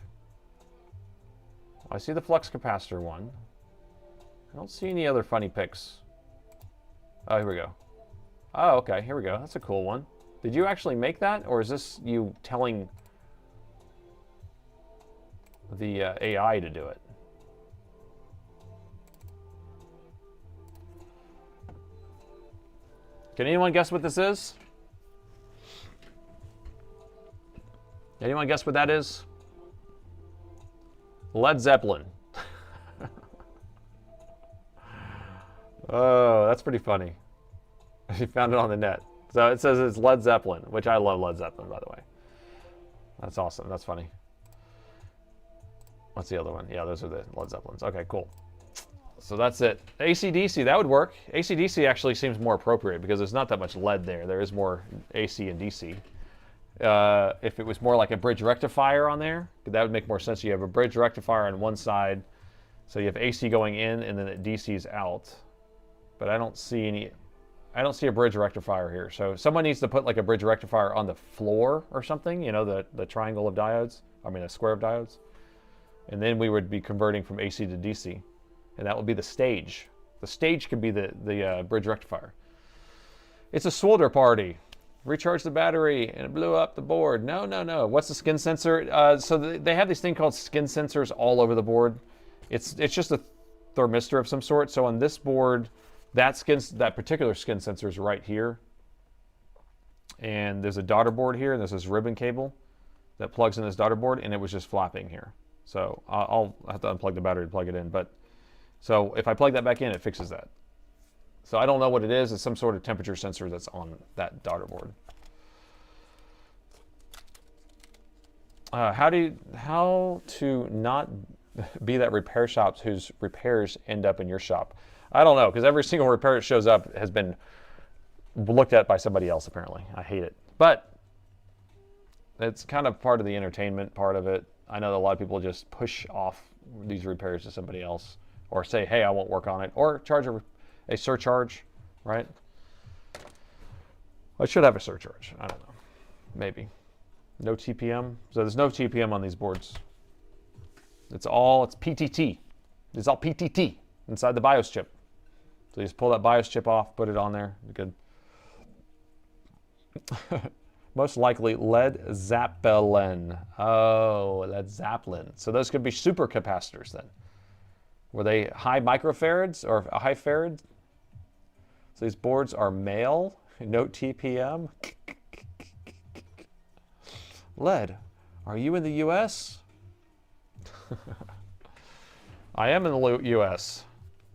I see the flux capacitor one. I don't see any other funny picks. Oh, here we go. Oh, okay, here we go. That's a cool one. Did you actually make that, or is this you telling the AI to do it? Can anyone guess what this is? Anyone guess what that is? Led Zeppelin. Oh, that's pretty funny. She found it on the net. So it says it's Led Zeppelin, which I love Led Zeppelin, by the way. That's awesome. That's funny. What's the other one? Yeah, those are the Led Zeppelins. Okay, cool. So that's it. AC/DC, that would work. AC/DC actually seems more appropriate because there's not that much lead there. There is more AC and DC. If it was more like a bridge rectifier on there, that would make more sense. You have a bridge rectifier on one side, so you have AC going in and then it DC's out. But I don't see any. I don't see a bridge rectifier here. So someone needs to put like a bridge rectifier on the floor or something, you know, the triangle of diodes, I mean a square of diodes. And then we would be converting from AC to DC. And that would be the stage. The stage could be the bridge rectifier. It's a solder party. Recharge the battery and it blew up the board. No, no, no. What's the skin sensor? So they have this thing called skin sensors all over the board. It's just a thermistor of some sort. So on this board, that particular skin sensor is right here. And there's a daughter board here, and there's this ribbon cable that plugs in this daughter board, and it was just flapping here. So I'll have to unplug the battery to plug it in. But so if I plug that back in, it fixes that. So I don't know what it is. It's some sort of temperature sensor that's on that daughter board. How to not be that repair shop whose repairs end up in your shop? I don't know, because every single repair that shows up has been looked at by somebody else, apparently. I hate it. But it's kind of part of the entertainment part of it. I know that a lot of people just push off these repairs to somebody else, or say, hey, I won't work on it, or charge a surcharge, right? I should have a surcharge. I don't know. Maybe. No TPM. So there's no TPM on these boards. It's PTT. It's all PTT inside the BIOS chip. So you just pull that BIOS chip off, put it on there. Good. Most likely Led Zeppelin. Oh, Led Zeppelin. So those could be super capacitors then. Were they high microfarads or high farads? So these boards are male. Note TPM. Led, are you in the US? I am in the US.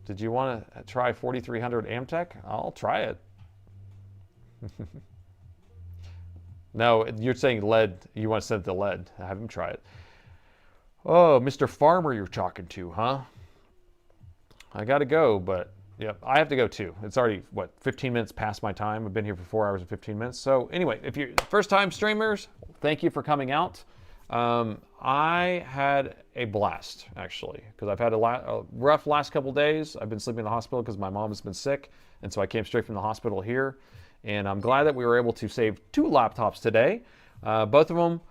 Did you want to try 4300 Amtech? I'll try it. No, you're saying lead. You want to send it to lead. Have him try it. Oh, Mr. Farmer you're talking to, huh? I got to go, but yeah, I have to go too. It's already, what, 15 minutes past my time. I've been here for 4 hours and 15 minutes. So anyway, if you're first-time streamers, thank you for coming out. I had a blast, actually, because I've had a rough last couple days. I've been sleeping in the hospital because my mom has been sick, and so I came straight from the hospital here. And I'm glad that we were able to save 2 laptops today. Both of them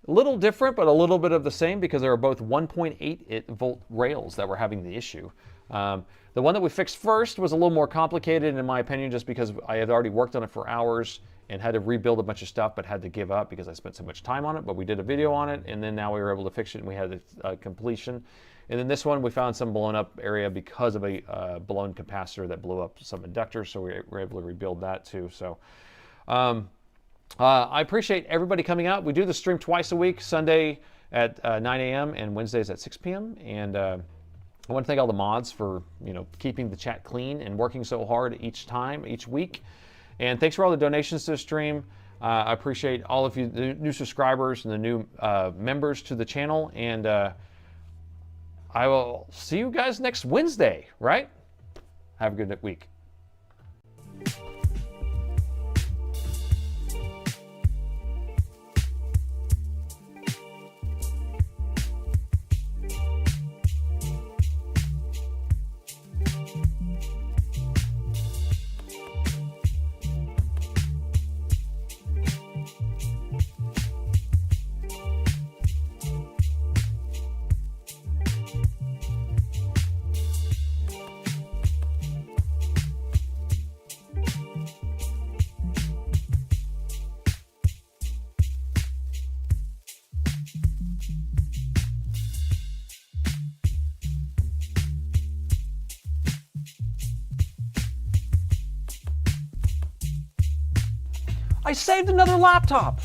a little different, but a little bit of the same because they were both 1.8 volt rails that were having the issue. The one that we fixed first was a little more complicated in my opinion, just because I had already worked on it for hours and had to rebuild a bunch of stuff, but had to give up because I spent so much time on it. But we did a video on it, and then now we were able to fix it, and we had a completion. And then this one, we found some blown up area because of a blown capacitor that blew up some inductors, so we were able to rebuild that too. So I appreciate everybody coming out. We do the stream twice a week, Sunday at 9 a.m. and Wednesdays at 6 p.m. And I want to thank all the mods for keeping the chat clean and working so hard each week. And thanks for all the donations to the stream. I appreciate all of you, the new subscribers and the new members to the channel. And I will see you guys next Wednesday, right? Have a good week. I saved another laptop.